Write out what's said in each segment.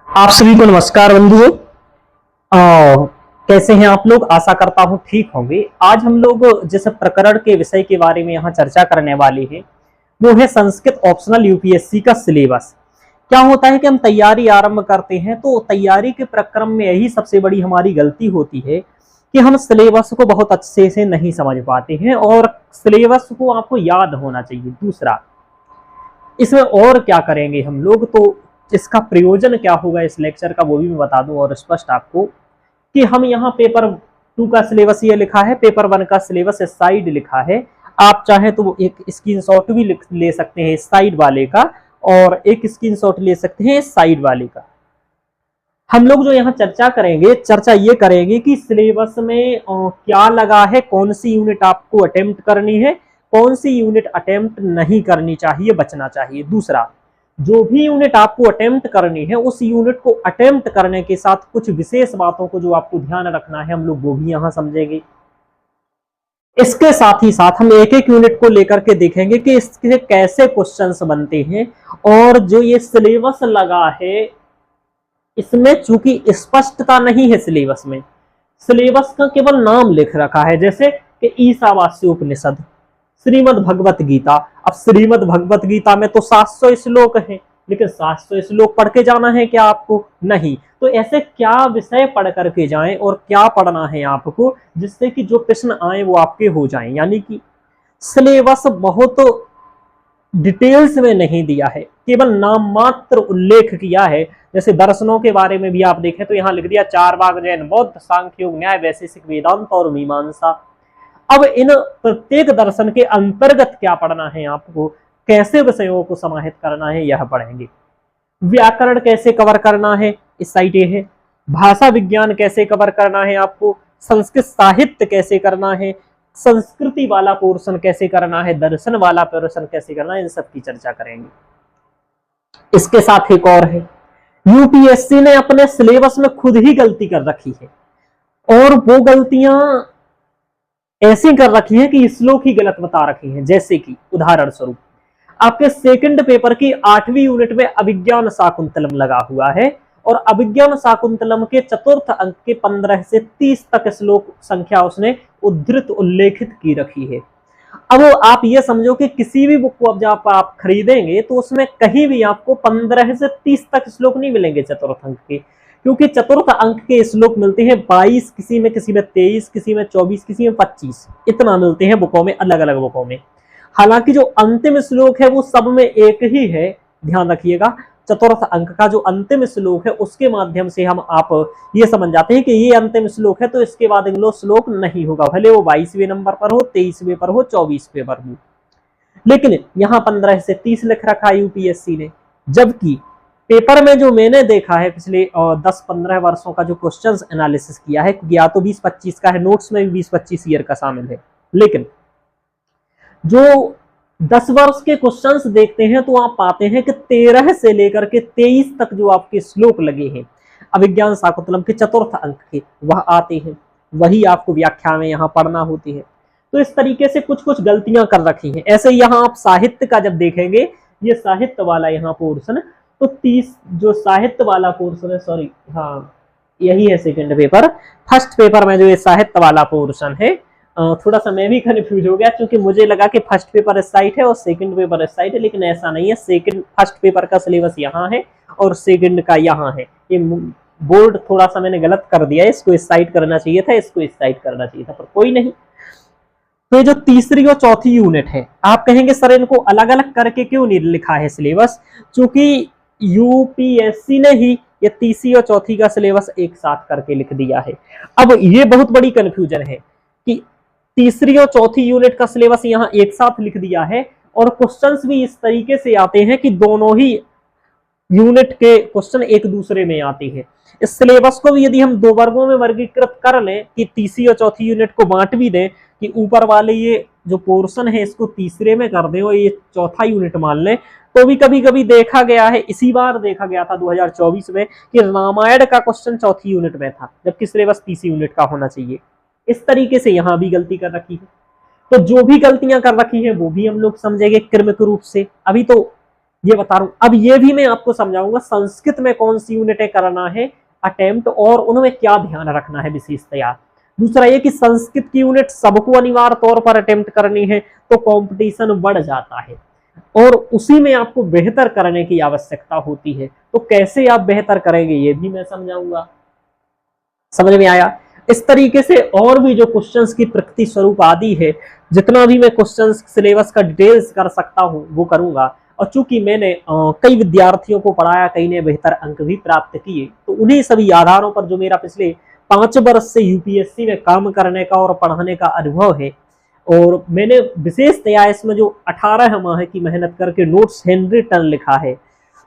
आप सभी को नमस्कार बंधुओं। कैसे हैं आप लोग? आशा करता हूं ठीक होंगे। आज हम लोग जिस प्रकरण के विषय के बारे में यहाँ चर्चा करने वाले हैं वो है संस्कृत ऑप्शनल यूपीएससी का सिलेबस। क्या होता है कि हम तैयारी आरंभ करते हैं तो तैयारी के प्रक्रम में यही सबसे बड़ी हमारी गलती होती है कि हम सिलेबस को बहुत अच्छे से नहीं समझ पाते हैं और सिलेबस को आपको याद होना चाहिए। दूसरा, इसमें और क्या करेंगे हम लोग, तो इसका प्रयोजन क्या होगा इस लेक्चर का वो भी मैं बता दूं और स्पष्ट आपको कि हम यहाँ पेपर 2 का सिलेबस ये लिखा है, पेपर 1 का सिलेबस साइड लिखा है। आप चाहे तो एक स्क्रीनशॉट भी ले सकते हैं साइड वाले का और एक स्क्रीनशॉट ले सकते हैं साइड वाले का। हम लोग जो यहाँ चर्चा ये करेंगे कि सिलेबस में क्या लगा है, कौन सी यूनिट आपको अटेम्प्ट करनी है, कौन सी यूनिट अटेम्प्ट नहीं करनी चाहिए, बचना चाहिए। दूसरा, जो भी यूनिट आपको अटेम्प्ट करनी है उस यूनिट को अटेम्प्ट करने के साथ कुछ विशेष बातों को जो आपको ध्यान रखना है हम लोग वो भी यहाँ समझेंगे। इसके साथ ही साथ हम एक एक यूनिट को लेकर के देखेंगे कि इसके कैसे क्वेश्चंस बनते हैं और जो ये सिलेबस लगा है इसमें चूंकि स्पष्टता नहीं है, सिलेबस का केवल नाम लिख रखा है, जैसे कि ईशावास्य उपनिषद, श्रीमद् भगवत गीता। अब श्रीमद् भगवत गीता में तो 700 श्लोक हैं, लेकिन 700 श्लोक पढ़ के जाना है क्या आपको? नहीं। तो ऐसे क्या विषय पढ़ करके जाएं और क्या पढ़ना है आपको जिससे कि जो प्रश्न आए वो आपके हो जाएं। यानी कि सिलेबस बहुत डिटेल्स में नहीं दिया है, केवल नाम मात्र उल्लेख किया है। जैसे दर्शनों के बारे में भी आप देखें तो यहाँ लिख दिया 4 भाग, जैन, बौद्ध, सांख्य, योग, न्याय, वैशेषिक, वेदांत और मीमांसा। अब इन प्रत्येक दर्शन के अंतर्गत क्या पढ़ना है आपको, कैसे विषयों को समाहित करना है यह पढ़ेंगे। व्याकरण कैसे कवर करना है, इस साइड ये है। भाषा विज्ञान कैसे कवर करना है आपको, संस्कृत साहित्य कैसे करना है, संस्कृति वाला पोर्शन कैसे करना है, दर्शन वाला पोर्शन कैसे करना है, इन सब की चर्चा करेंगे। इसके साथ एक और है, यूपीएससी ने अपने सिलेबस में खुद ही गलती कर रखी है और वो गलतियां ऐसी कर रखी है कि श्लोक ही गलत बता रखी हैं। जैसे कि उदाहरण स्वरूप आपके सेकंड पेपर की 8वीं यूनिट में अभिज्ञान शाकुंतलम लगा हुआ है और अभिज्ञान शाकुंतलम के चतुर्थ अंक के 15 से 30 तक श्लोक संख्या उसने उद्धृत उल्लेखित की रखी है। अब आप ये समझो कि किसी भी बुक को अब जब आप खरीदेंगे तो उसमें कहीं भी आपको 15 से 30 तक श्लोक नहीं मिलेंगे चतुर्थ अंक के, क्योंकि चतुर्थ अंक के श्लोक मिलते हैं 22, किसी में 23, किसी में 24, किसी में 25, इतना मिलते हैं बुकों में, अलग अलग बुकों में। हालांकि जो अंतिम श्लोक है वो सब में एक ही है, ध्यान रखिएगा। चतुर्थ अंक का जो अंतिम श्लोक है उसके माध्यम से हम आप ये समझ जाते हैं कि ये अंतिम श्लोक है तो इसके बाद अगला श्लोक नहीं होगा, भले वो 22वें नंबर पर हो, 23वें पर हो, 24वें पर हो। लेकिन यहाँ 15 से 30 लिख रखा यूपीएससी ने, जबकि पेपर में जो मैंने देखा है पिछले 10-15 वर्षों का जो क्वेश्चंस एनालिसिस किया है, या तो 20-25 का है, नोट्स में भी 20-25 ईयर का शामिल है, लेकिन जो 10 वर्ष के क्वेश्चंस देखते हैं तो आप पाते हैं कि 13 से लेकर के 23 तक जो आपके श्लोक लगे हैं अभिज्ञान शाकुंतलम के चतुर्थ अंक के वह आते हैं, वही आपको व्याख्या में यहाँ पढ़ना होती है। तो इस तरीके से कुछ कुछ गलतियां कर रखी हैं। ऐसे यहाँ आप साहित्य का जब देखेंगे, ये साहित्य वाला यहाँ पोर्शन, तो 30 जो साहित्य वाला पोर्शन है, सॉरी हाँ यही है सेकंड पेपर, फर्स्ट पेपर में जो ये साहित्य वाला पोर्शन है, थोड़ा सा मैं भी कंफ्यूज हो गया क्योंकि मुझे लगा कि फर्स्ट पेपर इस साइड है और सेकंड पेपर इस साइड है, लेकिन ऐसा नहीं है। फर्स्ट पेपर का सिलेबस यहाँ है और सेकंड का यहाँ है। ये बोर्ड थोड़ा सा मैंने गलत कर दिया है, इसको इस साइड करना चाहिए था, इसको इस साइड करना चाहिए था, पर कोई नहीं। तो ये जो तीसरी और चौथी यूनिट है, आप कहेंगे सर इनको अलग अलग करके क्यों नहीं लिखा है सिलेबस, क्योंकि यूपीएससी ने ही ये तीसरी और चौथी का सिलेबस एक साथ करके लिख दिया है। अब ये बहुत बड़ी कंफ्यूजन है कि तीसरी और चौथी यूनिट का सिलेबस यहाँ एक साथ लिख दिया है और क्वेश्चंस भी इस तरीके से आते हैं कि दोनों ही यूनिट के क्वेश्चन एक दूसरे में आते हैं। इस सिलेबस को भी यदि हम 2 वर्गों में वर्गीकृत कर लें कि तीसरी और चौथी यूनिट को बांट भी दें कि ऊपर वाले ये जो पोर्शन है इसको तीसरे में कर दें और ये चौथा यूनिट मान लें, तो भी कभी कभी देखा गया है, इसी बार देखा गया था 2024 में कि रामायण का क्वेश्चन चौथी यूनिट में था जबकि सिलेबस तीसरी यूनिट का होना चाहिए। इस तरीके से यहाँ भी गलती कर रखी है। तो जो भी गलतियां कर रखी है वो भी हम लोग समझेंगे क्रमिक रूप से। अभी तो ये बता रहा हूं। अब ये भी मैं आपको समझाऊंगा संस्कृत में कौन सी यूनिटें करना है अटेम्प्ट और उनमें क्या ध्यान रखना है विशेषतया। दूसरा ये कि संस्कृत की यूनिट सबको अनिवार्य तौर पर अटेम्प्ट करनी है तो कंपटीशन बढ़ जाता है और उसी में आपको बेहतर करने की आवश्यकता होती है। तो कैसे आप बेहतर करेंगे ये भी मैं समझाऊंगा। समझ में आया। इस तरीके से और भी जो क्वेश्चंस की प्रकृति स्वरूप आदि है, जितना भी मैं क्वेश्चंस सिलेबस का डिटेल्स कर सकता हूं वो करूंगा। और चूंकि मैंने कई विद्यार्थियों को पढ़ाया, कई ने बेहतर अंक भी प्राप्त किए, तो उन्हीं सभी आधारों पर जो मेरा पिछले 5 वर्ष से यूपीएससी में काम करने का और पढ़ाने का अनुभव है, और मैंने विशेषतया इसमें जो 18 माह की मेहनत करके नोट्स हेनरी टन लिखा है,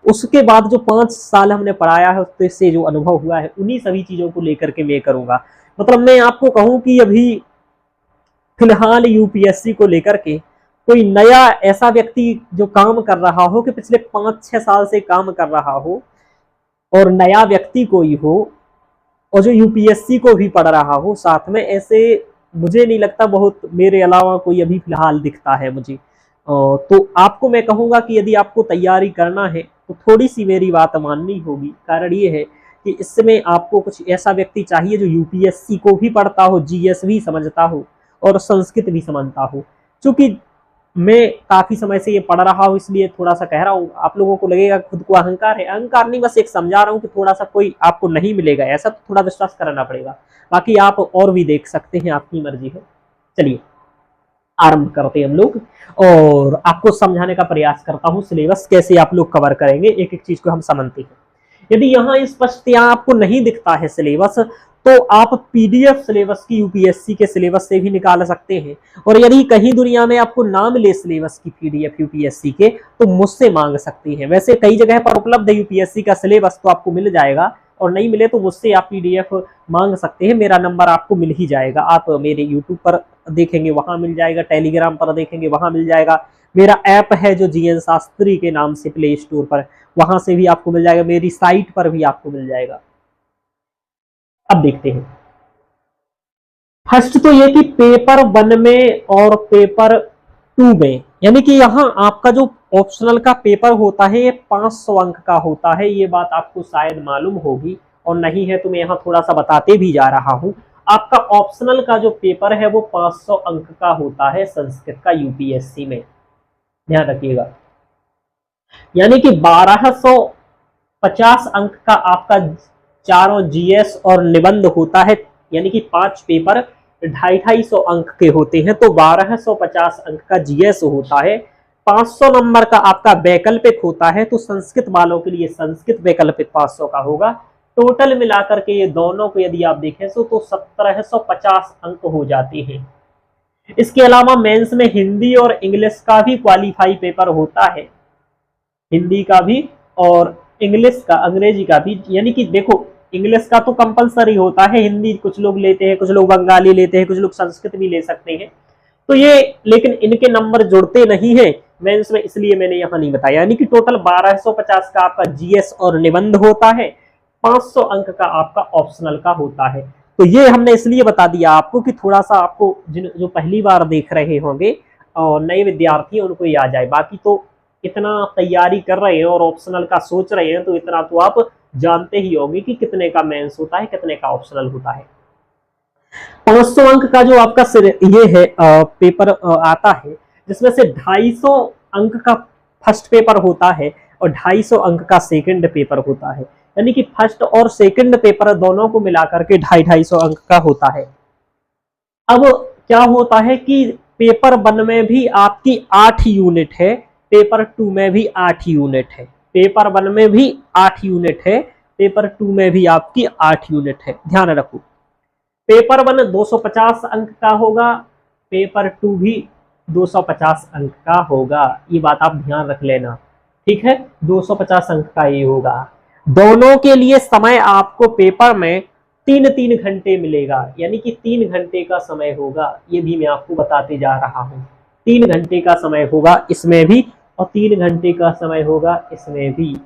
उसके बाद जो 5 साल हमने पढ़ाया है उससे जो अनुभव हुआ है, उन्हीं सभी चीजों को लेकर के मैं करूंगा। मतलब मैं आपको कहूं कि अभी फिलहाल यूपीएससी को लेकर के कोई नया ऐसा व्यक्ति जो काम कर रहा हो, कि पिछले 5-6 साल से काम कर रहा हो और नया व्यक्ति कोई हो और जो यूपीएससी को भी पढ़ रहा हो साथ में, ऐसे मुझे नहीं लगता बहुत मेरे अलावा कोई अभी फिलहाल दिखता है मुझे। तो आपको मैं कहूंगा कि यदि आपको तैयारी करना है तो थोड़ी सी मेरी बात माननी होगी। कारण ये है कि इसमें आपको कुछ ऐसा व्यक्ति चाहिए जो यूपीएससी को भी पढ़ता हो, जीएस भी समझता हो और संस्कृत भी समझता हो। क्योंकि मैं काफी समय से ये पढ़ रहा हूँ इसलिए थोड़ा सा कह रहा हूँ। आप लोगों को लगेगा खुद को अहंकार है, अहंकार नहीं, बस एक समझा रहा हूँ कि थोड़ा सा कोई आपको नहीं मिलेगा ऐसा, तो थोड़ा विश्वास करना पड़ेगा। बाकी आप और भी देख सकते हैं, आपकी मर्जी है। चलिए आरंभ करते हैं हम लोग और आपको समझाने का प्रयास करता हूँ सिलेबस कैसे आप लोग कवर करेंगे, एक एक चीज को हम समझते हैं। यदि यहाँ स्पष्टतया आपको नहीं दिखता है सिलेबस, तो आप पीडीएफ सिलेबस की यूपीएससी के सिलेबस से भी निकाल सकते हैं। और यदि कहीं दुनिया में आपको ना मिले सिलेबस की पीडीएफ यूपीएससी के, तो मुझसे मांग सकते हैं। वैसे कई जगह पर उपलब्ध है यूपीएससी का सिलेबस, तो आपको मिल जाएगा, और नहीं मिले तो मुझसे आप पीडीएफ मांग सकते हैं। मेरा नंबर आपको मिल ही जाएगा। आप मेरे यूट्यूब पर देखेंगे वहां मिल जाएगा, टेलीग्राम पर देखेंगे वहां मिल जाएगा। मेरा ऐप है जो जीएन शास्त्री के नाम से प्ले स्टोर पर, वहां से भी आपको मिल जाएगा, मेरी साइट पर भी आपको मिल जाएगा। अब देखते हैं। फर्स्ट तो ये कि पेपर 1 में और पेपर 2 में, यानी कि यहाँ आपका जो ऑप्शनल का पेपर होता है ये 500 अंक का होता है। ये बात आपको शायद मालूम होगी, और नहीं है तो मैं यहाँ थोड़ा सा बताते भी जा रहा हूँ। आपका ऑप्शनल का जो पेपर है वो 500 अंक का होता है संस्कृत का यूपीएससी में, ध्यान रखिएगा। यानी कि 1250 अंक का आपका चारों जीएस और निबंध होता है, यानी कि 5 पेपर 250 अंक के होते हैं, तो 1250 अंक का जीएस होता है। 500 नंबर का आपका वैकल्पिक होता है, तो संस्कृत वालों के लिए संस्कृत वैकल्पिक 500 का होगा। टोटल मिलाकर के ये दोनों को यदि आप देखें तो 1750 अंक हो जाते हैं। इसके अलावा मेंस में हिंदी और इंग्लिश का भी क्वालिफाई पेपर होता है, हिंदी का भी और इंग्लिश का, अंग्रेजी का भी। यानी कि देखो इंग्लिश का तो कंपलसरी होता है, हिंदी कुछ लोग लेते हैं, कुछ लोग बंगाली लेते हैं, कुछ लोग संस्कृत भी ले सकते हैं। तो ये लेकिन इनके नंबर जुड़ते नहीं है मेंस में, इसलिए मैंने यहाँ नहीं बताया। यानी कि टोटल 1250 का आपका जीएस और निबंध होता है, 500 अंक का आपका ऑप्शनल का होता है। तो ये हमने इसलिए बता दिया आपको कि थोड़ा सा आपको जो पहली बार देख रहे होंगे और नए विद्यार्थी उनको ये आ जाए। बाकी तो इतना तैयारी कर रहे हैं और ऑप्शनल का सोच रहे हैं, तो इतना तो आप जानते ही होंगे कि कितने का मेंस होता है, कितने का ऑप्शनल होता है। 500 अंक का जो आपका ये है पेपर आता है, जिसमें से 250 अंक का फर्स्ट पेपर होता है और 250 अंक का सेकंड पेपर होता है। यानी कि फर्स्ट और सेकंड पेपर दोनों को मिलाकर के 250 अंक का होता है। अब क्या होता है कि पेपर 1 में भी आपकी 8 यूनिट है, पेपर 2 में भी 8 यूनिट है। पेपर 1 में भी 8 यूनिट है, पेपर 2 में भी आपकी 8 यूनिट है। ध्यान रखो, पेपर 1 250 अंक का होगा, पेपर 2 भी 250 अंक का होगा। ये बात आप ध्यान रख लेना, ठीक है। 250 अंक का ये होगा। दोनों के लिए समय आपको पेपर में 3-3 घंटे मिलेगा, यानी कि 3 घंटे का समय होगा। ये भी मैं आपको बताते जा रहा हूँ, 3 घंटे का समय होगा इसमें भी और 3 घंटे का समय होगा इसमें भी।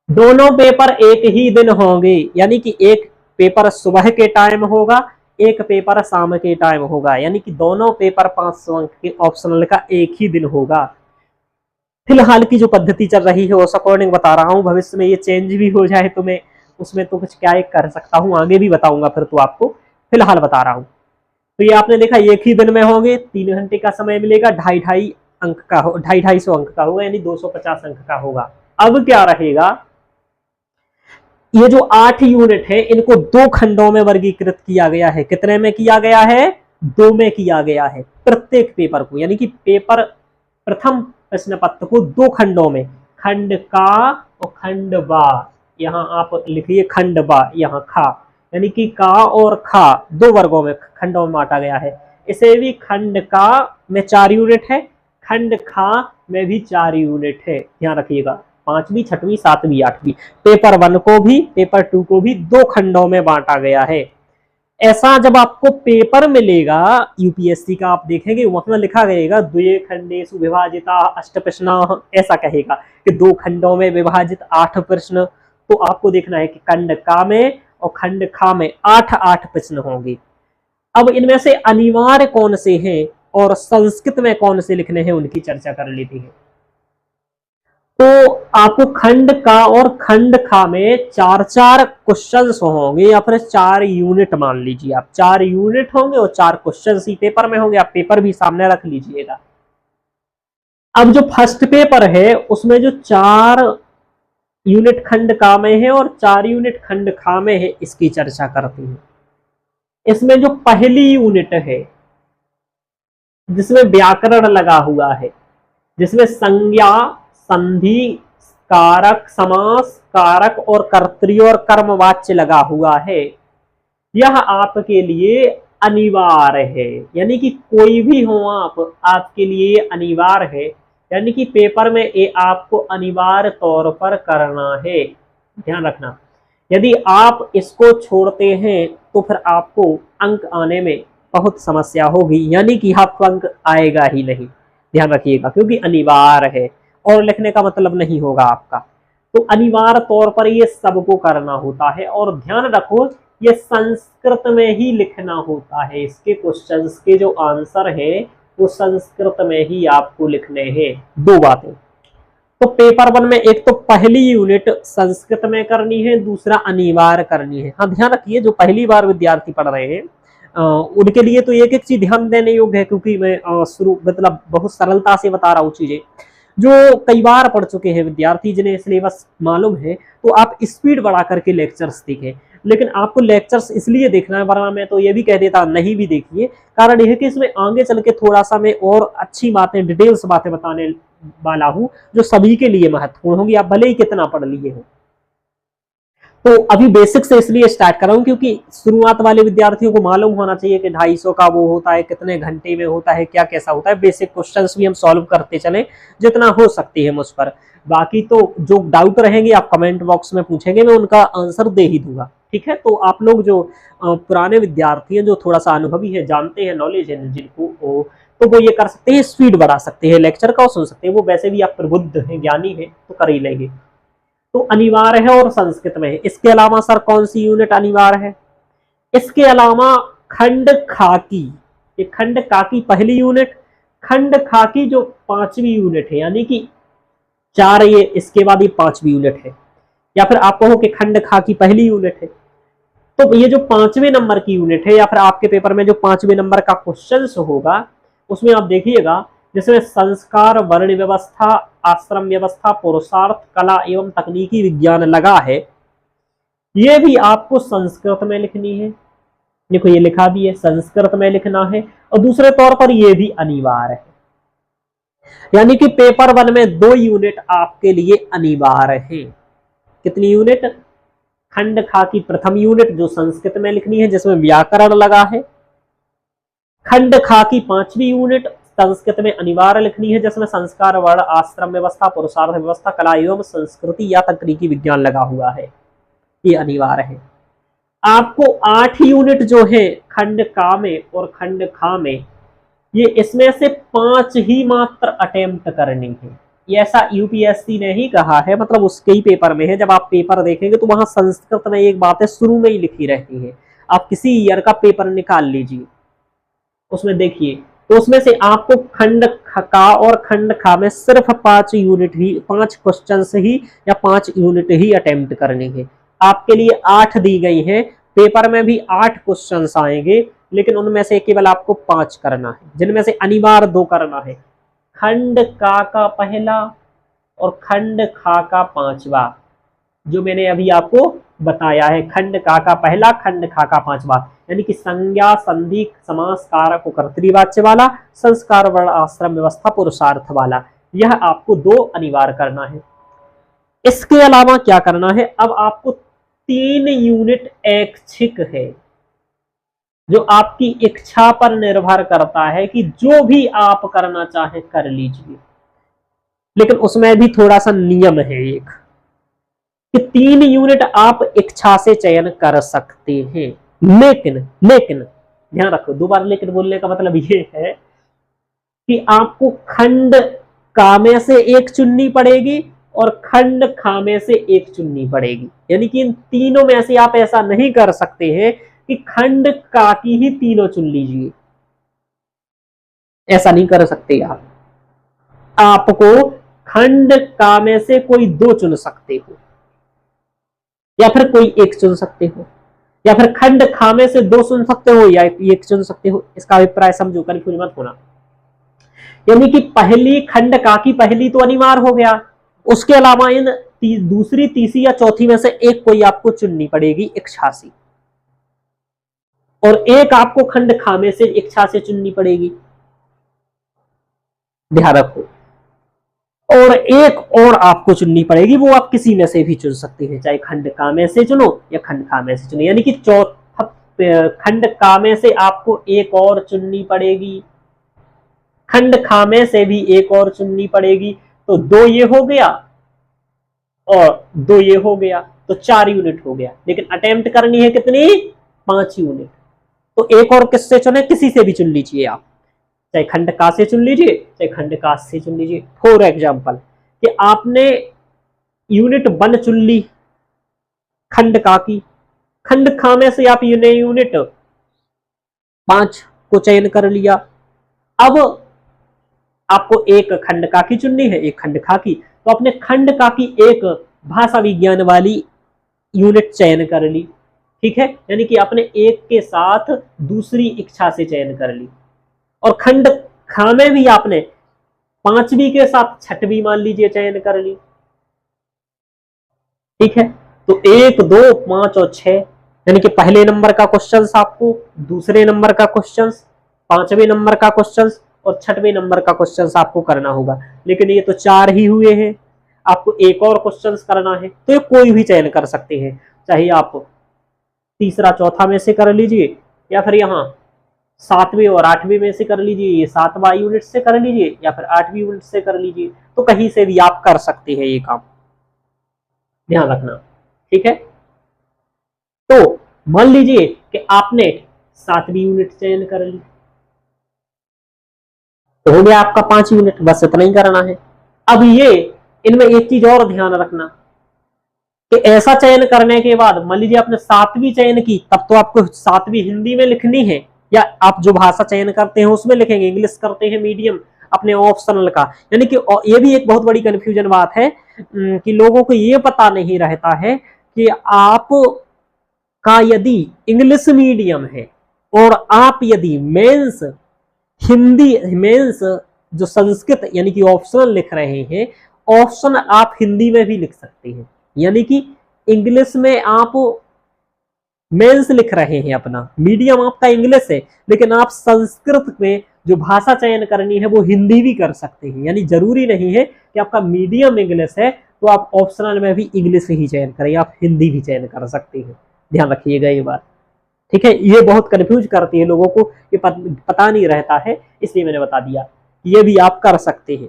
दोनों पेपर एक ही दिन होंगे, यानी कि एक पेपर सुबह के टाइम होगा, एक पेपर शाम के टाइम होगा। यानी कि दोनों पेपर 500 अंक के ऑप्शनल का एक ही दिन होगा। फिलहाल की जो पद्धति चल रही है उस अकॉर्डिंग बता रहा हूँ, भविष्य में ये चेंज भी हो जाए तो मैं उसमें तो कुछ क्या कर सकता हूँ, आगे भी बताऊंगा फिर तो आपको, फिलहाल बता रहा हूँ। तो ये आपने देखा एक ही दिन में होंगे, 3 घंटे का समय मिलेगा, ढाई ढाई अंक का हो, 250 अंक का होगा, यानी 250 अंक का होगा। अब क्या रहेगा, ये जो 8 यूनिट है इनको 2 खंडों में वर्गीकृत किया गया है। कितने में किया गया है, 2 में किया गया है प्रत्येक पेपर को, यानी कि पेपर प्रथम प्रश्न पत्र को 2 खंडों में, खंड का और खंड बा, यहाँ आप लिखिए खंड बा, यहाँ खा, यानी कि का और खा 2 वर्गों में, खंडों में बांटा गया है। इसे भी खंड का में 4 यूनिट है, खंड खा में भी 4 यूनिट है, ध्यान रखिएगा। 5वीं 6वीं 7वीं 8वीं, पेपर 1 को भी पेपर 2 को भी 2 खंडों में बांटा गया है। ऐसा जब आपको पेपर मिलेगा यूपीएससी का, आप देखेंगे वहां लिखा गएगा द्वे खंडेषु विभाजिता 8 प्रश्न, ऐसा कहेगा कि 2 खंडों में विभाजित 8 प्रश्न। तो आपको देखना है कि खंड का में और खंड खा में 8 प्रश्न होंगे। अब इनमें से अनिवार्य कौन से हैं और संस्कृत में कौन से लिखने हैं उनकी चर्चा कर लेते हैं। तो आपको खंड का और खंड खा में 4 क्वेश्चंस होंगे, या फिर 4 यूनिट मान लीजिए आप, 4 यूनिट होंगे और 4 क्वेश्चंस ही पेपर में होंगे। आप पेपर भी सामने रख लीजिएगा। अब जो फर्स्ट पेपर है उसमें जो 4 यूनिट खंड का में है और 4 यूनिट खंड खा में है, इसकी चर्चा करते हैं। इसमें जो पहली यूनिट है जिसमें व्याकरण लगा हुआ है, जिसमें संज्ञा, संधि, कारक, समास, कारक और कर्तरी और कर्मवाच्य लगा हुआ है, यह आपके लिए अनिवार्य है। यानी कि कोई भी हो आप, आपके लिए अनिवार्य है, यानी कि पेपर में ये आपको अनिवार्य तौर पर करना है, ध्यान रखना। यदि आप इसको छोड़ते हैं तो फिर आपको अंक आने में बहुत समस्या होगी, यानी कि आपको अंक आएगा ही नहीं, ध्यान रखिएगा, क्योंकि अनिवार्य है और लिखने का मतलब नहीं होगा आपका। तो अनिवार्य तौर पर ये सबको करना होता है। और ध्यान रखो ये संस्कृत में ही लिखना होता है, इसके क्वेश्चंस के जो आंसर है वो संस्कृत में ही आपको लिखने हैं। 2 बातें, तो पेपर 1 में एक तो पहली यूनिट संस्कृत में करनी है, दूसरा अनिवार्य करनी है। हाँ ध्यान रखिए, जो पहली बार विद्यार्थी पढ़ रहे हैं उनके लिए तो एक एक चीज ध्यान देने योग्य है, क्योंकि मैं शुरू मतलब बहुत सरलता से बता रहा हूँ चीजें। जो कई बार पढ़ चुके हैं विद्यार्थी, जिन्हें सिलेबस मालूम है, तो आप स्पीड बढ़ा करके लेक्चर्स देखें। लेकिन आपको लेक्चर्स इसलिए देखना है, वरना मैं तो ये भी कह देता नहीं भी देखिए। कारण यह है कि इसमें आगे चल के थोड़ा सा मैं और अच्छी बातें, डिटेल्स बातें बताने वाला हूं जो सभी के लिए महत्वपूर्ण होंगी, आप भले ही कितना पढ़ लिए हो। तो अभी बेसिक से इसलिए स्टार्ट कर रहा हूं क्योंकि शुरुआत वाले विद्यार्थियों को मालूम होना चाहिए कि 250 का वो होता है, कितने घंटे में होता है, क्या कैसा होता है। बेसिक क्वेश्चंस भी हम सॉल्व करते चले जितना हो सकती है मुझ पर। बाकी तो जो डाउट रहेंगे आप कमेंट बॉक्स में पूछेंगे, मैं उनका आंसर दे ही दूंगा, ठीक है। तो आप लोग जो पुराने विद्यार्थी हैं, जो थोड़ा सा अनुभवी है, जानते हैं, नॉलेज है जिनको, तो वो ये कर सकते हैं, स्पीड बढ़ा सकते हैं लेक्चर का और सुन सकते हैं। वो वैसे भी आप प्रबुद्ध हैं, ज्ञानी है, तो कर ही लेंगे। तो अनिवार्य है और संस्कृत में है। इसके अलावा सर कौन सी यूनिट अनिवार्य है? इसके अलावा खंड खा की, ये खंड का की पहली यूनिट, खंड खा की जो 5वीं यूनिट है, यानी कि 4 ये इसके बाद ये 5वीं यूनिट है, या फिर आप कहो कि खंड खा की पहली यूनिट है। तो ये जो 5वें नंबर की यूनिट है, या फिर आपके पेपर में जो 5वें नंबर का क्वेश्चन होगा, उसमें आप देखिएगा जिसमें संस्कार, वर्ण व्यवस्था, आश्रम व्यवस्था, पुरुषार्थ, कला एवं तकनीकी विज्ञान लगा है, ये भी आपको संस्कृत में लिखनी है। देखो ये लिखा भी है, संस्कृत में लिखना है। और दूसरे तौर पर ये भी अनिवार्य है, यानी कि पेपर 1 में 2 यूनिट आपके लिए अनिवार्य है। कितनी यूनिट? खंड खा की प्रथम यूनिट जो संस्कृत में लिखनी है, जिसमें व्याकरण लगा है। खंड खा की 5वीं यूनिट संस्कृत में अनिवार्य लिखनी है, जिसमें संस्कार, वर्ण, आश्रम व्यवस्था, पुरुषार्थ व्यवस्था, कला एवं संस्कृति या तकनीकी विज्ञान लगा हुआ है, ये अनिवार्य है। आपको 8 यूनिट जो है खंड का में और खंड खा में, ये इसमें से 5 ही मात्र अटेम्प्ट करनी है। ये ऐसा यूपीएससी ने ही कहा है, मतलब उसके ही पेपर में है। जब आप पेपर देखेंगे तो वहां संस्कृत में एक बात है शुरू में ही लिखी रहती है। आप किसी ईयर का पेपर निकाल लीजिए, उसमें देखिए तो उसमें से आपको खंड का और खंड खा में सिर्फ 5 क्वेश्चन ही या 5 यूनिट ही अटेम्प्ट करनी है। आपके लिए 8 दी गई है, पेपर में भी 8 क्वेश्चन आएंगे, लेकिन उनमें से केवल आपको 5 करना है, जिनमें से अनिवार्य 2 करना है, खंड का पहला और खंड खा का 5वां, जो मैंने अभी आपको बताया है। खंड का पहला, खंड खा का 5वां, यानी कि संज्ञा, संधि, समास, कारक, कर्तृवाच्य वाला, संस्कार, वर्ण, आश्रम व्यवस्था, पुरुषार्थ वाला, यह आपको 2 अनिवार्य करना है। इसके अलावा क्या करना है, अब आपको 3 यूनिट ऐच्छिक है, जो आपकी इच्छा पर निर्भर करता है कि जो भी आप करना चाहे कर लीजिए, लेकिन उसमें भी थोड़ा सा नियम है एक, कि 3 यूनिट आप इच्छा से चयन कर सकते हैं। लेकिन ध्यान रखो, 2 बार लेकिन बोलने का मतलब ये है कि आपको खंड का में से 1 चुननी पड़ेगी और खंड खा में से 1 चुननी पड़ेगी, यानी कि इन तीनों में से आप ऐसा नहीं कर सकते हैं कि खंड का की ही तीनों चुन लीजिए, ऐसा नहीं कर सकते आप। आपको खंड का में से कोई 2 चुन सकते हो, या फिर कोई 1 चुन सकते हो, या फिर खंड खा में से 2 चुन सकते हो या 1 चुन सकते हो। इसका अभिप्राय समझो, कन्फ्यूज मत होना। यानी कि पहली खंड का की पहली तो अनिवार्य हो गया, उसके अलावा इन दूसरी, तीसरी या चौथी में से 1 कोई आपको चुननी पड़ेगी इच्छा से, और 1 आपको खंड खा में से इच्छा से चुननी पड़ेगी, ध्यान रखो। और 1 और आपको चुननी पड़ेगी, वो आप किसी में से भी चुन सकते हैं, चाहे खंड का में से चुनो या खंड खा में से चुनो, यानी कि चौथा खंड का में से आपको 1 और चुननी पड़ेगी, खंड खा में से भी 1 और चुननी पड़ेगी, तो 2 ये हो गया और 2 ये हो गया, तो 4 यूनिट हो गया। लेकिन अटेम्प्ट करनी है कितनी, 5 यूनिट। तो 1 और किससे चुने, किसी से भी चुन लीजिए आप, चाहे खंड का से चुन लीजिए, चाहे खंड का से चुन लीजिए। फॉर एग्जाम्पल कि आपने यूनिट 1 चुन ली खंड का की, खंड खा में से आप यूनिट 5 को चयन कर लिया। अब आपको 1 खंड का की चुननी है, 1 खंड खा की, तो अपने खंड का की 1 भाषा विज्ञान वाली यूनिट चयन कर ली, ठीक है, यानी कि अपने 1 के साथ दूसरी इच्छा से चयन कर ली। और खंड खा में भी आपने 5वीं के साथ 6वीं मान लीजिए चयन कर ली, ठीक है। तो 1, 2, 5 और 6, यानी कि पहले नंबर का क्वेश्चन आपको, दूसरे नंबर का क्वेश्चन, 5वें नंबर का क्वेश्चन और 6वें नंबर का क्वेश्चन आपको करना होगा। लेकिन ये तो 4 ही हुए हैं, आपको 1 और क्वेश्चन करना है, तो ये कोई भी चयन कर सकते हैं, चाहे आप तीसरा चौथा में से कर लीजिए, या फिर यहाँ 7वीं और 8वीं में से कर लीजिए, ये 7वां यूनिट से कर लीजिए, या फिर 8वीं यूनिट से कर लीजिए, तो कहीं से भी आप कर सकते हैं ये काम, ध्यान रखना, ठीक है। तो मान लीजिए कि आपने 7वीं यूनिट चयन कर ली, तो हो गया आपका 5 यूनिट, बस इतना ही करना है। अब ये इनमें एक चीज और ध्यान रखना कि ऐसा चयन करने के बाद मान लीजिए आपने 7वीं चयन की, तब तो आपको 7वीं हिंदी में लिखनी है, या आप जो भाषा चयन करते हैं उसमें लिखेंगे, इंग्लिश करते हैं मीडियम अपने ऑप्शनल का। यानी कि ये भी एक बहुत बड़ी कंफ्यूजन बात है कि लोगों को ये पता नहीं रहता है कि आप का यदि इंग्लिश मीडियम है और आप यदि मेंस हिंदी, मेंस जो संस्कृत यानी कि ऑप्शनल लिख रहे हैं, ऑप्शन आप हिंदी में भी लिख सकते हैं, यानी कि इंग्लिश में आप मेंस लिख रहे हैं, अपना मीडियम आपका इंग्लिश है, लेकिन आप संस्कृत में जो भाषा चयन करनी है वो हिंदी भी कर सकते हैं। यानी जरूरी नहीं है कि आपका मीडियम इंग्लिश है तो आप ऑप्शनल में भी इंग्लिश ही चयन करें, आप हिंदी भी चयन कर सकते हैं, ध्यान रखिएगा ये बात, ठीक है। ये बहुत कंफ्यूज करती है लोगों को, ये पता नहीं रहता है, इसलिए मैंने बता दिया ये भी आप कर सकते हैं।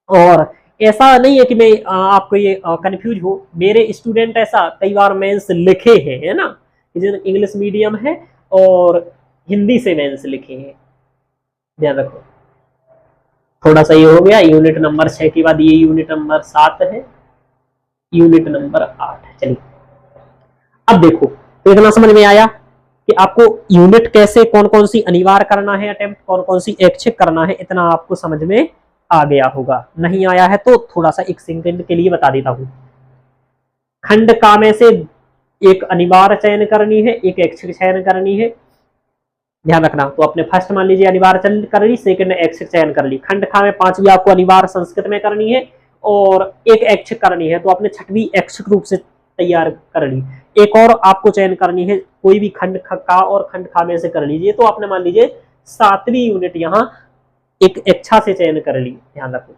और ऐसा नहीं है कि मैं आपको ये कंफ्यूज हो, मेरे स्टूडेंट ऐसा कई बार मेंस लिखे हैं, है ना, इंग्लिश मीडियम है और हिंदी से मेंस लिखे हैं, ध्यान रखो। थोड़ा सा ये हो गया, यूनिट नंबर 6 के बाद ये यूनिट नंबर 7 है, यूनिट नंबर 8 है। चलिए अब देखो, तो इतना समझ में आया कि आपको यूनिट कैसे कौन कौन सी अनिवार्य करना है अटेम्प्ट, कौन कौन सी ऐच्छिक करना है, इतना आपको समझ में आ गया होगा। नहीं आया है तो थोड़ा सा एक सेकंड के लिए बता देता हूं। खंड का में से एक अनिवार्य चयन करनी है, एक ऐच्छिक चयन करनी है, ध्यान रखना। तो अपने फर्स्ट मान लीजिए अनिवार्य चयन कर ली, सेकंड ऐच्छिक चयन कर ली। खंड खा में पांचवी आपको अनिवार्य संस्कृत में करनी है और एक ऐच्छिक करनी है, तो आपने छठवीं ऐच्छिक रूप से तैयार कर ली। एक और आपको चयन करनी है, कोई भी खंड का और खंड खा में से कर लीजिए, तो आपने मान लीजिए सातवीं यूनिट यहाँ एक इच्छा से चयन कर ली, ध्यान रखो।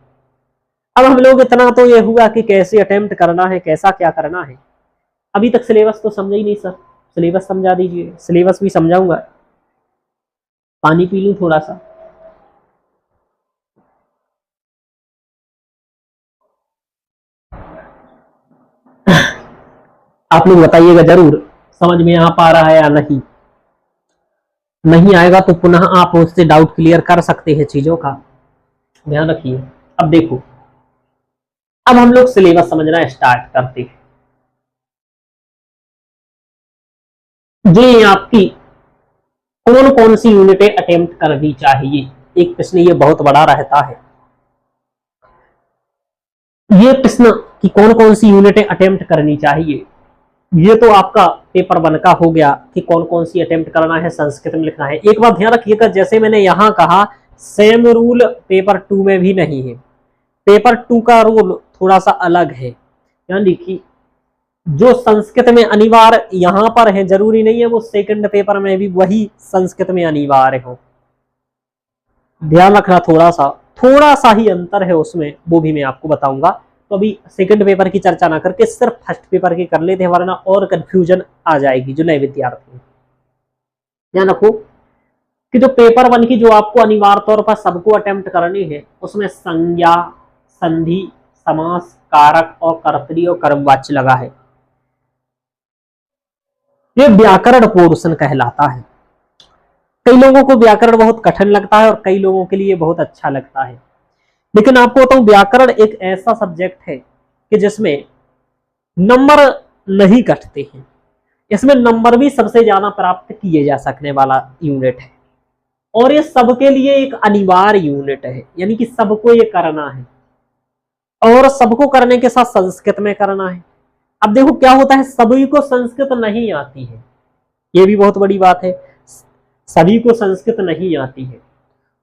अब हम लोग इतना तो ये हुआ कि कैसे अटेम्प्ट करना है, कैसा क्या करना है। अभी तक सिलेबस तो समझा ही नहीं सर, सिलेबस समझा दीजिए। सिलेबस भी समझाऊंगा, पानी पी लूं थोड़ा सा। आप लोग बताइएगा जरूर समझ में आ पा रहा है या नहीं। नहीं आएगा तो पुनः आप उससे डाउट क्लियर कर सकते हैं चीजों का, ध्यान रखिए। अब देखो, अब हम लोग सिलेबस समझना स्टार्ट करते हैं। ये आपकी कौन कौन सी यूनिटें अटेम्प्ट करनी चाहिए, एक प्रश्न ये बहुत बड़ा रहता है। ये प्रश्न कि कौन कौन सी यूनिटें अटेम्प्ट करनी चाहिए, ये तो आपका पेपर 1 का हो गया कि कौन कौन सी अटेम्प्ट करना है, संस्कृत में लिखना है। एक बात ध्यान रखिएगा, जैसे मैंने यहां कहा सेम रूल पेपर 2 में भी नहीं है। पेपर 2 का रूल थोड़ा सा अलग है, यानी कि जो संस्कृत में अनिवार्य यहां पर है जरूरी नहीं है वो सेकंड पेपर में भी वही संस्कृत में अनिवार्य हो, ध्यान रखना। थोड़ा सा ही अंतर है उसमें, वो भी मैं आपको बताऊंगा। तो अभी सेकंड पेपर की चर्चा ना करके सिर्फ फर्स्ट पेपर की कर लेते हैं, वरना और कंफ्यूजन आ जाएगी जो नए विद्यार्थी। ध्यान रखो कि जो पेपर 1 की जो आपको अनिवार्य तौर पर सबको अटेम्प्ट करनी है, उसमें संज्ञा, संधि, समास, कारक और कर्तरी और कर्मवाच्य लगा है। ये व्याकरण पोर्शन कहलाता है। कई लोगों को व्याकरण बहुत कठिन लगता है और कई लोगों के लिए बहुत अच्छा लगता है, लेकिन आपको बताऊं व्याकरण एक ऐसा सब्जेक्ट है कि जिसमें नंबर नहीं कटते हैं। इसमें नंबर भी सबसे ज्यादा प्राप्त किए जा सकने वाला यूनिट है और ये सबके लिए एक अनिवार्य यूनिट है, यानी कि सबको ये करना है और सबको करने के साथ संस्कृत में करना है। अब देखो क्या होता है, सभी को संस्कृत नहीं आती है, ये भी बहुत बड़ी बात है। सभी को संस्कृत नहीं आती है,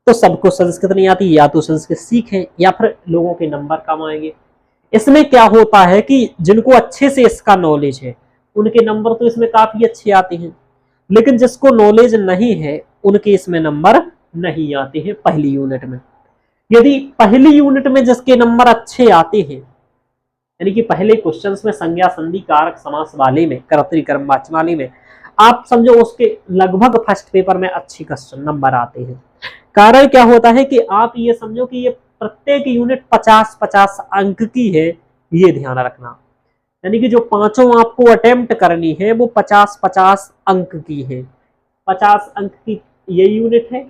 तो सबको संस्कृत नहीं आती, या तो संस्कृत सीखें या फिर लोगों के नंबर कम आएंगे। इसमें क्या होता है कि जिनको अच्छे से इसका नॉलेज है उनके नंबर तो इसमें काफी अच्छे आते हैं, लेकिन जिसको नॉलेज नहीं है उनके इसमें नंबर नहीं आते हैं पहली यूनिट में। यदि पहली यूनिट में जिसके नंबर अच्छे आते हैं, यानी कि पहले क्वेश्चंस में संज्ञा, संधि, कारक, समास वाले में, कर्तरी, कर्मवाच्य वाले में, आप समझो उसके लगभग फर्स्ट पेपर में अच्छे क्वेश्चन नंबर आते हैं। कारण क्या होता है कि आप ये समझो कि ये प्रत्येक यूनिट 50-50 अंक की है, ये ध्यान रखना। यानी कि जो पांचों आपको अटेम्प्ट करनी है वो 50-50 अंक की है। 50 अंक की ये यूनिट है,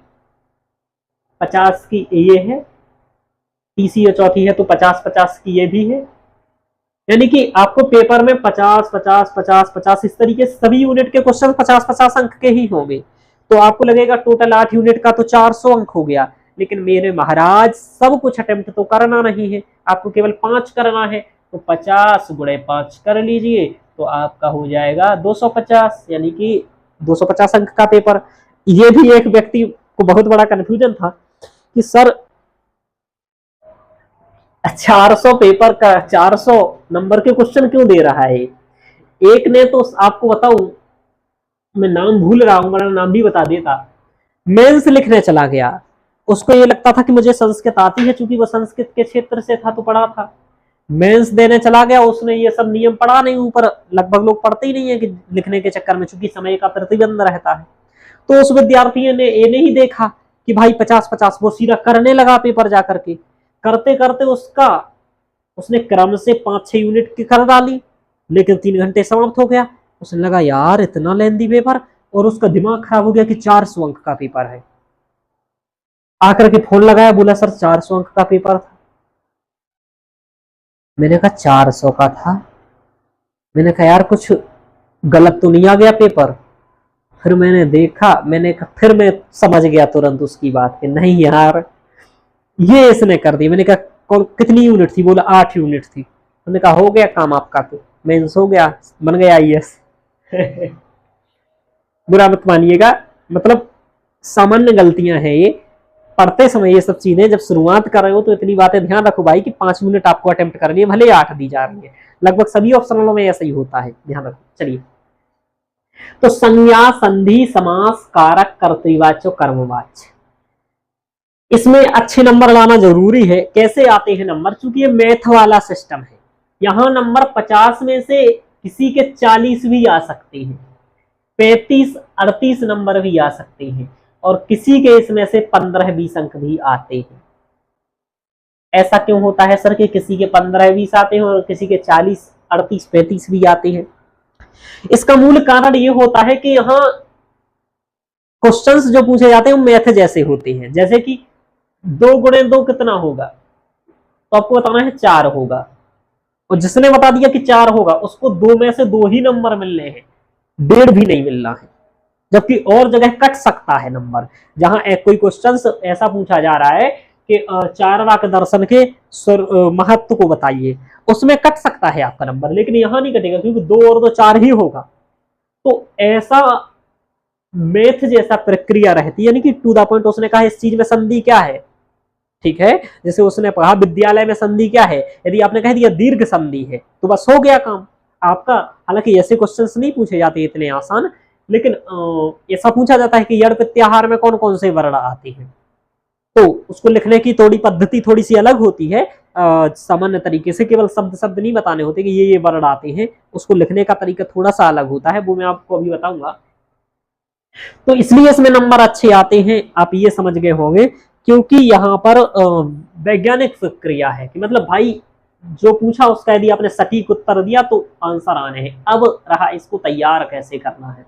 50 की ये है, तीसरी और चौथी है तो 50-50 की ये भी है। यानी कि आपको पेपर में 50-50-50-50 इस तरीके से सभी यूनिट के क्वेश्चन 50-50 अंक के ही होंगे। तो आपको लगेगा टोटल 8 यूनिट का तो 400 अंक हो गया, लेकिन मेरे महाराज सब कुछ अटेम्प्ट तो करना नहीं है, आपको केवल 5 करना है। तो 50 गुणे 5 कर लीजिए तो आपका हो जाएगा 250, यानी कि 250 अंक का पेपर। ये भी एक व्यक्ति को बहुत बड़ा कंफ्यूजन था कि सर 400 पेपर का 400 नंबर के क्वेश्चन क्यों दे रहा है। एक ने तो आपको बताऊं, मैं नाम भूल रहा हूं वरना नाम भी बता देता, मेंस लिखने चला गया। उसको ये लगता था कि मुझे संस्कृत आती है, चूंकि वो संस्कृत के क्षेत्र से था तो पढ़ा था। मेंस देने चला गया, उसने ये सब नियम पढ़ा नहीं, ऊपर लगभग लोग पढ़ते ही नहीं है कि लिखने के चक्कर में, चूंकि समय का प्रतिबंध रहता है। तो उस विद्यार्थी ने ये नहीं देखा कि भाई 50-50, वो सीधा करने लगा पेपर जाकर के। करते करते उसने क्रम से 5-6 यूनिट की कर डाली, लेकिन 3 घंटे समाप्त हो गया। उसने लगा यार इतना लेंदी पेपर, और उसका दिमाग खराब हो गया कि 400 अंक का पेपर है। आकर के फोन लगाया, बोला सर 400 अंक का पेपर था। मैंने कहा 400 का था? मैंने कहा यार कुछ गलत तो नहीं आ गया पेपर? फिर मैंने देखा, मैंने कहा, फिर मैं समझ गया तुरंत उसकी बात कि नहीं यार ये इसने कर दी। मैंने कहा कितनी यूनिट थी? बोला 8 यूनिट थी। मैंने कहा हो गया काम आपका, तो मेंस हो गया, बन गया आईएएस। बुरा मत मानिएगा, मतलब सामान्य गलतियां हैं ये पढ़ते समय। ये सब चीजें जब शुरुआत कर रहे हो तो इतनी बातें ध्यान रखो भाई कि 5 मिनट आपको अटेम्प्ट करनी है, भले 8 दी जा रही है। लगभग सभी ऑप्शनलों में ऐसा ही होता है, ध्यान रखो। चलिए, तो संज्ञा, संधि, समास, कारक, कर्तृवाच्य, कर्मवाच्य, इसमें अच्छे नंबर लाना जरूरी है। कैसे आते हैं नंबर? चूंकि ये मैथ वाला सिस्टम है, यहां नंबर 50 में से किसी के 40 भी आ सकते हैं, 35, 38 नंबर भी आ सकते हैं, और किसी के इसमें से 15-20 अंक भी आते हैं। ऐसा क्यों होता है सर कि किसी के 15-20 आते हैं और किसी के 40, 38, 35 भी आते हैं? इसका मूल कारण ये होता है कि यहाँ क्वेश्चंस जो पूछे जाते हैं वो मैथ जैसे होते हैं। जैसे कि 2 गुणे 2 कितना होगा, तो आपको बताना है 4 होगा, और जिसने बता दिया कि 4 होगा उसको 2 में से 2 ही नंबर मिलने हैं, 1.5 भी नहीं मिलना है। जबकि और जगह कट सकता है नंबर, जहां कोई क्वेश्चन ऐसा पूछा जा रहा है कि 4 वाक दर्शन के महत्व को बताइए, उसमें कट सकता है आपका नंबर, लेकिन यहां नहीं कटेगा क्योंकि 2 और 2 4 ही होगा। तो ऐसा मैथ जैसा प्रक्रिया रहती है, यानी कि टू द पॉइंट। उसने कहा इस चीज में संधि क्या है, ठीक है, जैसे उसने कहा विद्यालय में संधि क्या है, यदि आपने कह दिया दीर्घ संधि है तो बस हो गया काम आपका। हालांकि ऐसे क्वेश्चंस नहीं पूछे जाते इतने आसान, लेकिन ऐसा पूछा जाता है कि यड़ प्रत्याहार में कौन कौन से वर्ण आते हैं, तो उसको लिखने की थोड़ी पद्धति थोड़ी सी अलग होती है। सामान्य तरीके से केवल शब्द शब्द नहीं बताने होते कि ये वर्ण आते हैं, उसको लिखने का तरीका थोड़ा सा अलग होता है, वो मैं आपको अभी बताऊंगा। तो इसलिए इसमें नंबर अच्छे आते हैं, आप ये समझ गए होंगे, क्योंकि यहाँ पर वैज्ञानिक प्रक्रिया है कि मतलब भाई जो पूछा उसका यदि आपने सटीक उत्तर दिया तो आंसर आने हैं। अब रहा इसको तैयार कैसे करना है,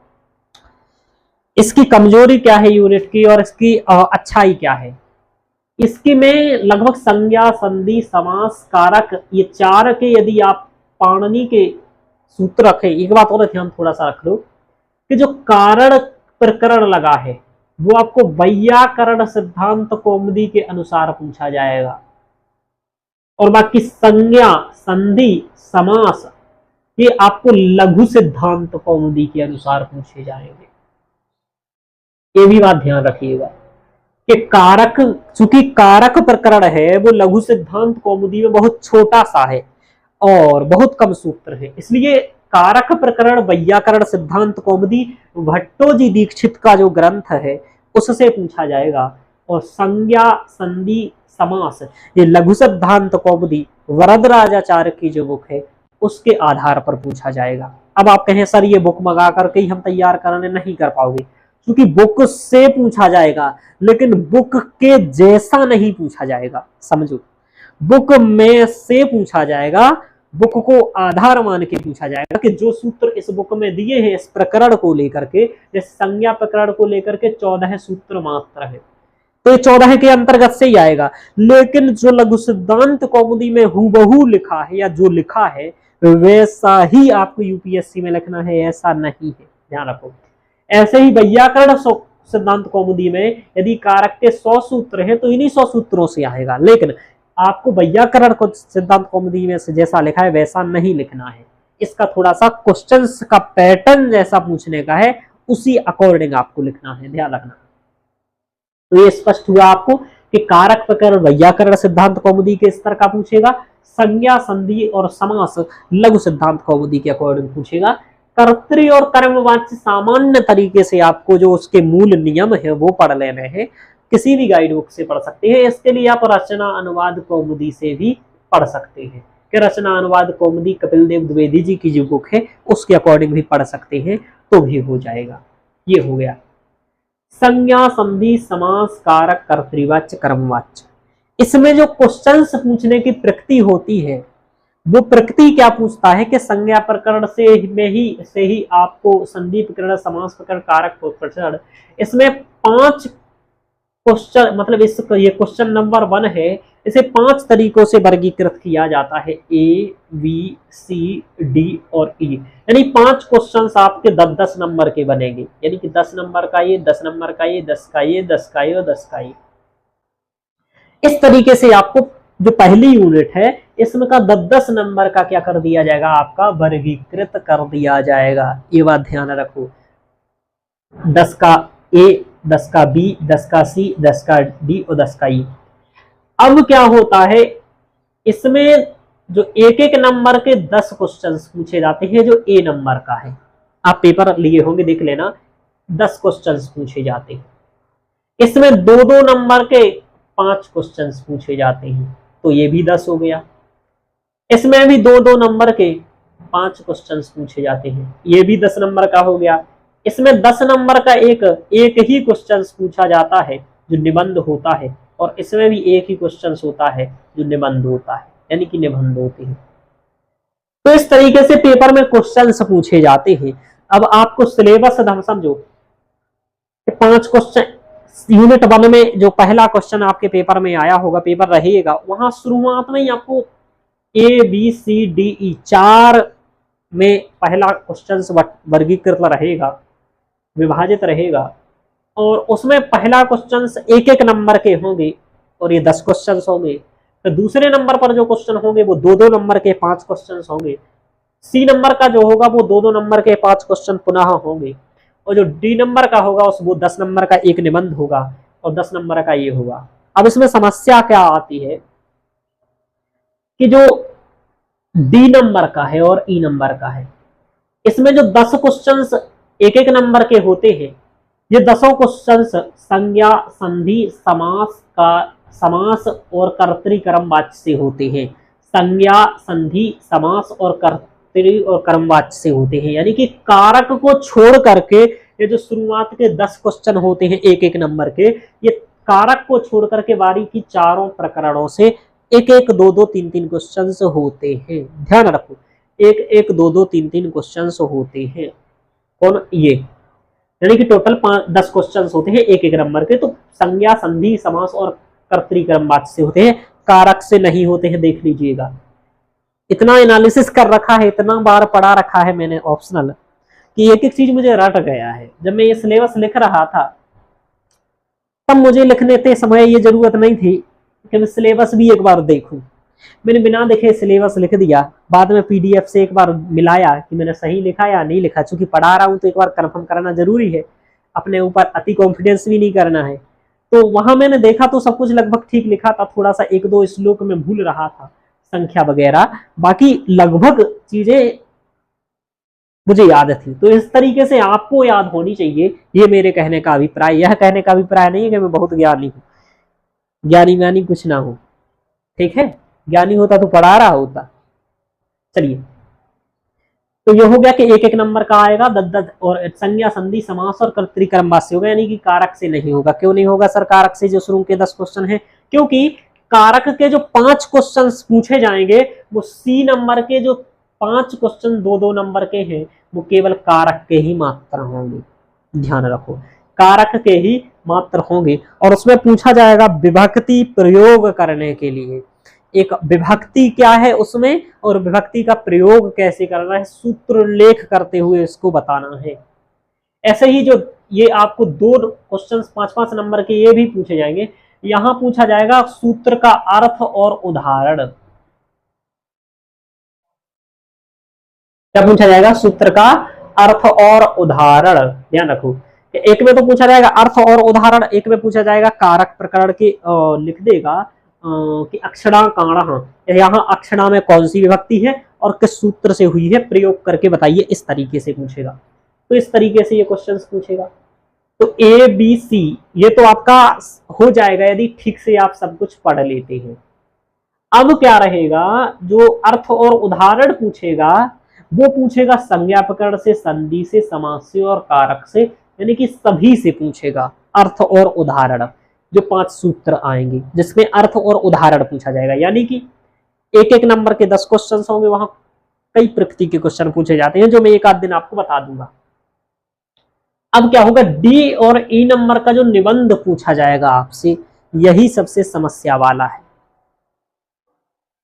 इसकी कमजोरी क्या है यूनिट की और इसकी अच्छाई क्या है। इसकी में लगभग संज्ञा, संधि, समास, कारक, ये 4 के यदि आप पाणिनि के सूत्र रखें। एक बात और ध्यान थोड़ा सा रख लो कि जो कारण प्रकरण लगा है वो आपको वैयाकरण सिद्धांत कौमुदी के अनुसार पूछा जाएगा, और बाकी संज्ञा, संधि, समास ये आपको लघु सिद्धांत कौमुदी के अनुसार पूछे जाएंगे। ये भी बात ध्यान रखिएगा कि कारक, चूंकि कारक प्रकरण है वो लघु सिद्धांत कौमुदी में बहुत छोटा सा है और बहुत कम सूत्र है, इसलिए कारक प्रकरण वैयाकरण सिद्धांत कौमुदी भट्टोजी दीक्षित का जो ग्रंथ है उससे पूछा जाएगा। और संज्ञा, संधि, समास ये लघु सिद्धांत कौमुदी वरदराजाचार्य की जो बुक है उसके आधार पर पूछा जाएगा। अब आप कहें सर ये बुक मंगा करके ही हम तैयार करने नहीं कर पाओगे, क्योंकि बुक से पूछा जाएगा लेकिन बुक के जैसा नहीं पूछा जाएगा, समझो। बुक में से पूछा जाएगा, बुक को आधार मान के पूछा जाएगा कि जो सूत्र इस बुक में दिए हैं इस प्रकरण को लेकर के, जैसे संज्ञा प्रकरण को लेकर के 14 सूत्र मात्र है, तो ये 14 के अंतर्गत से ही आएगा। लेकिन जो लघु सिद्धांत कौमुदी में हूबहू लिखा है या जो लिखा है वैसा ही आपको यूपीएससी में लिखना है, ऐसा नहीं है, ध्यान रखो। ऐसे ही वैयाकरण सिद्धांत कौमुदी में यदि कारक के 100 सूत्र हैं तो इन्हीं 100 सूत्रों से आएगा, लेकिन आपको वैयाकरण को सिद्धांत कौमुदी में से जैसा लिखा है वैसा नहीं लिखना है। इसका थोड़ा सा क्वेश्चंस का पैटर्न जैसा पूछने का है, उसी अकॉर्डिंग आपको लिखना है, ध्यान रखना। तो ये स्पष्ट हुआ आपको कि कारक प्रकरण वैयाकरण सिद्धांत कौमुदी के स्तर का पूछेगा, संज्ञा, संधि और समास लघु सिद्धांत कौमुदी के अकॉर्डिंग पूछेगा। कर्तृ और कर्मवाच्य सामान्य तरीके से आपको जो उसके मूल नियम है वो पढ़ लेने हैं, किसी भी गाइड बुक से पढ़ सकते हैं। इसके लिए आप रचना अनुवाद कौमुदी से भी पढ़ सकते हैं, कि रचना अनुवाद कौमुदी कपिल देव द्विवेदी जी की जो बुक है उसके अकॉर्डिंग भी पढ़ सकते हैं, तो भी हो जाएगा। ये हो गया संज्ञा, संधि, समास, कारक, कर्तृवाच्य, कर्मवाच्य। इसमें जो क्वेश्चंस पूछने की प्रकृति होती है वो प्रकृति क्या पूछता है कि संज्ञा प्रकरण से ही आपको संधि प्रकरण, समास प्रकरण, कारक प्रकरण, इसमें 5 क्वेश्चन मतलब इस ये क्वेश्चन नंबर 1 है, इसे 5 तरीकों से वर्गीकृत किया जाता है, ए बी सी डी और ई, यानी 5 क्वेश्चन आपके 10-10 नंबर के बनेंगे, यानी कि 10 नंबर का ये, 10 नंबर का ये, 10 का ये, 10 का ये और 10 का ये। इस तरीके से आपको जो पहली यूनिट है इसमें का 10-10 नंबर का क्या कर दिया जाएगा, आपका वर्गीकृत कर दिया जाएगा। ये बात ध्यान रखो, 10 का ए, 10 का बी, 10 का सी, 10 का डी और 10 का ई। अब क्या होता है, इसमें जो एक एक नंबर के 10 क्वेश्चंस पूछे जाते हैं, जो ए नंबर का है, आप पेपर लिए होंगे देख लेना, 10 क्वेश्चंस पूछे जाते हैं। इसमें 2-2 नंबर के 5 क्वेश्चंस पूछे जाते हैं, तो ये भी 10 हो गया। इसमें भी 2-2 नंबर के 5 क्वेश्चंस पूछे जाते हैं, ये भी 10 नंबर का हो गया। इसमें 10 नंबर का एक ही क्वेश्चन पूछा जाता है जो निबंध होता है, और इसमें भी एक ही क्वेश्चन होता है जो निबंध होता है, यानी कि निबंध होते हैं। तो इस तरीके से पेपर में क्वेश्चंस पूछे जाते हैं। अब आपको सिलेबस समझो, 5 क्वेश्चन यूनिट 1 में जो पहला क्वेश्चन आपके पेपर में आया होगा, पेपर रहेगा, वहां शुरुआत में ही आपको A B C D E 4 में पहला क्वेश्चन वर्गीकृत रहेगा, विभाजित रहेगा, और उसमें पहला क्वेश्चन एक एक नंबर के होंगे और ये 10 क्वेश्चन होंगे। तो दूसरे नंबर पर जो क्वेश्चन होंगे वो 2-2 नंबर के 5 क्वेश्चन होंगे। सी नंबर का जो होगा वो 2-2 नंबर के 5 क्वेश्चन पुनः होंगे, और जो डी नंबर का होगा उस वो 10 नंबर का एक निबंध होगा और 10 नंबर का ये होगा। अब इसमें समस्या क्या आती है कि जो डी नंबर का है और ई नंबर का है, इसमें जो 10 क्वेश्चंस एक एक नंबर के होते हैं, ये 10 क्वेश्चंस संज्ञा संधि समास और कर्तृ-कर्मवाच्य से होते हैं। संज्ञा संधि समास और कर्तृ और कर्मवाच्य से होते हैं, यानी कि कारक को छोड़ करके ये जो शुरुआत के 10 क्वेश्चन होते हैं एक एक नंबर के, ये कारक को छोड़ करके बारी की चारों प्रकरणों से एक एक 2-2 3-3 क्वेश्चन होते हैं। ध्यान रखो, एक एक 2-2 3-3 क्वेश्चन होते हैं। कौन ये, यानी कि टोटल 10 क्वेश्चन होते हैं एक एक नंबर के। तो संज्ञा संधि समास और कर्तृ-कर्मवाच्य से होते हैं, कारक से नहीं होते हैं, देख लीजिएगा। इतना एनालिसिस कर रखा है, इतना बार पढ़ा रखा है मैंने ऑप्शनल, कि एक एक चीज मुझे रट गया है। जब मैं ये सिलेबस लिख रहा था तब मुझे लिखने के समय ये जरूरत नहीं थी कि मैं सिलेबस भी एक बार देखूं। मैंने बिना देखे सिलेबस लिख दिया, बाद में पीडीएफ से एक बार मिलाया कि मैंने सही लिखा या नहीं लिखा। चूंकि पढ़ा रहा हूं तो एक बार कंफर्म करना जरूरी है, अपने ऊपर अति कॉन्फिडेंस भी नहीं करना है। तो वहां मैंने देखा तो सब कुछ लगभग ठीक लिखा था, थोड़ा सा 1-2 श्लोक में भूल रहा था, संख्या वगैरह, बाकी लगभग चीजें मुझे याद थी। तो इस तरीके से आपको याद होनी चाहिए, ये मेरे कहने का अभिप्राय। यह कहने का अभिप्राय नहीं है कि मैं बहुत ज्ञानी हूँ, ज्ञानी व्यानी कुछ ना हो, ठीक है। ज्ञानी होता तो पढ़ा रहा होता। चलिए, तो ये हो गया कि एक एक नंबर का आएगा 10-10, और संज्ञा संधि समास और कर्तृ-कर्मवाच्य होगा, यानी कि कारक से नहीं होगा। क्यों नहीं होगा सर कारक से, जो शुरू के 10 क्वेश्चन है? क्योंकि कारक के जो 5 क्वेश्चन पूछे जाएंगे वो सी नंबर के जो 5 क्वेश्चन 2-2 नंबर के हैं वो केवल कारक के ही मात्र होंगे। ध्यान रखो, कारक के ही मात्र होंगे, और उसमें पूछा जाएगा विभक्ति प्रयोग करने के लिए। एक विभक्ति क्या है उसमें, और विभक्ति का प्रयोग कैसे करना है, सूत्र उल्लेख करते हुए इसको बताना है। ऐसे ही जो ये आपको 2 क्वेश्चन 5-5 नंबर के ये भी पूछे जाएंगे। यहां पूछा जाएगा सूत्र का अर्थ और उदाहरण। क्या पूछा जाएगा? सूत्र का अर्थ और उदाहरण। ध्यान रखो, एक में तो पूछा जाएगा अर्थ और उदाहरण, एक में पूछा जाएगा कारक प्रकरण के लिख देगा कि अक्षरा काणः, यहाँ अक्षरा में कौन सी विभक्ति है और किस सूत्र से हुई है, प्रयोग करके बताइए। इस तरीके से पूछेगा, तो इस तरीके से ये क्वेश्चंस पूछेगा। तो ए बी सी ये तो आपका हो जाएगा यदि ठीक से आप सब कुछ पढ़ लेते हैं। अब क्या रहेगा, जो अर्थ और उदाहरण पूछेगा वो पूछेगा संज्ञा प्रकरण से, संधि से, समास से और कारक से, यानी कि सभी से पूछेगा अर्थ और उदाहरण। जो 5 सूत्र आएंगे जिसमें अर्थ और उदाहरण पूछा जाएगा, यानी कि एक एक नंबर के 10 क्वेश्चन होंगे, वहां कई प्रकृति के क्वेश्चन पूछे जाते हैं जो मैं एक आध दिन आपको बता दूंगा। अब क्या होगा, डी और ई नंबर का जो निबंध पूछा जाएगा आपसे, यही सबसे समस्या वाला है।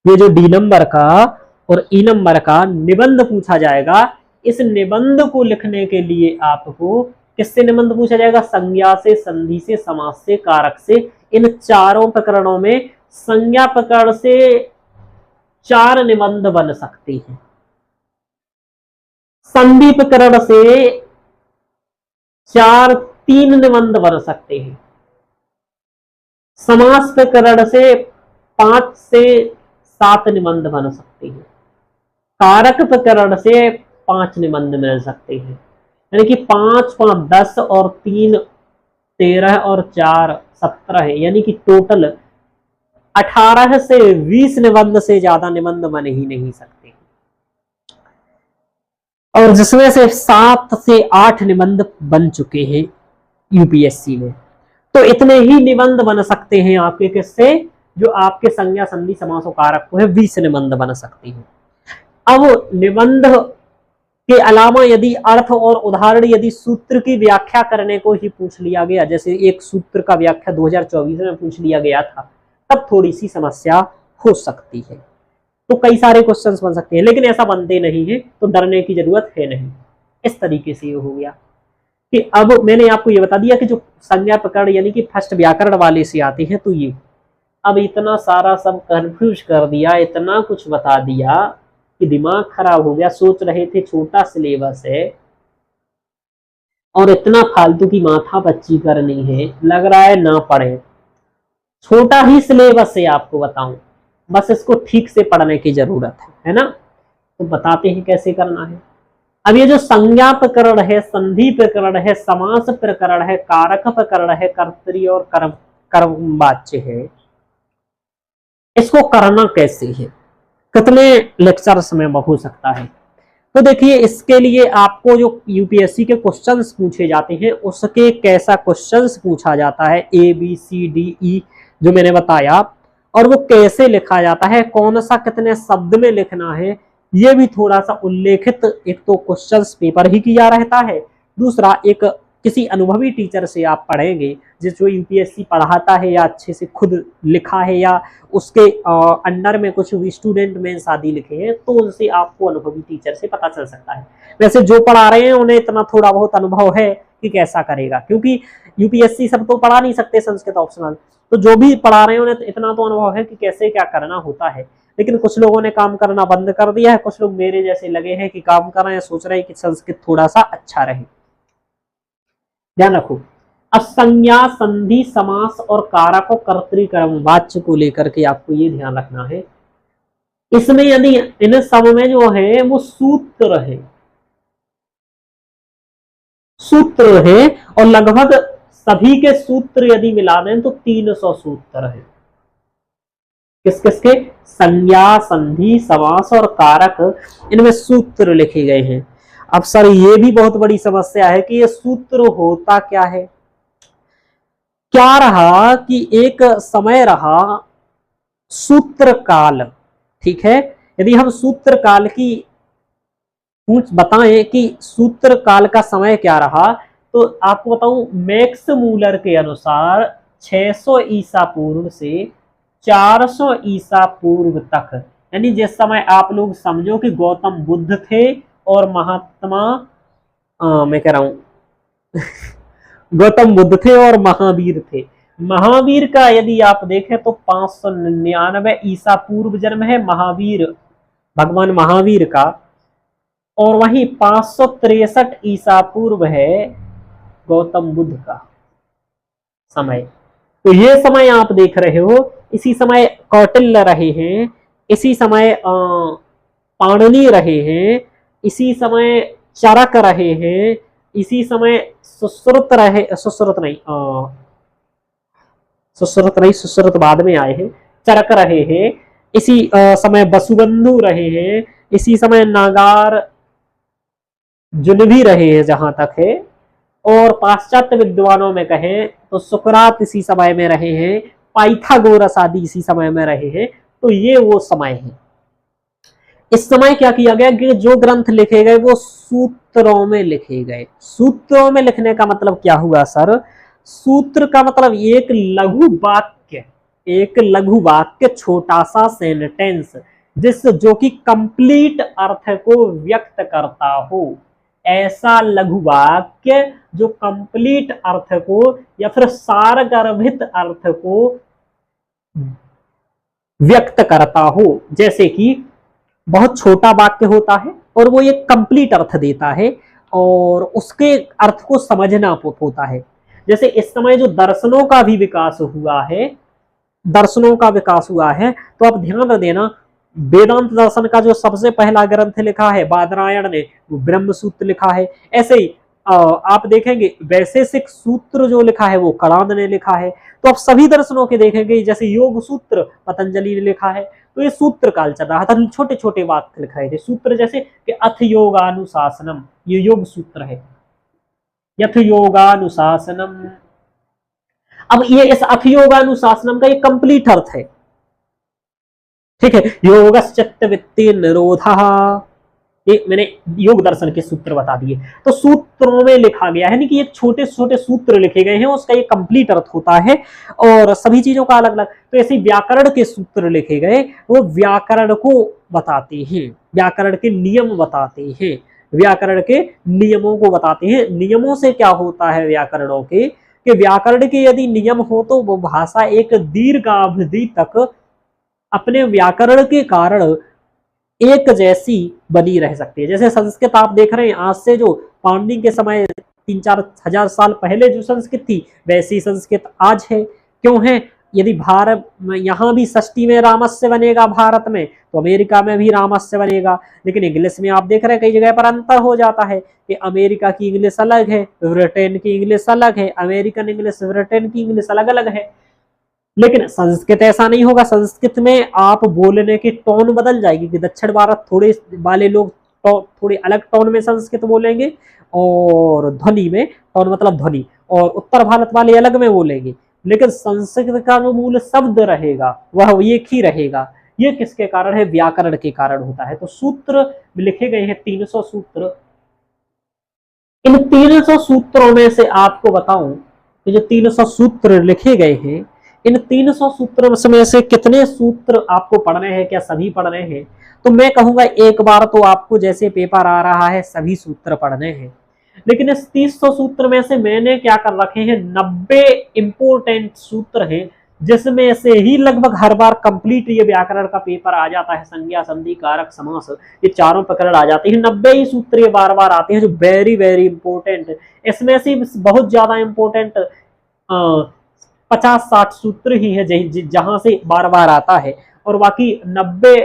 ये जो डी नंबर का और ई नंबर का निबंध पूछा जाएगा, इस निबंध को लिखने के लिए आपको किससे निबंध पूछा जाएगा? संज्ञा से, संधि से, समास से, कारक से। इन चारों प्रकरणों में संज्ञा प्रकरण से 4 निबंध बन सकते हैं, संधि प्रकरण से 3 निबंध बन सकते हैं, समास प्रकरण से 5 से 7 निबंध बन सकते हैं, कारक प्रकरण से 5 निबंध मिल सकते हैं। यानी कि 5 5 10 और 3 13 और 4 17 है, यानी कि टोटल 18 से 20 निबंध से ज्यादा निबंध बन ही नहीं सकते, और जिसमें से 7 से 8 निबंध बन चुके हैं यूपीएससी में। तो इतने ही निबंध बन सकते हैं आपके किससे? जो आपके संज्ञा, संधि, समास और कारक को है, 20 निबंध बन सकते हैं। अब निबंध के अलावा यदि अर्थ और उदाहरण, यदि सूत्र की व्याख्या करने को ही पूछ लिया गया, जैसे एक सूत्र का व्याख्या 2024 में पूछ लिया गया था, तब थोड़ी सी समस्या हो सकती है। तो कई सारे क्वेश्चंस बन सकते हैं, लेकिन ऐसा बनते नहीं है, तो डरने की जरूरत है नहीं। इस तरीके से ये हो गया कि अब मैंने आपको ये बता दिया कि जो संज्ञा प्रकरण यानी कि फर्स्ट व्याकरण वाले से आते हैं, तो ये अब इतना सारा सब कंफ्यूज कर दिया, इतना कुछ बता दिया कि दिमाग खराब हो गया। सोच रहे थे छोटा सिलेबस है और इतना फालतू की माथा पच्ची करनी है, लग रहा है ना पढ़े। छोटा ही सिलेबस है, आपको बताऊं, बस इसको ठीक से पढ़ने की जरूरत है ना। तो बताते हैं कैसे करना है। अब ये जो संज्ञा प्रकरण है, संधि प्रकरण है, समास प्रकरण है, कारक प्रकरण है, कर्तरी और कर्मवाच्य है, इसको करना कैसे है, कितने लेक्चर्स में हो सकता है? तो देखिए, इसके लिए आपको जो यूपीएससी के क्वेश्चंस पूछे जाते हैं, उसके कैसा क्वेश्चंस पूछा जाता है, A B C D E जो मैंने बताया, और वो कैसे लिखा जाता है, कौन सा कितने शब्द में लिखना है, ये भी थोड़ा सा उल्लेखित एक तो क्वेश्चंस पेपर ही किया रहता है, दूसरा एक किसी अनुभवी टीचर से आप पढ़ेंगे जो यूपीएससी पढ़ाता है या अच्छे से खुद लिखा है या उसके अंडर में कुछ स्टूडेंट में आदि लिखे हैं, तो उनसे आपको अनुभवी टीचर से पता चल सकता है। वैसे जो पढ़ा रहे हैं उन्हें इतना थोड़ा बहुत अनुभव है कि कैसा करेगा, क्योंकि यूपीएससी सब तो पढ़ा नहीं सकते संस्कृत ऑप्शनल, तो जो भी पढ़ा रहे हैं उन्हें इतना तो अनुभव है कि कैसे क्या करना होता है। लेकिन कुछ लोगों ने काम करना बंद कर दिया है, कुछ लोग मेरे जैसे लगे हैं कि काम कर रहे हैं, सोच रहे हैं कि संस्कृत थोड़ा सा अच्छा रहे। ध्यान रखो, अब संज्ञा, संधि, समास और कारक और कर्तृ वाच्य को लेकर के आपको ये ध्यान रखना है, इसमें यदि इन सब में जो है वो सूत्र है, सूत्र है, और लगभग सभी के सूत्र यदि मिला दें तो 300 सूत्र है। किस किसके? संज्ञा, संधि, समास और कारक, इनमें सूत्र लिखे गए हैं। अब सर ये भी बहुत बड़ी समस्या है कि ये सूत्र होता क्या है। क्या रहा कि एक समय रहा सूत्र काल, ठीक है। यदि हम सूत्र काल की बताएं कि सूत्र काल का समय क्या रहा, तो आपको बताऊं, मैक्स मूलर के अनुसार 600 ईसा पूर्व से 400 ईसा पूर्व तक, यानी जिस समय आप लोग समझो कि गौतम बुद्ध थे और महात्मा मैं कह रहा हूं गौतम बुद्ध थे और महावीर थे। महावीर का यदि आप देखें तो 599 ईसा पूर्व जन्म है महावीर, भगवान महावीर का, और वहीं 563 ईसा पूर्व है गौतम बुद्ध का समय। तो ये समय आप देख रहे हो, इसी समय कौटिल्य रहे हैं, इसी समय पाणिनि रहे हैं, इसी समय चरक रहे हैं, इसी समय सुश्रुत रहे, सुश्रुत सुश्रुत बाद में आए हैं, चरक रहे हैं, इसी समय वसुबंधु रहे हैं, इसी समय नागार जुनभी रहे हैं जहां तक है, और पाश्चात्य विद्वानों में कहें तो सुकरात इसी समय में रहे हैं, पाइथागोरस आदि इसी समय में रहे हैं। तो ये वो समय है। इस समय क्या किया गया कि जो ग्रंथ लिखे गए वो सूत्रों में लिखे गए। सूत्रों में लिखने का मतलब क्या हुआ सर? सूत्र का मतलब एक लघु वाक्य, एक लघु वाक्य, छोटा सा सेंटेंस जो कि कंप्लीट अर्थ को व्यक्त करता हो। ऐसा लघु वाक्य जो कंप्लीट अर्थ को या फिर सारगर्भित अर्थ को व्यक्त करता हो। जैसे कि बहुत छोटा वाक्य होता है और वो एक कंप्लीट अर्थ देता है और उसके अर्थ को समझना होता है। जैसे इस समय जो दर्शनों का भी विकास हुआ है, दर्शनों का विकास हुआ है, तो आप ध्यान देना वेदांत दर्शन का जो सबसे पहला ग्रंथ लिखा है बादरायण ने, वो ब्रह्म सूत्र लिखा है। ऐसे ही आप देखेंगे वैशेषिक सूत्र जो लिखा है वो कणाद ने लिखा है। तो आप सभी दर्शनों के देखेंगे, जैसे योग सूत्र पतंजलि ने लिखा है। तो ये सूत्र काल चल रहा था, छोटे छोटे वाक्य लिख रहे थे सूत्र, जैसे कि अथ योगानुशासनम, ये योग सूत्र है, यथ योगानुशासनम। अब ये इस अथ योगानुशासनम का ये कंप्लीट अर्थ है, ठीक है। योगश्चित्त वृत्ति निरोधः, ये मैंने योग दर्शन के सूत्र बता दिए। तो सूत्रों में लिखा गया है, कि एक छोटे छोटे सूत्र लिखे गए हैं, उसका ये कंप्लीट अर्थ होता है और सभी चीजों का अलग अलग। तो ऐसे व्याकरण के सूत्र लिखे गए, वो व्याकरण को बताते हैं, व्याकरण के नियम बताते हैं, व्याकरण के नियमों को बताते हैं। नियमों से क्या होता है व्याकरणों के, कि व्याकरण के यदि नियम हो तो वो भाषा एक दीर्घावधि तक अपने व्याकरण के कारण एक जैसी बनी रह सकती है। जैसे संस्कृत आप देख रहे हैं, आज से जो पाणिनि के समय 3-4 हजार साल पहले जो संस्कृत थी, वैसी संस्कृत आज है। क्यों है? यदि भारत में यहाँ भी षष्ठी में रामस्य बनेगा भारत में, तो अमेरिका में भी रामस्य बनेगा। लेकिन इंग्लिश में आप देख रहे हैं कई जगह पर अंतर हो जाता है कि अमेरिका की इंग्लिश अलग है, ब्रिटेन की इंग्लिश अलग है, अमेरिकन इंग्लिश, ब्रिटेन की इंग्लिश अलग अलग है। लेकिन संस्कृत ऐसा नहीं होगा। संस्कृत में आप बोलने की टोन बदल जाएगी कि दक्षिण भारत थोड़े वाले लोग थोड़े अलग टोन में संस्कृत बोलेंगे और ध्वनि में, टोन मतलब ध्वनि, और उत्तर भारत वाले अलग में बोलेंगे। लेकिन संस्कृत का जो मूल शब्द रहेगा वह एक ही रहेगा। ये किसके कारण है? व्याकरण के कारण होता है। तो सूत्र लिखे गए हैं 300 सूत्र। इन 300 सूत्रों में से आपको बताऊं कि जो 300 सूत्र लिखे गए हैं, इन 300 सूत्रों में से कितने सूत्र आपको पढ़ने हैं, क्या सभी पढ़ने हैं? तो मैं कहूंगा एक बार तो आपको जैसे पेपर आ रहा है सभी सूत्र पढ़ने हैं। लेकिन इस 300 सूत्र में से मैंने क्या कर रखे हैं, 90 इंपोर्टेंट सूत्र हैं, जिसमें से ही लगभग हर बार कंप्लीट ये व्याकरण का पेपर आ जाता है। संज्ञा, संधि, कारक, समास, ये चारों प्रकरण आ जाते हैं। 90 ही सूत्र ये बार बार आते हैं जो वेरी वेरी इंपोर्टेंट। इसमें से बहुत ज्यादा इंपोर्टेंट 50-60 सूत्र ही है जहां से बार बार आता है, और बाकी 90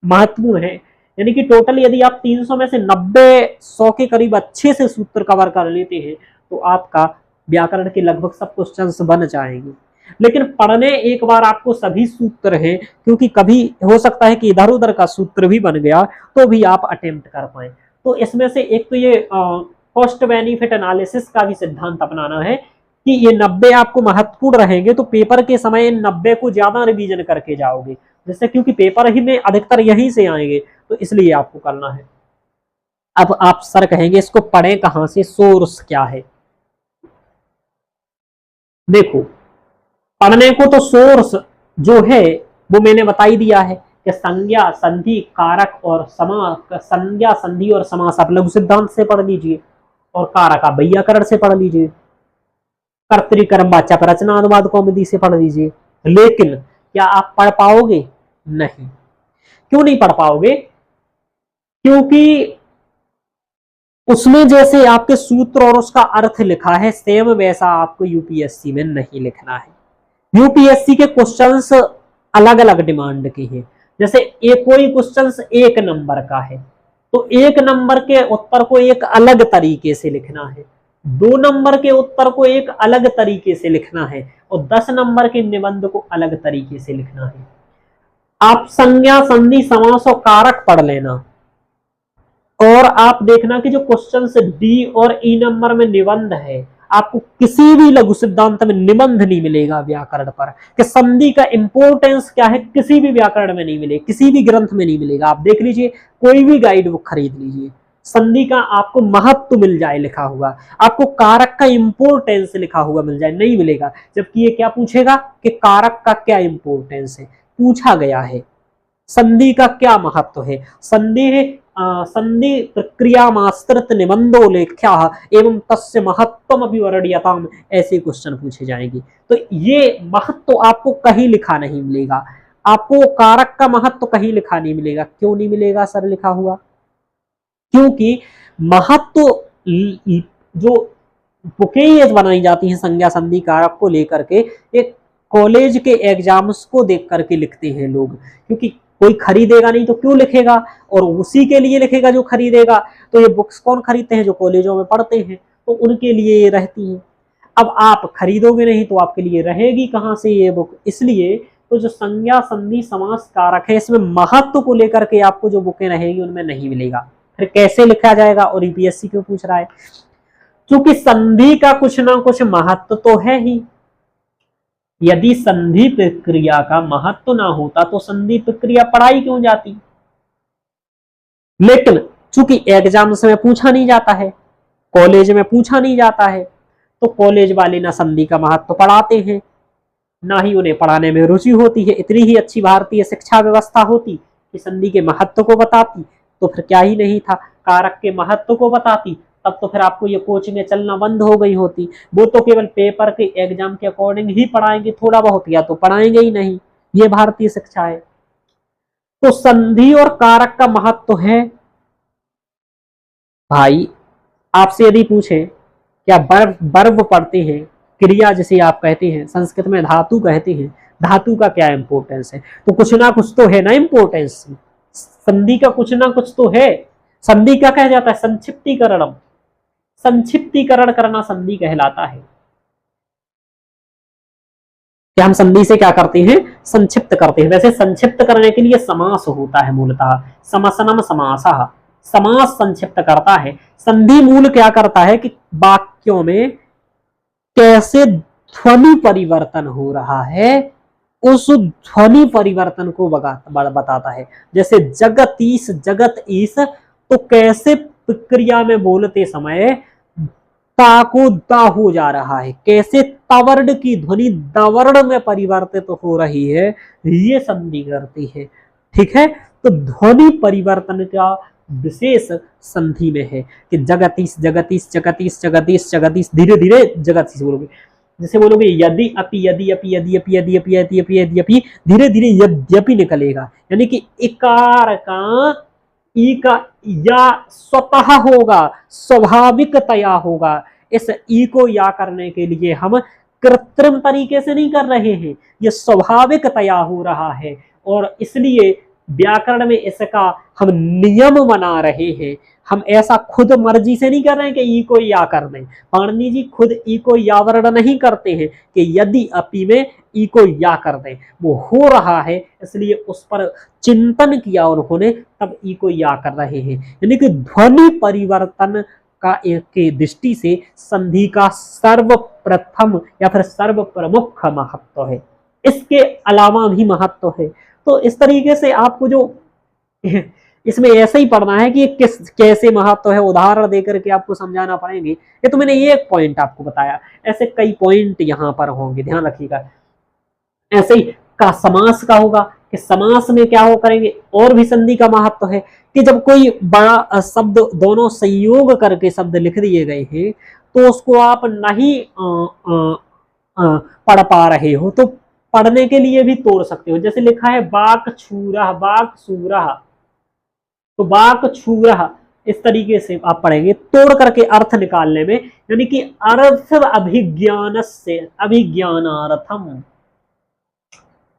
महत्वपूर्ण है। यानी कि टोटल यदि आप 300 में से 90-100 के करीब अच्छे से सूत्र कवर कर लेते हैं तो आपका व्याकरण के लगभग सब क्वेश्चंस बन जाएंगे। लेकिन पढ़ने एक बार आपको सभी सूत्र हैं, क्योंकि कभी हो सकता है कि इधर उधर का सूत्र भी बन गया तो भी आप अटेम्प्ट कर पाए। तो इसमें से एक तो ये कॉस्ट बेनिफिट एनालिसिस का भी सिद्धांत अपनाना है कि ये 90 आपको महत्वपूर्ण रहेंगे, तो पेपर के समय इन 90 को ज्यादा रिवीजन करके जाओगे, जैसे क्योंकि पेपर ही में अधिकतर यहीं से आएंगे, तो इसलिए आपको करना है। अब आप सर कहेंगे इसको पढ़ें कहां से, सोर्स क्या है? देखो, पढ़ने को तो सोर्स जो है वो मैंने बता ही दिया है कि संज्ञा, संधि, कारक और समास। संज्ञा, संधि और समास आप लघु सिद्धांत से पढ़ लीजिए, और कारक आप वैयाकरण से पढ़ लीजिए, कर्तृकर्म वाच्या रचना अनुवाद कौमुदी से पढ़ लीजिए। लेकिन क्या आप पढ़ पाओगे? नहीं। क्यों नहीं पढ़ पाओगे? क्योंकि उसमें जैसे आपके सूत्र और उसका अर्थ लिखा है, सेम वैसा आपको यूपीएससी में नहीं लिखना है। यूपीएससी के क्वेश्चंस अलग अलग डिमांड के हैं। जैसे कोई क्वेश्चंस 1 नंबर का है तो 1 नंबर के उत्तर को एक अलग तरीके से लिखना है, 2 नंबर के उत्तर को एक अलग तरीके से लिखना है, और 10 नंबर के निबंध को अलग तरीके से लिखना है। आप संज्ञा, संधि, समास और कारक पढ़ लेना, और आप देखना कि जो क्वेश्चंस डी और ई नंबर में निबंध है, आपको किसी भी लघु सिद्धांत में निबंध नहीं मिलेगा व्याकरण पर कि संधि का इंपॉर्टेंस क्या है, किसी भी व्याकरण में नहीं मिलेगा, किसी भी ग्रंथ में नहीं मिलेगा। आप देख लीजिए, कोई भी गाइड बुक खरीद लीजिए, संधि का आपको महत्व मिल जाए लिखा हुआ, आपको कारक का इंपॉर्टेंस लिखा हुआ मिल जाए, नहीं मिलेगा। जबकि ये क्या पूछेगा कि कारक का क्या इंपॉर्टेंस है, पूछा गया है संधि का क्या महत्व है, संधि प्रक्रिया मास्त्रित निबंधो लेख्या एवं तस्य महत्वम अभिवर्ण्यताम, ऐसे क्वेश्चन पूछे जाएंगे। तो ये महत्व आपको कहीं लिखा नहीं मिलेगा, आपको कारक का महत्व कहीं लिखा नहीं मिलेगा। क्यों नहीं मिलेगा सर लिखा हुआ? क्योंकि महत्व जो बुकें बनाई जाती हैं संज्ञा संधि कारक को लेकर के, एक कॉलेज के एग्जाम्स को देख करके लिखते हैं लोग, क्योंकि कोई खरीदेगा नहीं तो क्यों लिखेगा, और उसी के लिए लिखेगा जो खरीदेगा। तो ये बुक्स कौन खरीदते हैं? जो कॉलेजों में पढ़ते हैं, तो उनके लिए ये रहती है। अब आप खरीदोगे नहीं तो आपके लिए रहेगी कहाँ से ये बुक? इसलिए तो जो संज्ञा संधि समास कारक है, इसमें महत्व को लेकर के आपको जो बुकें रहेगी उनमें नहीं मिलेगा। फिर कैसे लिखा जाएगा? और यूपीएससी क्यों पूछ रहा है? क्योंकि संधि का कुछ ना कुछ महत्व तो है ही। यदि संधि प्रक्रिया का महत्व ना होता तो संधि प्रक्रिया पढ़ाई क्यों जाती? लेकिन चूंकि एग्जाम्स में पूछा नहीं जाता है, कॉलेज में पूछा नहीं जाता है, तो कॉलेज वाले ना संधि का महत्व पढ़ाते हैं, ना ही उन्हें पढ़ाने में रुचि होती है। इतनी ही अच्छी भारतीय शिक्षा व्यवस्था होती कि संधि के महत्व को बताती तो फिर क्या ही नहीं था, कारक के महत्व को बताती, तब तो फिर आपको ये कोचिंग चलना बंद हो गई होती। वो तो केवल पेपर के एग्जाम के अकॉर्डिंग ही पढ़ाएंगे थोड़ा बहुत, या तो पढ़ाएंगे ही नहीं। ये भारतीय शिक्षा है। तो संधि और कारक का महत्व है। भाई आपसे यदि पूछे क्या वर्ब पढ़ते हैं, क्रिया जिसे आप कहते हैं, संस्कृत में धातु कहते हैं, धातु का क्या इंपॉर्टेंस है? तो कुछ ना कुछ तो है ना इंपॉर्टेंस, संधि का कुछ ना कुछ तो है। संधि क्या कहा जाता है? संक्षिप्तीकरणम, संक्षिप्तीकरण करना संधि कहलाता है। कि हम संधि से क्या करते हैं? संक्षिप्त करते हैं। वैसे संक्षिप्त करने के लिए समास होता है मूलतः, समसनम समासः, समास संक्षिप्त करता है। संधि मूल क्या करता है कि वाक्यों में कैसे ध्वनि परिवर्तन हो रहा है, उस ध्वनि परिवर्तन को बताता है। जैसे जगतीश जगत ईश, तो कैसे प्रक्रिया में बोलते समय ता को दा हो जा रहा है, कैसे तवर्ण की ध्वनि दवर्ण में परिवर्तित हो रही है, ये संधि करती है। ठीक है, तो ध्वनि परिवर्तन का विशेष संधि में है कि जगतीश जगतीश जगतीश जगतीश जगतीश, धीरे धीरे जगतीश बोलोगे। जैसे बोलोगे यदि अपि यदि अपि यदि अपि यदि अपि यदि अपि यदि अपि, धीरे धीरे यद्यपि निकलेगा, यानी कि इकार का ई का या स्वतः होगा, स्वाभाविकतया होगा। इस ई को या करने के लिए हम कृत्रिम तरीके से नहीं कर रहे हैं, ये स्वाभाविकतया हो रहा है, और इसलिए व्याकरण में इसका हम नियम बना रहे हैं। हम ऐसा खुद मर्जी से नहीं कर रहे हैं कि ई को या कर दें। पाणिनि जी खुद ई को या वर्ण नहीं करते हैं कि यदि अपि में ई को या कर दें, वो हो रहा है, इसलिए उस पर चिंतन किया उन्होंने, तब ई को या कर रहे हैं। यानी कि ध्वनि परिवर्तन का एक दृष्टि से संधि का सर्वप्रथम या फिर सर्व प्रमुख महत्व है। इसके अलावा भी महत्व है। तो इस तरीके से आपको जो इसमें ऐसे ही पढ़ना है कि किस कैसे महत्व है, उदाहरण देकर के आपको समझाना पड़ेंगे। ये तो मैंने ये एक पॉइंट आपको बताया, ऐसे कई पॉइंट यहाँ पर होंगे, ध्यान रखिएगा। ऐसे ही का समास का होगा कि समास में क्या हो करेंगे, और भी संधि का महत्व है कि जब कोई बड़ा शब्द दोनों संयोग करके शब्द लिख दिए गए हैं तो उसको आप नहीं पढ़ पा रहे हो तो पढ़ने के लिए भी तोड़ सकते हो। जैसे लिखा है बाक छूरा, बाक सूरा, तो बाक छूरा, इस तरीके से आप पढ़ेंगे तोड़ करके अर्थ निकालने में, यानी कि अर्थ अभिज्ञान से अभिज्ञानार्थम,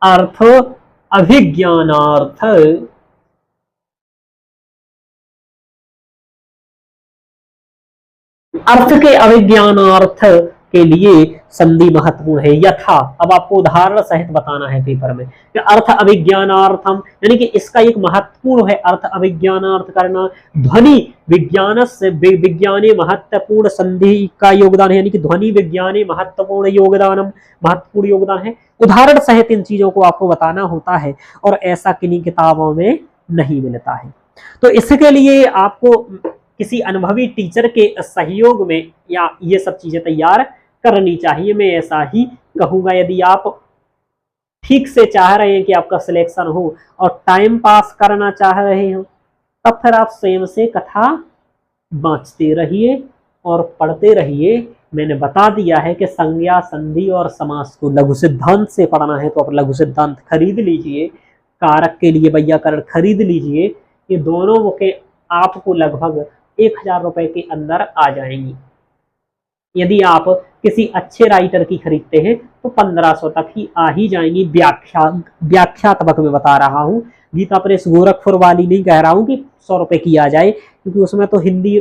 अर्थ अभिज्ञानार्थ, अर्थ के अभिज्ञानार्थ के लिए संधि महत्वपूर्ण है। यथा, अब आपको उदाहरण सहित बताना है पेपर में कि अर्थ अभिज्ञानार्थम, यानी कि इसका एक महत्वपूर्ण है अर्थ अभिज्ञानार्थ करना। ध्वनि विज्ञान से विज्ञाने महत्वपूर्ण संधि का योगदान है, यानी कि ध्वनि विज्ञाने महत्वपूर्ण योगदान है। उदाहरण सहित इन चीजों को आपको बताना होता है और ऐसा किन्हीं किताबों में नहीं मिलता है। तो इसके लिए आपको किसी अनुभवी टीचर के सहयोग में या ये सब चीजें तैयार करनी चाहिए, मैं ऐसा ही कहूंगा। यदि आप ठीक से चाह रहे हैं कि आपका सिलेक्शन हो और टाइम पास करना चाह रहे हो, तब फिर आप स्वयं से कथा बांचते रहिए और पढ़ते रहिए। मैंने बता दिया है कि संज्ञा, संधि और समास को लघु सिद्धांत से पढ़ना है तो आप लघु सिद्धांत खरीद लीजिए, कारक के लिए वैयाकरण खरीद लीजिए। ये दोनों बुकें आपको लगभग 1000 रुपए के अंदर आ जाएंगी। यदि आप किसी अच्छे राइटर की खरीदते हैं तो 1500 तक ही आ ही जाएंगी। व्याख्यात्मक में बता रहा हूँ, गीता प्रेस गोरखपुर वाली नहीं कह रहा हूँ कि 100 रुपए की आ जाए, क्योंकि उसमें तो हिंदी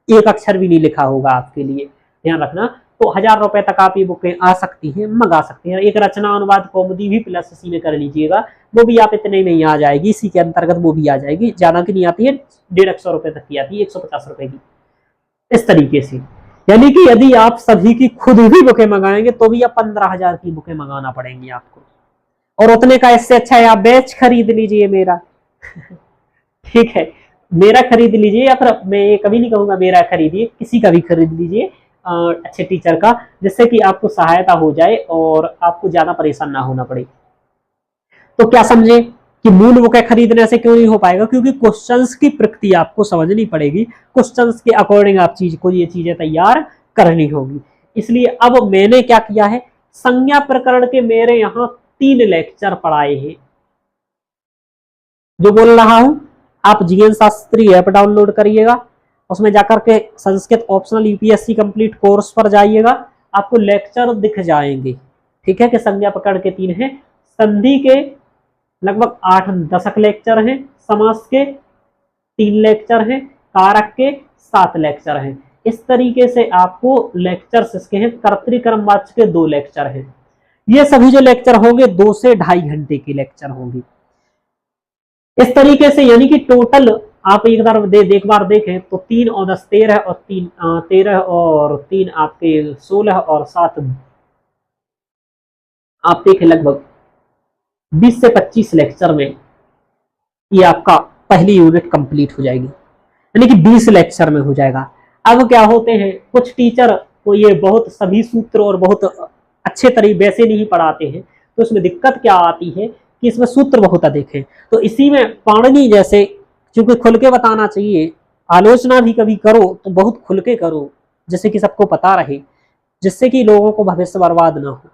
एक अक्षर भी नहीं लिखा होगा आपके लिए, ध्यान रखना। तो 1000 रुपए तक आप ये बुकें आ सकती हैं, मंगा सकते हैं। एक रचना अनुवाद कौमुदी भी प्लस इसी में कर लीजिएगा, वो भी आप इतने में ही आ जाएगी, इसी के अंतर्गत वो भी आ जाएगी। ज्यादा की नहीं आती है, 150 रुपए तक की आती है, 150 रुपए की, इस तरीके से। यानी कि यदि आप सभी की खुद ही बुकें मंगाएंगे तो भी आप 15,000 की बुकें मंगाना पड़ेंगी आपको, और उतने का इससे अच्छा है आप बैच खरीद लीजिए मेरा ठीक है, मेरा खरीद लीजिए, या फिर मैं ये कभी नहीं कहूंगा मेरा खरीदिए, किसी का भी खरीद लीजिए अच्छे टीचर का, जिससे कि आपको सहायता हो जाए और आपको ज्यादा परेशान ना होना पड़े। तो क्या समझे कि मूल बुकें खरीदने से क्यों नहीं हो पाएगा? क्योंकि क्वेश्चंस की प्रकृति आपको समझनी पड़ेगी, क्वेश्चंस के अकॉर्डिंग आप ये चीजें तैयार करनी होगी। इसलिए अब मैंने क्या किया है, संज्ञा प्रकरण के मेरे यहाँ 3 लेक्चर पढ़ाए हैं। जो बोल रहा हूं, आप जीएन शास्त्री ऐप डाउनलोड करिएगा, उसमें जाकर के Sanskrit optional UPSC complete course पर जाइएगा, आपको लेक्चर दिख जाएंगे। ठीक है कि संज्ञा प्रकरण के 3 हैं, संधि के लगभग 8-10 लेक्चर हैं, समास के 3 लेक्चर हैं, कारक के 7 लेक्चर हैं। इस तरीके से आपको लेक्चर्स इसके हैं। कर्तृक्रमवाच्य के 2 लेक्चर हैं। ये सभी जो लेक्चर होंगे 2 से 2.5 घंटे के लेक्चर होंगे। इस तरीके से यानी कि टोटल आप एक बार देखें तो 3 और 10 13 और 13 और 3 आपके 16 और 7 आप देखें लगभग 20 से 25 लेक्चर में ये आपका पहली यूनिट कंप्लीट हो जाएगी, यानी कि 20 लेक्चर में हो जाएगा। अब क्या होते हैं, कुछ टीचर को ये बहुत सभी सूत्र और बहुत अच्छे तरीके वैसे नहीं पढ़ाते हैं, तो इसमें दिक्कत क्या आती है कि इसमें सूत्र बहुत अधिक है। तो इसी में पाणिनि जैसे, क्योंकि खुल के बताना चाहिए, आलोचना भी कभी करो तो बहुत खुल के करो, जिससे कि सबको पता रहे, जिससे कि लोगों को भविष्य बर्बाद ना हो।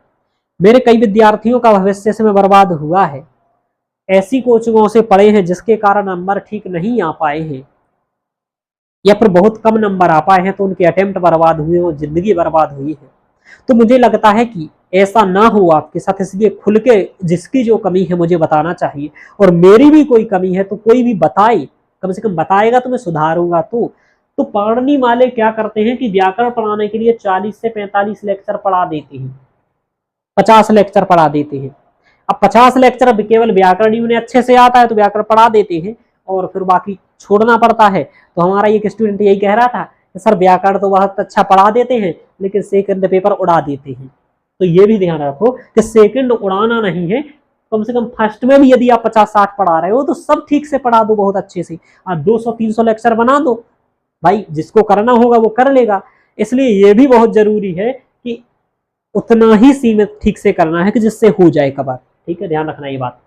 मेरे कई विद्यार्थियों का भविष्य से में बर्बाद हुआ है, ऐसी कोचिंगों से पढ़े हैं जिसके कारण नंबर ठीक नहीं आ पाए हैं, या फिर बहुत कम नंबर आ पाए हैं, तो उनके अटेम्प्ट बर्बाद हुए और जिंदगी बर्बाद हुई है। तो मुझे लगता है कि ऐसा ना हो आपके साथ, इसलिए खुल के जिसकी जो कमी है मुझे बताना चाहिए, और मेरी भी कोई कमी है तो कोई भी बताए, कम से कम बताएगा तो मैं सुधारूंगा। तो पाणिनि वाले क्या करते हैं कि व्याकरण पढ़ाने के लिए 40 से 45 लेक्चर पढ़ा देते हैं, 50 लेक्चर पढ़ा देते हैं। अब 50 लेक्चर अब केवल व्याकरण ही उन्हें अच्छे से आता है तो व्याकरण पढ़ा देते हैं और फिर बाकी छोड़ना पड़ता है। तो हमारा एक स्टूडेंट यही कह रहा था कि सर व्याकरण तो बहुत अच्छा पढ़ा देते हैं लेकिन सेकंड पेपर उड़ा देते हैं। तो ये भी ध्यान रखो कि सेकंड उड़ाना नहीं है, कम से कम फर्स्ट में भी यदि आप 50-60 पढ़ा रहे हो तो सब ठीक से पढ़ा दो, बहुत अच्छे से। आप 200-300 लेक्चर बना दो भाई, जिसको करना होगा वो कर लेगा। इसलिए ये भी बहुत जरूरी है कि उतना ही सीमित ठीक से करना है कि जिससे हो जाए कवर। ठीक है, ध्यान रखना ये बात।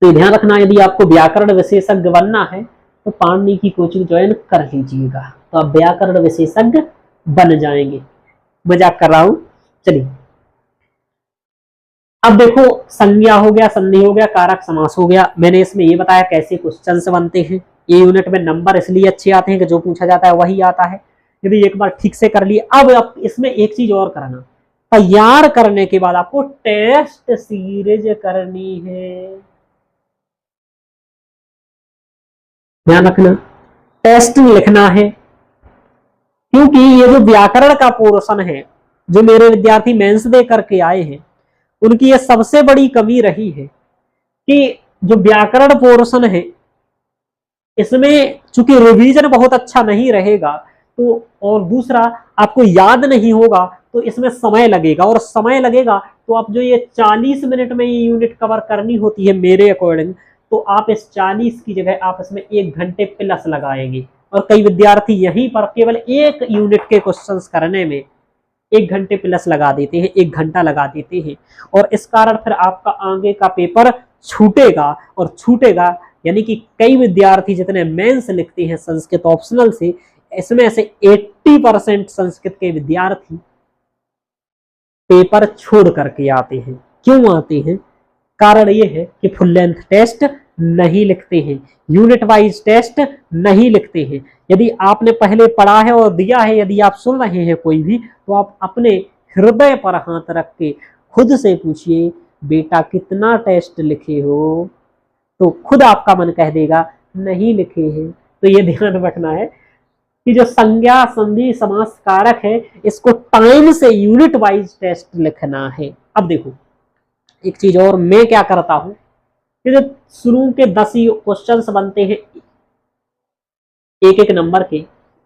तो ध्यान रखना, यदि आपको व्याकरण विशेषज्ञ बनना है तो पाणिनि की कोचिंग ज्वाइन कर लीजिएगा, तो आप व्याकरण विशेषज्ञ बन जाएंगे। मजाक कर रहा हूं। चलिए अब देखो, संज्ञा हो गया, संधि हो गया, कारक समास हो गया। मैंने इसमें ये बताया कैसे क्वेश्चन बनते हैं। ये यूनिट में नंबर इसलिए अच्छे आते हैं कि जो पूछा जाता है वही आता है, यदि एक बार ठीक से कर लिए। अब आप इसमें एक चीज और करना, तैयार करने के बाद आपको टेस्ट सीरीज करनी है। ध्यान रखना, टेस्ट लिखना है क्योंकि ये जो व्याकरण का पोर्शन है, जो मेरे विद्यार्थी मेंस दे करके आए हैं, उनकी ये सबसे बड़ी कमी रही है कि जो व्याकरण पोर्शन है इसमें चूंकि रिवीजन बहुत अच्छा नहीं रहेगा, तो और दूसरा आपको याद नहीं होगा, तो इसमें समय लगेगा, और समय लगेगा तो आप जो ये 40 मिनट में ये यूनिट कवर करनी होती है मेरे अकॉर्डिंग, तो आप इस 40 की जगह आप इसमें 1 घंटे प्लस लगाएंगे। और कई विद्यार्थी यहीं पर केवल एक यूनिट के क्वेश्चंस करने में 1 घंटे प्लस लगा देते हैं, 1 घंटा लगा देते हैं, और इस कारण फिर आपका आगे का पेपर छूटेगा, और छूटेगा यानी कि कई विद्यार्थी जितने मेंस लिखते हैं संस्कृत ऑप्शनल से, इसमें से 80% संस्कृत के विद्यार्थी पेपर छोड़ करके आते हैं। क्यों आते हैं? कारण ये है कि फुल लेंथ टेस्ट नहीं लिखते हैं, यूनिट वाइज टेस्ट नहीं लिखते हैं। यदि आपने पहले पढ़ा है और दिया है, यदि आप सुन रहे हैं कोई भी, तो आप अपने हृदय पर हाथ रख के खुद से पूछिए, बेटा कितना टेस्ट लिखे हो? तो खुद आपका मन कह देगा नहीं लिखे हैं। तो ये ध्यान रखना है कि जो संज्ञा संधि समास कारक है, इसको टाइम से यूनिट वाइज टेस्ट लिखना है। अब देखो एक चीज और, मैं क्या करता हूं कि जो शुरू के 10 क्वेश्चंस बनते हैं एक एक नंबर के,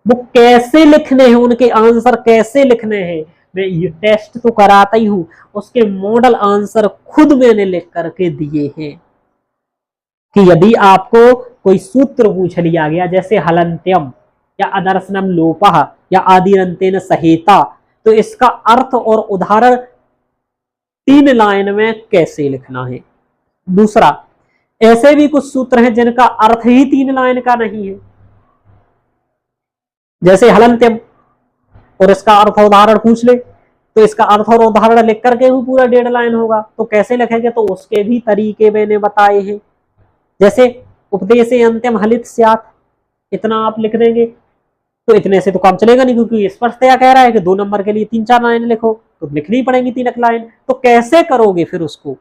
वो कैसे लिखने हैं, उनके आंसर कैसे लिखने हैं, मैं ये टेस्ट तो कराता ही हूं, उसके मॉडल आंसर खुद मैंने लिख करके दिए हैं। कि यदि आपको कोई सूत्र पूछ लिया गया, जैसे हलंत्यम या अदर्शनम लोपः या आदिरंतेन सहेता, तो इसका अर्थ और उदाहरण 3 लाइन में कैसे लिखना है। दूसरा, ऐसे भी कुछ सूत्र हैं जिनका अर्थ ही 3 लाइन का नहीं है, जैसे हलंत्यम, और इसका अर्थ और उदाहरण पूछ ले तो इसका अर्थ और उदाहरण लिख करके भी पूरा 1.5 लाइन होगा। तो कैसे लिखेंगे, तो उसके भी तरीके मैंने बताए हैं। जैसे उपदेशे अंत्यम हलित स्यात्, इतना आप लिख देंगे तो इतने से तो काम चलेगा नहीं, क्योंकि स्पष्टतया कह रहा है कि 2 नंबर के लिए 3-4 लाइन लिखो, तो लिखनी पड़ेंगी 3 लाइन। तो कैसे करोगे फिर उसको,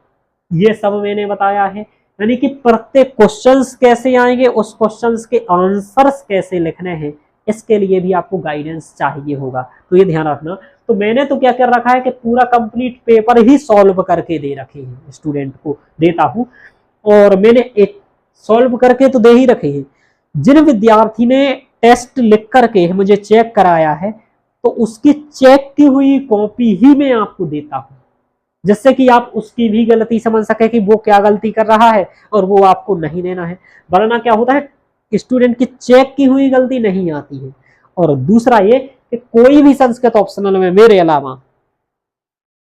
ये सब मैंने बताया है। यानी कि प्रत्येक क्वेश्चंस कैसे आएंगे, उस क्वेश्चंस के आंसर्स कैसे लिखने हैं, इसके लिए भी आपको गाइडेंस चाहिए होगा। तो ये ध्यान रखना। तो मैंने तो क्या कर रखा है कि पूरा कंप्लीट पेपर ही सॉल्व करके दे रखे हैं, स्टूडेंट को देता हूं, और मैंने एक सॉल्व करके तो दे ही रखे हैं। जिन विद्यार्थी ने टेस्ट लिख करके मुझे चेक कराया है, तो उसकी चेक की हुई कॉपी ही मैं आपको देता हूं, जिससे कि आप उसकी भी गलती समझ सके कि वो क्या गलती कर रहा है, और वो आपको नहीं देना है। वरना क्या होता है, स्टूडेंट की चेक की हुई गलती नहीं आती है। और दूसरा ये कि कोई भी संस्कृत ऑप्शनल में मेरे अलावा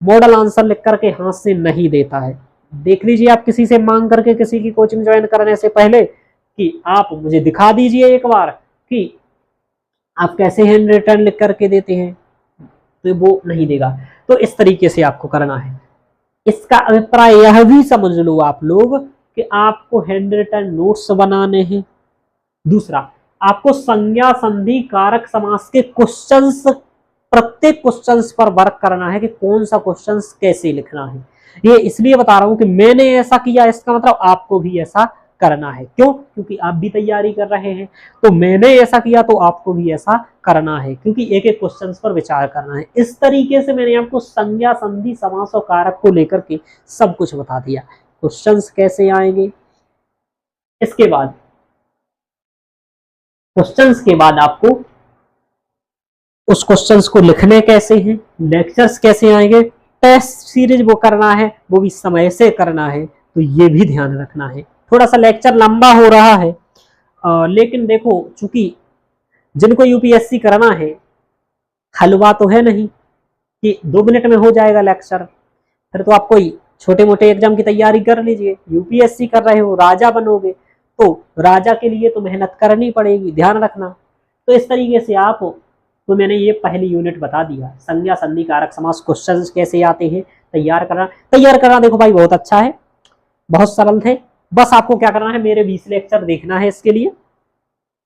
मॉडल आंसर लिख करके हाथ से नहीं देता है। देख लीजिए आप किसी से मांग करके, किसी की कोचिंग ज्वाइन करने से पहले, कि आप मुझे दिखा दीजिए एक बार कि आप कैसे हैंड रिटन लिख करके देते हैं, तो वो नहीं देगा। तो इस तरीके से आपको करना है। इसका अभिप्राय यह भी समझ लो आप लोग कि आपको हैंड रिटन नोट्स बनाने हैं। दूसरा, आपको संज्ञा संधि कारक समास के क्वेश्चंस, प्रत्येक क्वेश्चंस पर वर्क करना है कि कौन सा क्वेश्चंस कैसे लिखना है। ये इसलिए बता रहा हूं कि मैंने ऐसा किया, इसका मतलब आपको भी ऐसा करना है। क्यों? क्योंकि आप भी तैयारी कर रहे हैं। तो मैंने ऐसा किया तो आपको भी ऐसा करना है, क्योंकि एक एक क्वेश्चंस पर विचार करना है। इस तरीके से मैंने आपको संज्ञा संधि समास और कारक को लेकर के सब कुछ बता दिया, क्वेश्चंस कैसे आएंगे। इसके बाद क्वेश्चंस के बाद आपको उस क्वेश्चंस को लिखने कैसे हैं, लेक्चर्स कैसे आएंगे, टेस्ट सीरीज वो करना है, वो भी समय से करना है। तो ये भी ध्यान रखना है। थोड़ा सा लेक्चर लंबा हो रहा है, लेकिन देखो चूंकि जिनको यूपीएससी करना है, हलवा तो है नहीं कि 2 मिनट में हो जाएगा लेक्चर। फिर तो आप कोई छोटे मोटे एग्जाम की तैयारी कर लीजिए। यूपीएससी कर रहे हो, राजा बनोगे, तो राजा के लिए तो मेहनत करनी पड़ेगी, ध्यान रखना। तो इस तरीके से आप, तो मैंने ये पहली यूनिट बता दिया, संज्ञा संधि कारक समास क्वेश्चंस कैसे आते हैं, तैयार करना देखो भाई बहुत अच्छा है, बहुत सरल थे। बस आपको क्या करना है, मेरे 20 लेक्चर देखना है इसके लिए,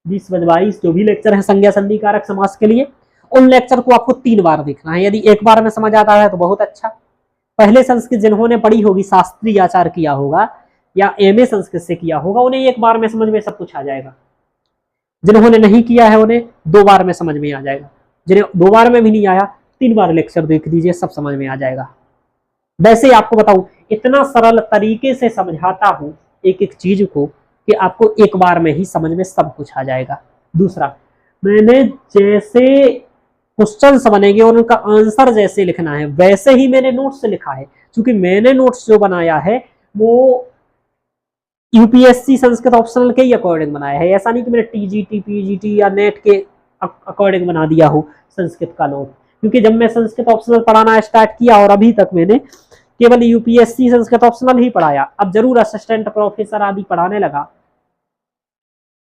20-22 जो भी लेक्चर है संज्ञा संधि कारक समास के लिए, उन लेक्चर को आपको 3 बार देखना है। यदि एक बार में समझ आता है तो बहुत अच्छा। पहले संस्कृत जिन्होंने पढ़ी होगी, शास्त्री आचार किया होगा या एमए संस्कृत से किया होगा, उन्हें एक बार में समझ में सब कुछ आ जाएगा। जिन्होंने नहीं किया है उन्हें 2 बार में समझ में आ जाएगा। जिन्हें 2 बार में भी नहीं आया 3 बार लेक्चर देख लीजिए, सब समझ में आ जाएगा। वैसे आपको बताऊं, इतना सरल तरीके से समझाता हूं एक एक चीज को कि आपको एक बार में ही समझ में सब कुछ आ जाएगा। दूसरा, मैंने जैसे क्वेश्चंस बनेंगे और उनका आंसर जैसे लिखना है वैसे ही मैंने नोट्स लिखा है, क्योंकि मैंने नोट्स जो बनाया है वो यूपीएससी संस्कृत ऑप्शनल के ही अकॉर्डिंग बनाया है। ऐसा नहीं कि मैंने टीजीटी पीजीटी या नेट के अकॉर्डिंग बना दिया हो संस्कृत का नोट, क्योंकि जब मैं संस्कृत ऑप्शनल पढ़ाना स्टार्ट किया और अभी तक मैंने केवल यूपीएससी संस्कृत ऑप्शनल ही पढ़ाया। अब जरूर असिस्टेंट प्रोफेसर आदि पढ़ाने लगा,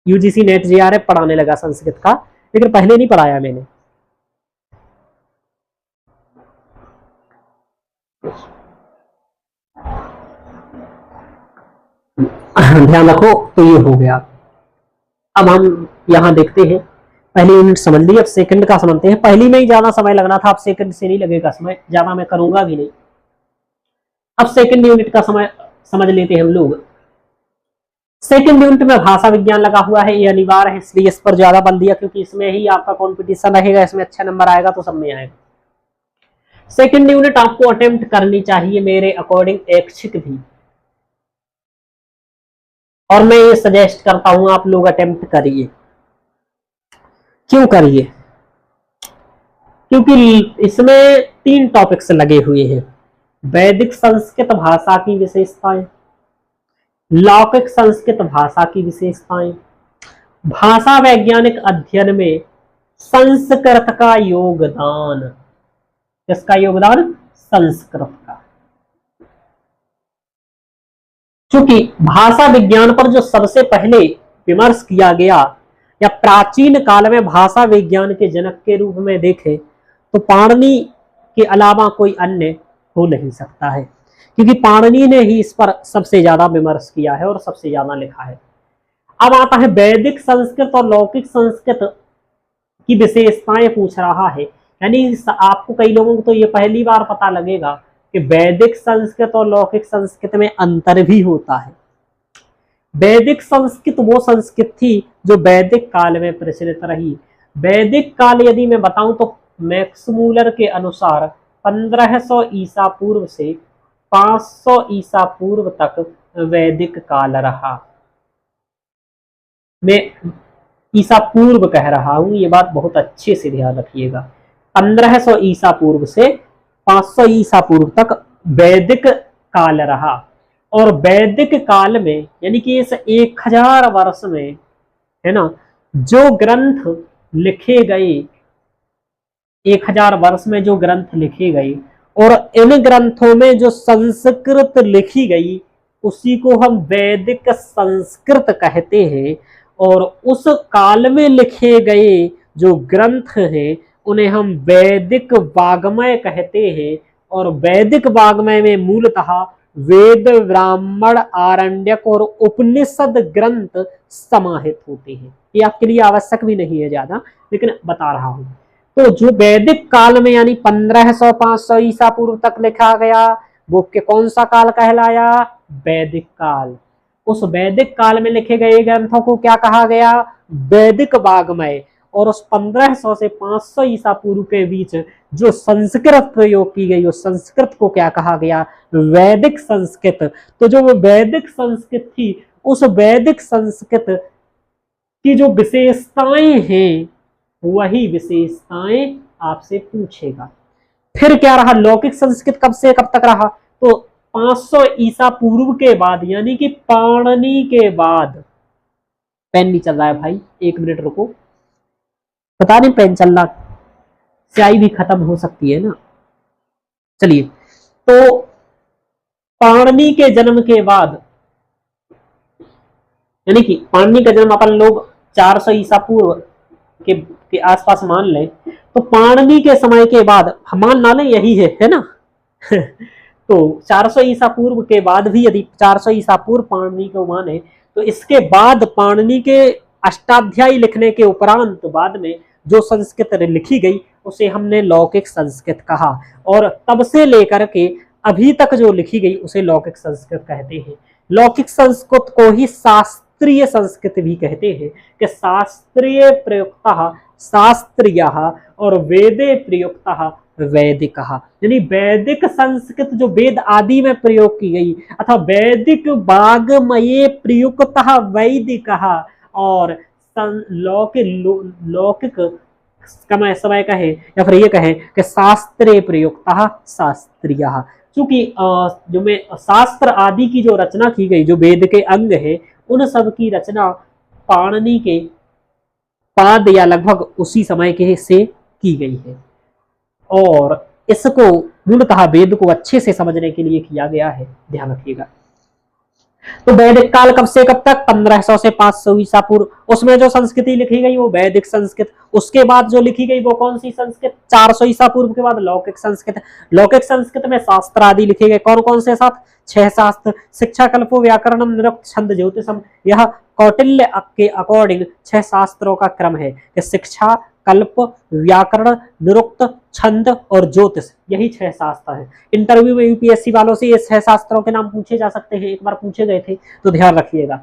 यूजीसी नेट जेआरएफ पढ़ाने लगा संस्कृत का, लेकिन पहले नहीं पढ़ाया मैंने। ध्यान रखो। तो ये हो गया। अब हम यहां देखते हैं, पहली यूनिट समझ ली, अब सेकंड का समझते हैं। पहली में ही ज्यादा समय लगना था, अब सेकंड से नहीं लगेगा समय, ज्यादा मैं करूंगा भी नहीं। अब सेकंड यूनिट का समय समझ लेते हैं हम लोग। सेकंड यूनिट में भाषा विज्ञान लगा हुआ है, ये अनिवार्य है, इसलिए इस पर ज्यादा बल दिया, क्योंकि इसमें ही आपका कंपटीशन रहेगा, इसमें अच्छा नंबर आएगा तो सब में आएगा। सेकंड यूनिट आपको अटेम्प्ट करनी चाहिए मेरे अकॉर्डिंग ऐच्छिक भी, और मैं ये सजेस्ट करता हूं आप लोग अटेम्प्ट करिए। क्यों करिए? क्योंकि इसमें 3 टॉपिक्स लगे हुए हैं, वैदिक संस्कृत भाषा की विशेषताएं, लौकिक संस्कृत भाषा की विशेषताएं, भाषा वैज्ञानिक अध्ययन में संस्कृत का योगदान। किसका योगदान? संस्कृत का। क्योंकि भाषा विज्ञान पर जो सबसे पहले विमर्श किया गया, या प्राचीन काल में भाषा विज्ञान के जनक के रूप में देखे तो पाणिनि के अलावा कोई अन्य हो नहीं सकता है, क्योंकि पाणिनि ने ही इस पर सबसे ज्यादा विमर्श किया है और सबसे ज्यादा लिखा है। अब आता है वैदिक संस्कृत और लौकिक संस्कृत की विशेषताएं पूछ रहा है, यानी आपको कई लोगों को तो ये पहली बार पता लगेगा कि वैदिक संस्कृत और लौकिक संस्कृत में अंतर भी होता है। वैदिक संस्कृत वो संस्कृत थी जो वैदिक काल में प्रचलित रही। वैदिक काल यदि मैं बताऊं तो मैक्समूलर के अनुसार 1500 ईसा पूर्व से 500 ईसा पूर्व तक वैदिक काल रहा। मैं ईसा पूर्व कह रहा हूं, ये बात बहुत अच्छे से ध्यान रखिएगा। 1500 ईसा पूर्व से 500 ईसा पूर्व तक वैदिक काल रहा, और वैदिक काल में यानी कि इस 1000 वर्ष में, है ना, जो ग्रंथ लिखे गए, 1000 वर्ष में जो ग्रंथ लिखे गए, और इन ग्रंथों में जो संस्कृत लिखी गई उसी को हम वैदिक संस्कृत कहते हैं, और उस काल में लिखे गए जो ग्रंथ हैं उन्हें हम वैदिक वाग्मय कहते हैं। और वैदिक वाग्मय में मूलतः वेद, ब्राह्मण, आरण्यक और उपनिषद ग्रंथ समाहित होते हैं। ये आपके लिए आवश्यक भी नहीं है ज्यादा, लेकिन बता रहा हूं। तो जो वैदिक काल में यानी 1500-500 ईसा पूर्व तक लिखा गया वो के कौन सा काल कहलाया? वैदिक काल। उस वैदिक काल में लिखे गए ग्रंथों को क्या कहा गया? वैदिक वाग्मय। और उस 1500 से 500 ईसा पूर्व के बीच जो संस्कृत प्रयोग की गई उस संस्कृत को क्या कहा गया? वैदिक संस्कृत। तो जो वैदिक संस्कृत थी उस वैदिक संस्कृत की जो विशेषताएं हैं वही विशेषताएं आपसे पूछेगा। फिर क्या रहा? लौकिक संस्कृत कब से कब तक रहा? तो 500 ईसा पूर्व के बाद, यानी कि पाणिनि के बाद। पेन नहीं चल रहा है भाई, 1 मिनट रुको, पता नहीं पेन चलना, स्याही भी खत्म हो सकती है ना। चलिए, तो पाणिनि के जन्म के बाद, यानी कि पाणिनि का जन्म अपन लोग 400 ईसा पूर्व के आसपास मान लें, तो पाणिनि के समय के बाद, हम मान ना लें यही है ना तो 400 ईसा पूर्व के बाद भी यदि 400 ईसा पूर्व पाणिनि को माने तो इसके बाद पाणिनि के अष्टाध्यायी लिखने के उपरांत बाद में जो संस्कृत लिखी गई उसे हमने लौकिक संस्कृत कहा, और तब से लेकर के अभी तक जो लिखी गई उसे लौकिक संस्कृत कहते हैं। लौकिक संस्कृत को ही शास्त्रीय संस्कृत भी कहते हैं, कि शास्त्रीय प्रयुक्तः शास्त्रीयः और वेदे प्रयुक्तः वैदिकः। यानी वैदिक संस्कृत जो वेद आदि में प्रयोग की गई अथवा वैदिक वाग्मये प्रयुक्तः वैदिकः और लौकिक समय कहे या फिर ये कहे कि शास्त्रे प्रयुक्तः शास्त्रीयः। चूंकि जो में शास्त्र आदि की जो रचना की गई, जो वेद के अंग है, उन सब की रचना पाणिनि के पाद या लगभग उसी समय के से की गई है और इसको मूलतः वेद को अच्छे से समझने के लिए किया गया है, ध्यान रखिएगा। तो वैदिक काल कब से कब तक? 1500 से 500 ईसा पूर्व। उसमें जो संस्कृति लिखी गई वो वैदिक संस्कृत। उसके बाद जो लिखी गई वो कौन सी संस्कृत? 400 ईसा पूर्व के बाद लौकिक संस्कृत। लौकिक संस्कृत में शास्त्र आदि लिखे गए। कौन कौन से? 6 शास्त्र। शिक्षा, कल्पो, व्याकरणम, निरुक्त, छंद, ज्योतिषम। यह कौटिल्य के अकॉर्डिंग 6 शास्त्रों का क्रम है कि शिक्षा, कल्प, व्याकरण, निरुक्त, छंद और ज्योतिष, यही 6 शास्त्र हैं। इंटरव्यू में यूपीएससी वालों से ये 6 शास्त्रों के नाम पूछे जा सकते हैं, एक बार पूछे गए थे, तो ध्यान रखिएगा।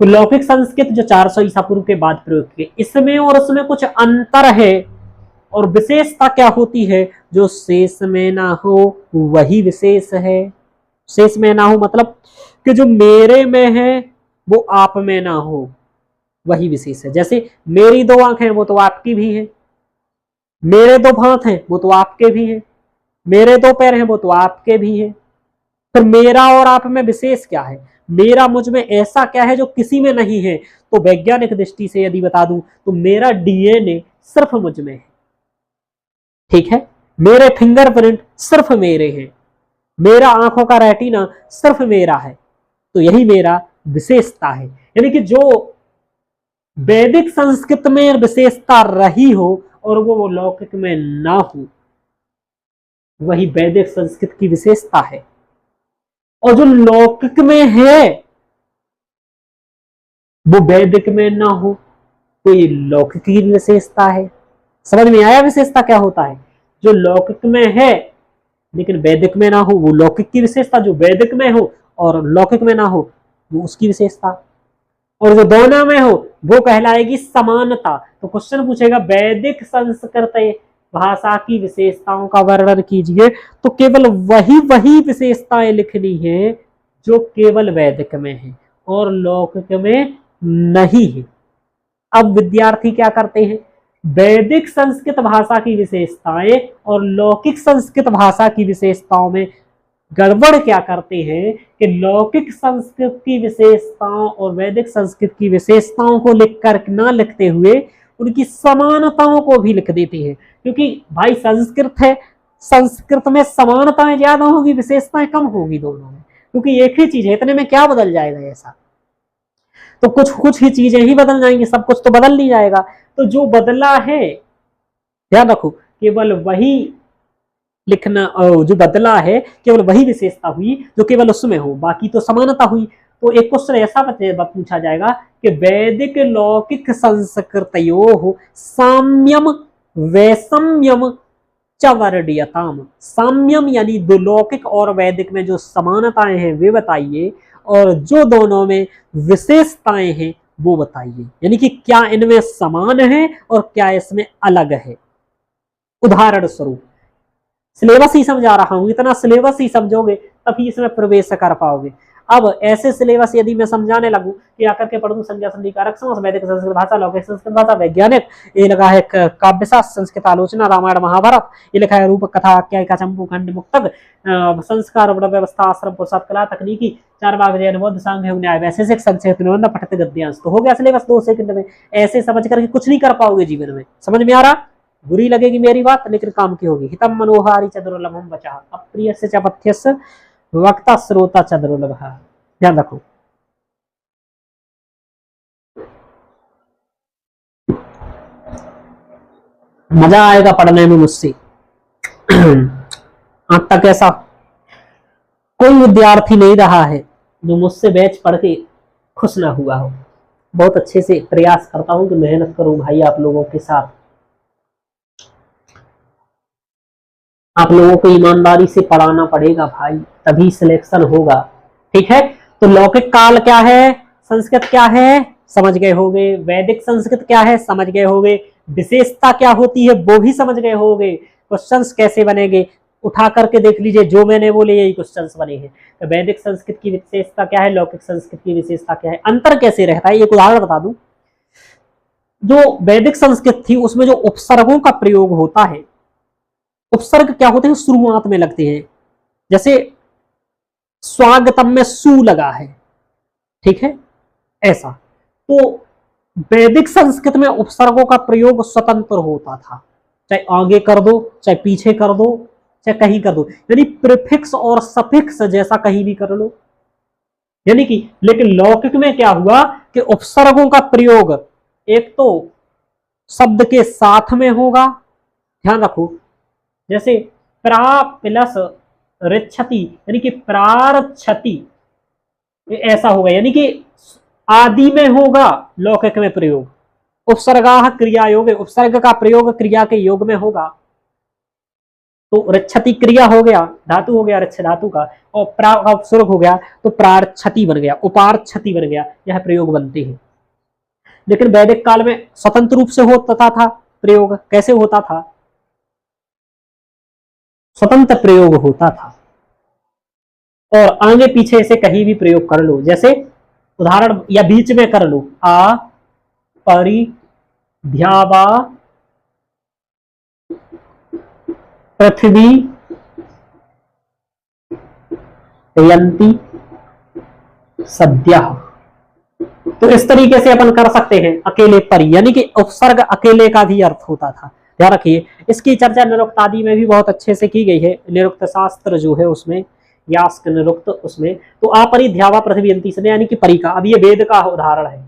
तो लौकिक संस्कृत जो 400 ईसा पूर्व के बाद प्रयोग किए, इसमें और उसमें कुछ अंतर है और विशेषता क्या होती है? जो शेष में ना हो वही विशेष है। शेष में ना हो मतलब कि जो मेरे में है वो आप में ना हो, वही विशेष है। जैसे मेरी 2 आंखें हैं वो तो आपकी भी है, मेरे 2 हाथ हैं वो तो आपके भी हैं, मेरे 2 पैर हैं वो तो आपके भी हैं। फिर मेरा और आप में विशेष क्या है? मेरा मुझ में ऐसा क्या है जो किसी में नहीं है? तो वैज्ञानिक दृष्टि से यदि बता दूं तो मेरा डीएनए सिर्फ मुझ में है, ठीक है। मेरे फिंगरप्रिंट सिर्फ मेरे हैं, मेरा आंखों का रेटिना सिर्फ मेरा है, तो यही मेरा विशेषता है। यानी कि जो वैदिक संस्कृत में विशेषता रही हो और वो लौकिक में ना हो, वही वैदिक संस्कृत की विशेषता है। और जो लौकिक में है वो वैदिक में ना हो, तो ये लौकिक की विशेषता है। समझ में आया विशेषता क्या होता है? जो लौकिक में है लेकिन वैदिक में ना हो, वो लौकिक की विशेषता। जो वैदिक में हो और लौकिक में ना हो, वो उसकी विशेषता। और जो दोनों में हो वो कहलाएगी समानता। तो क्वेश्चन पूछेगा वैदिक संस्कृत भाषा की विशेषताओं का वर्णन कीजिए, तो केवल वही विशेषताएं लिखनी है जो केवल वैदिक में है और लौकिक में नहीं है। अब विद्यार्थी क्या करते हैं? वैदिक संस्कृत भाषा की विशेषताएं और लौकिक संस्कृत भाषा की विशेषताओं में गड़बड़ क्या करते हैं कि लौकिक संस्कृत की विशेषताओं और वैदिक संस्कृत की विशेषताओं को लिखकर ना लिखते हुए उनकी समानताओं को भी लिख देते हैं। क्योंकि भाई संस्कृत है, संस्कृत में समानताएं ज्यादा होगी, विशेषताएं कम होगी दोनों में, क्योंकि एक ही चीज है, इतने में क्या बदल जाएगा? ऐसा तो कुछ ही चीजें ही बदल जाएंगी, सब कुछ तो बदल नहीं जाएगा। तो जो बदला है, ध्यान रखो, केवल वही लिखना, जो बदला है केवल वही विशेषता हुई जो केवल उसमें हो, बाकी तो समानता हुई। तो एक क्वेश्चन ऐसा पूछा जाएगा कि वैदिक लौकिक संस्कृतयोः साम्यम वैषम्यम च वर्ण्यताम्। साम्यम यानी दो लौकिक और वैदिक में जो समानताएं हैं वे बताइए, और जो दोनों में विशेषताएं हैं वो बताइए। यानी कि क्या इनमें समान है और क्या इसमें अलग है। उदाहरण स्वरूप सिलेबस ही समझा रहा हूं, इतना सिलेबस ही समझोगे तभी इसमें प्रवेश कर पाओगे। अब ऐसे सिलेबस यदि मैं समझाने लगूं कि आकर के पढ़ूं संज्ञा संधि कारक समास, वैदिक संस्कृत भाषा, लौकिक संस्कृत भाषा, वैज्ञानिक, ये लगा है काव्यशास्त्र, संस्कृत आलोचना, रामायण महाभारत, ये लिखा है रूप कथा, आख्यायिका, चंपू, खंड, मुक्तक, संस्कार, व्यवस्था, आश्रम, पुरुषार्थ, कला, तकनीकी, 4 भाग, जैन, बौद्ध, सांख्य, न्याय, वैशेषिक, संक्षिप्त, निबंध, पठित गद्यांश। तो हो गया सिलेबस 2 सेकंड में। ऐसे समझ करके कुछ नहीं कर पाओगे जीवन में। समझ में आ रहा? बुरी लगेगी मेरी बात लेकिन काम की होगी। हितम मनोहारी च दुर्लभम वचः, अप्रियस्य च पथ्यस्य वक्ता श्रोता च दुर्लभः। ध्यान रखो। मजा आएगा पढ़ने में मुझसे। आज तक ऐसा कोई विद्यार्थी नहीं रहा है जो मुझसे बैच पढ़ के खुश ना हुआ हो। बहुत अच्छे से प्रयास करता हूं कि मेहनत करूं भाई आप लोगों के साथ। आप लोगों को ईमानदारी से पढ़ाना पड़ेगा भाई, तभी सिलेक्शन होगा। ठीक है, तो लौकिक काल क्या है? संस्कृत क्या है? समझ गए होंगे। वैदिक संस्कृत क्या है समझ गए होंगे। विशेषता क्या होती है वो भी समझ गए होंगे। क्वेश्चंस कैसे बनेंगे उठा करके देख लीजिए, जो मैंने बोले यही क्वेश्चंस बने हैं। तो वैदिक संस्कृत की विशेषता क्या है, लौकिक संस्कृत की विशेषता क्या है, अंतर कैसे रहता है, एक उदाहरण बता दूं। जो वैदिक संस्कृत थी उसमें जो उपसर्गों का प्रयोग होता है, उपसर्ग क्या होते हैं शुरुआत में लगते हैं, जैसे स्वागतम में सु लगा है, ठीक है, ऐसा। तो वैदिक संस्कृत में उपसर्गों का प्रयोग स्वतंत्र होता था, चाहे आगे कर दो चाहे पीछे कर दो चाहे कहीं कर दो, यानी प्रीफिक्स और सफिक्स जैसा कहीं भी कर लो, यानी कि। लेकिन लौकिक में क्या हुआ कि उपसर्गों का प्रयोग एक तो शब्द के साथ में होगा, ध्यान रखो, जैसे प्रा प्लस रिच्छति यानी कि प्रारच्छति, ऐसा होगा, यानी कि आदि में होगा लौकिक में प्रयोग। उपसर्गाः क्रिया योग, उपसर्ग का प्रयोग क्रिया के योग में होगा, तो रिच्छति क्रिया हो गया, धातु हो गया रिच्छ धातु का, और प्रा का उपसर्ग हो गया तो प्रारच्छति बन गया, उपारच्छति बन गया, यह प्रयोग बनते हैं। लेकिन वैदिक काल में स्वतंत्र रूप से होता था प्रयोग, कैसे होता था, स्वतंत्र प्रयोग होता था, और आगे पीछे से कहीं भी प्रयोग कर लो, जैसे उदाहरण या बीच में कर लो, आ परि ध्यावा पृथ्वी यंती सद्यः, तो इस तरीके से अपन कर सकते हैं अकेले पर, यानी कि उपसर्ग अकेले का भी अर्थ होता था। ध्यान रखिए, इसकी चर्चा निरुक्त आदि में भी बहुत अच्छे से की गई है, निरुक्त शास्त्र जो है उसमें, यास्क निरुक्त उसमें। तो अपरिध्यावा पृथ्वी से यानी कि परि का, अब ये वेद का उदाहरण है,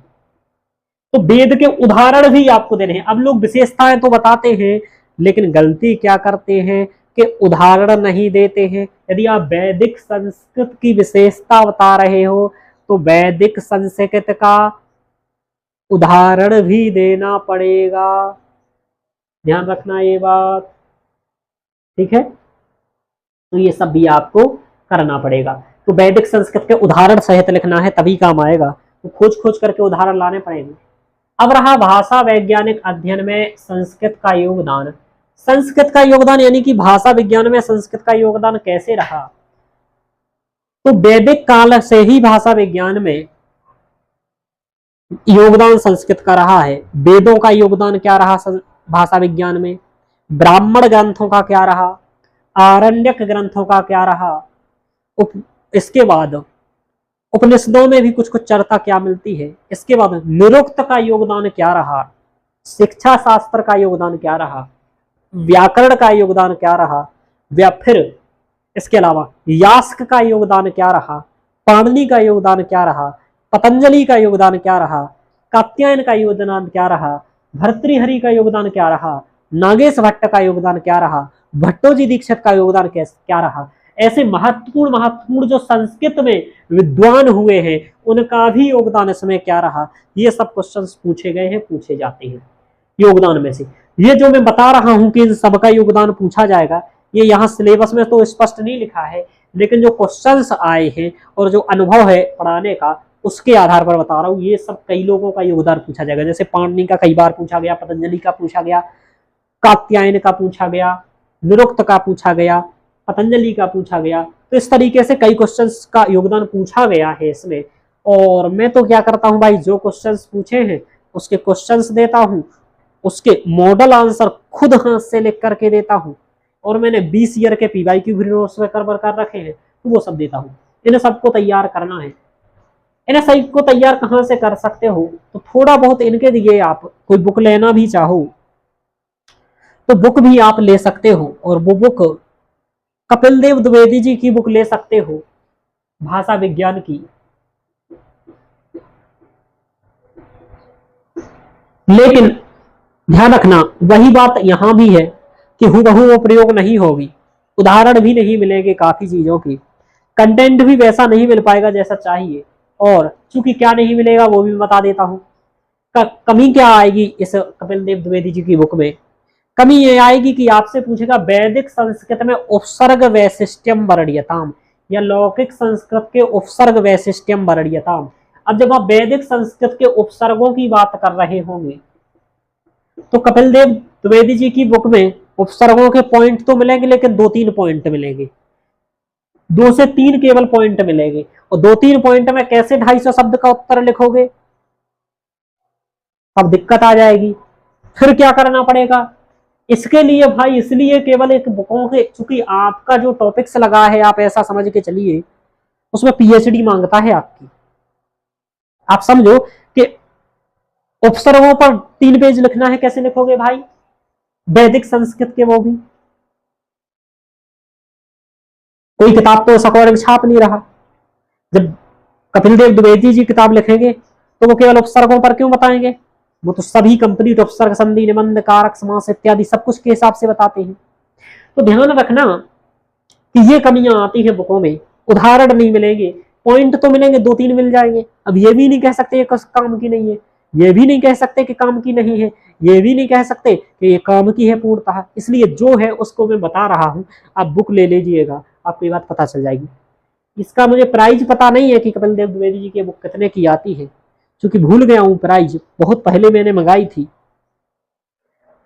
तो वेद के उदाहरण भी आपको देने हैं। अब लोग विशेषताएं तो बताते हैं लेकिन गलती क्या करते हैं कि उदाहरण नहीं देते हैं। यदि आप वैदिक संस्कृत की विशेषता बता रहे हो तो वैदिक संस्कृत का उदाहरण भी देना पड़ेगा, ध्यान रखना ये बात, ठीक है। तो ये सब भी आपको करना पड़ेगा। तो वैदिक संस्कृत के उदाहरण सहित लिखना है तभी काम आएगा, तो खोज खोज करके उदाहरण लाने पड़ेंगे। अब रहा भाषा वैज्ञानिक अध्ययन में संस्कृत का योगदान। संस्कृत का योगदान यानी कि भाषा विज्ञान में संस्कृत का योगदान कैसे रहा, तो वैदिक काल से ही भाषा विज्ञान में योगदान संस्कृत का रहा है। वेदों का योगदान क्या रहा भाषा विज्ञान में, ब्राह्मण ग्रंथों का क्या रहा, आरण्यक ग्रंथों का क्या रहा, इसके बाद उपनिषदों में भी कुछ कुछ चर्चा क्या मिलती है, इसके बाद निरुक्त का योगदान क्या रहा, शिक्षा शास्त्र का योगदान क्या रहा, व्याकरण का योगदान क्या रहा, फिर इसके अलावा यास्क का योगदान क्या रहा, पाणिनि का योगदान क्या रहा, पतंजलि का योगदान क्या रहा, कात्यायन का योगदान क्या रहा, भर्तृहरि का योगदान क्या रहा, नागेश भट्ट का योगदान क्या रहा, भट्टोजी दीक्षित का योगदान क्या रहा। ऐसे महत्वपूर्ण जो संस्कृत में विद्वान हुए हैं उनका भी योगदान इसमें क्या रहा, ये सब क्वेश्चंस पूछे गए हैं, पूछे जाते हैं योगदान में से। ये जो मैं बता रहा हूं कि इन सबका योगदान पूछा जाएगा, ये यहाँ सिलेबस में तो स्पष्ट नहीं लिखा है, लेकिन जो क्वेश्चंस आए हैं और जो अनुभव है पढ़ाने का उसके आधार पर बता रहा हूँ, ये सब कई लोगों का योगदान पूछा जाएगा। जैसे पाणिनि का कई बार पूछा गया, पतंजलि का पूछा गया, कात्यायन का पूछा गया, निरुक्त का पूछा गया, पतंजलि का पूछा गया। तो इस तरीके से कई क्वेश्चंस का योगदान पूछा गया है इसमें। और मैं तो क्या करता हूं भाई, जो क्वेश्चंस पूछे हैं उसके क्वेश्चंस देता हूं, उसके मॉडल आंसर खुद हाथ से लिख करके देता हूं, और मैंने 20 ईयर के PYQ भी नोट्स में कर रखे हैं तो वो सब देता हूं। इन्हें सबको तैयार करना है। इन्हें सबको तैयार कहाँ से कर सकते हो, तो थोड़ा बहुत इनके लिए आप कोई बुक लेना भी चाहो तो बुक भी आप ले सकते हो, और वो बुक कपिल देव द्विवेदी जी की बुक ले सकते हो भाषा विज्ञान की। लेकिन ध्यान रखना वही बात यहां भी है कि हूबहू वो प्रयोग नहीं होगी, उदाहरण भी नहीं मिलेंगे काफी चीजों की, कंटेंट भी वैसा नहीं मिल पाएगा जैसा चाहिए। और चूंकि क्या नहीं मिलेगा वो भी बता देता हूं, कमी क्या आएगी इस कपिल देव द्विवेदी जी की बुक में। कमी ये आएगी कि आपसे पूछेगा वैदिक संस्कृत में उपसर्ग वैशिष्ट्यम वर्ण्यताम, या लौकिक संस्कृत के उपसर्ग वैशिष्ट्यम वर्ण्यताम। अब जब आप वैदिक संस्कृत के उपसर्गों की बात कर रहे होंगे तो कपिल देव द्विवेदी जी की बुक में उपसर्गों के पॉइंट तो मिलेंगे, लेकिन 2-3 पॉइंट मिलेंगे, 2 से 3 केवल पॉइंट मिलेंगे। और 2-3 पॉइंट में कैसे 250 शब्द का उत्तर लिखोगे, अब दिक्कत आ जाएगी। फिर क्या करना पड़ेगा इसके लिए भाई, इसलिए केवल एक बुकों के, चूंकि आपका जो टॉपिक्स लगा है आप ऐसा समझ के चलिए उसमें पीएचडी मांगता है आपकी। आप समझो कि उपसर्गों पर 3 पेज लिखना है, कैसे लिखोगे भाई वैदिक संस्कृत के, वो भी कोई किताब तो उस अकॉर्डिंग छाप नहीं रहा। जब कपिल देव द्विवेदी जी किताब लिखेंगे तो वो केवल उपसर्गों पर क्यों बताएंगे, वो तो सभी कंप्लीट उपसर्ग संधि निबंध कारक समास इत्यादि सब कुछ के हिसाब से बताते हैं। तो ध्यान रखना कि ये कमियां आती है बुकों में, उदाहरण नहीं मिलेंगे, पॉइंट तो मिलेंगे 2-3 मिल जाएंगे। अब ये भी नहीं कह सकते ये काम की नहीं है, ये भी नहीं कह सकते कि काम की नहीं है, ये भी नहीं कह सकते कि ये काम की है पूर्णतः। इसलिए जो है उसको मैं बता रहा हूं, आप बुक ले लीजिएगा, आपको ये बात पता चल जाएगी। इसका मुझे प्राइस पता नहीं है कि कपिल देव द्विवेदी जी की बुक कितने की आती है, क्योंकि भूल गया हूं प्राइस, बहुत पहले मैंने मंगाई थी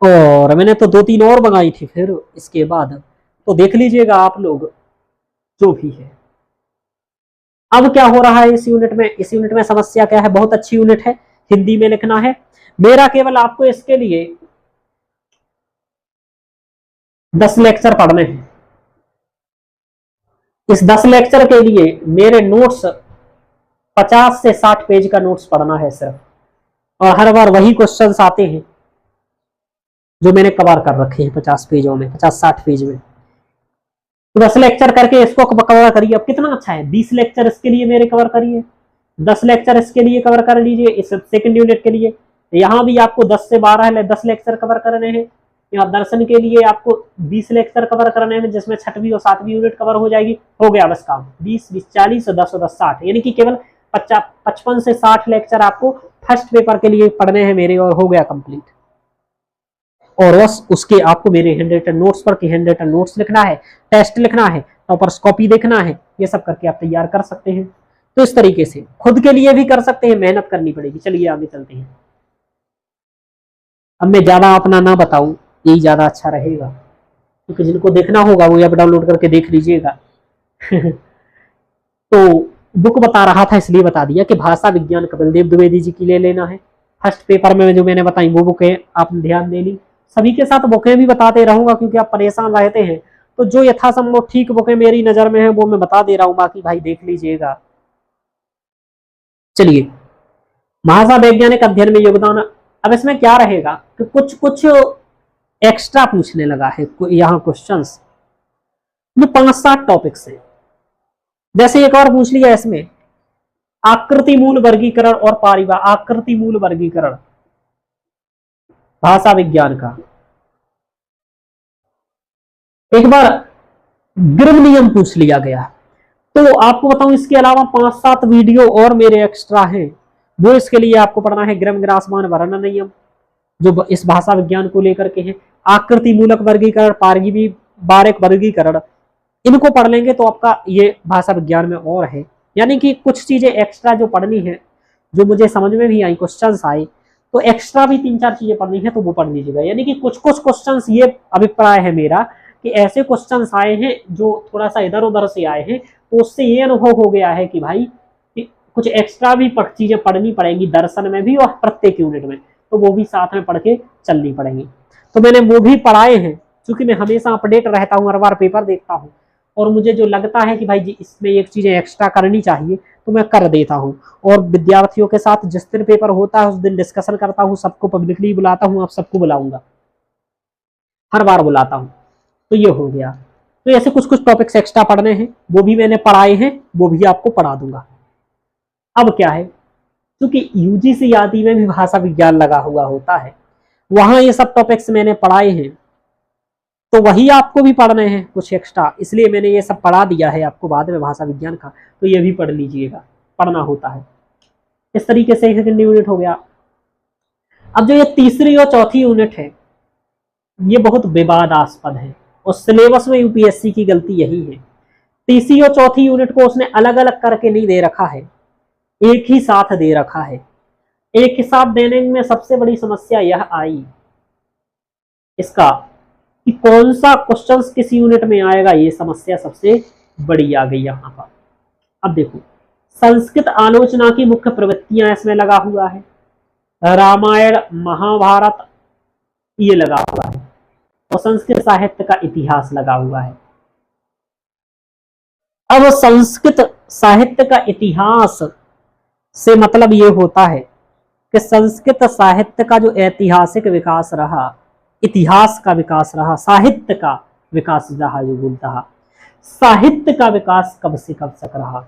और मैंने तो 2-3 और मंगाई थी फिर इसके बाद, तो देख लीजिएगा आप लोग जो भी है। अब क्या हो रहा है इस यूनिट में, इस यूनिट में समस्या क्या है, बहुत अच्छी यूनिट है, हिंदी में लिखना है। मेरा केवल आपको इसके लिए 10 लेक्चर पढ़ने हैं। इस 10 लेक्चर के लिए मेरे नोट्स 50 से 60 पेज का नोट्स पढ़ना है सिर्फ, और हर बार वही क्वेश्चंस आते हैं जो मैंने कवर कर रखे हैं 50 पेजों में, 50-60 पेज में। 10 लेक्चर करके इसको कवर करिए। अब कितना अच्छा है, 20 लेक्चर इसके लिए मेरे कवर करिए, 10 लेक्चर इसके लिए कवर कर लीजिए इस सेकंड यूनिट के लिए। यहाँ भी आपको 10 से 12 10 लेक्चर कवर करने हैं। यहाँ दर्शन के लिए आपको 20 लेक्चर कवर करने हैं, जिसमें 6वीं और 7वीं यूनिट कवर हो जाएगी। हो गया बस काम, 20-20 40 और 10 और 10 60, यानी कि केवल 55 से 60 लेक्चर आपको फर्स्ट पेपर के लिए पढ़ने हैं मेरे, और हो गया कंप्लीट। और बस उसके आपको मेरे हैंड रिटन नोट्स पर के हैंड रिटन नोट्स लिखना है, टेस्ट लिखना है, टॉपर्स कॉपी देखना है, ये सब करके आप तैयार कर सकते हैं। तो इस तरीके से खुद के लिए भी कर सकते हैं, मेहनत करनी पड़ेगी। चलिए आगे चलते हैं। अब मैं ज्यादा अपना ना बताऊं, यही ज्यादा अच्छा रहेगा, क्योंकि जिनको देखना होगा वो ऐप डाउनलोड करके देख लीजिएगा। तो बुक बता रहा था इसलिए बता दिया कि भाषा विज्ञान कपिल देव द्विवेदी जी की ले लेना है। फर्स्ट पेपर में जो मैंने बताई वो बुकें आपने ध्यान दे ली। सभी के साथ बुकें भी बताते रहूंगा, क्योंकि आप परेशान रहते हैं, तो जो यथासंभव ठीक बुकें मेरी नजर में है वो मैं बता दे रहा हूं, बाकी भाई देख लीजिएगा। चलिए, भाषा वैज्ञानिक अध्ययन में योगदान। अब इसमें क्या रहेगा कि कुछ कुछ एक्स्ट्रा पूछने लगा है यहाँ क्वेश्चंस में, 5-7 टॉपिक्स हैं। जैसे एक और पूछ लिया इसमें, आकृति मूल वर्गीकरण और पारिभाषा, आकृति मूल वर्गीकरण भाषा विज्ञान का। एक बार ग्रिम नियम पूछ लिया गया। तो आपको बताऊं, इसके अलावा 5-7 वीडियो और मेरे एक्स्ट्रा हैं, वो इसके लिए आपको पढ़ना है। ग्रिम ग्रासमान वर्णन नियम जो इस भाषा विज्ञान को लेकर के हैं, आकृति मूलक वर्गीकरण, पारिभाषिक वर्गीकरण, इनको पढ़ लेंगे तो आपका ये भाषा विज्ञान में और है। यानी कि कुछ चीजें एक्स्ट्रा जो पढ़नी है, जो मुझे समझ में भी आई, क्वेश्चंस आए, तो एक्स्ट्रा भी 3-4 चीजें पढ़नी है तो वो पढ़ लीजिएगा। यानी कि कुछ कुछ क्वेश्चंस, ये अभिप्राय है मेरा कि ऐसे क्वेश्चंस आए हैं जो थोड़ा सा इधर उधर से आए हैं, तो उससे ये अनुभव हो गया है कि भाई कि कुछ एक्स्ट्रा भी चीजें पढ़नी पड़ेंगी दर्शन में भी और प्रत्येक यूनिट में, तो वो भी साथ में पढ़ के चलनी पड़ेंगी। तो मैंने वो भी पढ़ाए हैं, क्योंकि मैं हमेशा अपडेट रहता हूँ, हर बार पेपर देखता हूँ, और मुझे जो लगता है कि भाई जी इसमें एक चीजें एक्स्ट्रा करनी चाहिए तो मैं कर देता हूँ। और विद्यार्थियों के साथ जिस दिन पेपर होता है उस दिन डिस्कशन करता हूँ, सबको पब्लिकली बुलाता हूँ, आप सबको बुलाऊंगा, हर बार बुलाता हूँ। तो ये हो गया। तो ऐसे कुछ कुछ टॉपिक्स एक्स्ट्रा पढ़ने हैं, वो भी मैंने पढ़ाए हैं, वो भी आपको पढ़ा दूंगा। अब क्या है, क्योंकि यूजीसी आदि में भी भाषा विज्ञान लगा हुआ होता है, वहां ये सब टॉपिक्स मैंने पढ़ाए हैं, तो वही आपको भी पढ़ने हैं कुछ एक्स्ट्रा, इसलिए मैंने ये सब पढ़ा दिया है आपको बाद में भाषा विज्ञान का, तो ये भी पढ़ लीजिएगा, पढ़ना होता है। इस तरीके से सेकंड यूनिट हो गया। अब जो ये तीसरी और चौथी यूनिट है, ये बहुत विवादास्पद है, और सिलेबस में यूपीएससी की गलती यही है। तीसरी और चौथी यूनिट को उसने अलग अलग करके नहीं दे रखा है, एक ही साथ दे रखा है। एक ही साथ देने में सबसे बड़ी समस्या यह आई इसका कि कौन सा क्वेश्चन किस यूनिट में आएगा, ये समस्या सबसे बड़ी आ गई यहाँ पर। अब देखो, संस्कृत आलोचना की मुख्य प्रवृत्तियां इसमें लगा हुआ है, रामायण महाभारत ये लगा हुआ है, और संस्कृत साहित्य का इतिहास लगा हुआ है। अब संस्कृत साहित्य का इतिहास से मतलब ये होता है कि संस्कृत साहित्य का जो ऐतिहासिक विकास रहा, इतिहास का विकास रहा, साहित्य का विकास रहा, जो बोलता साहित्य का विकास कब से कब तक रहा,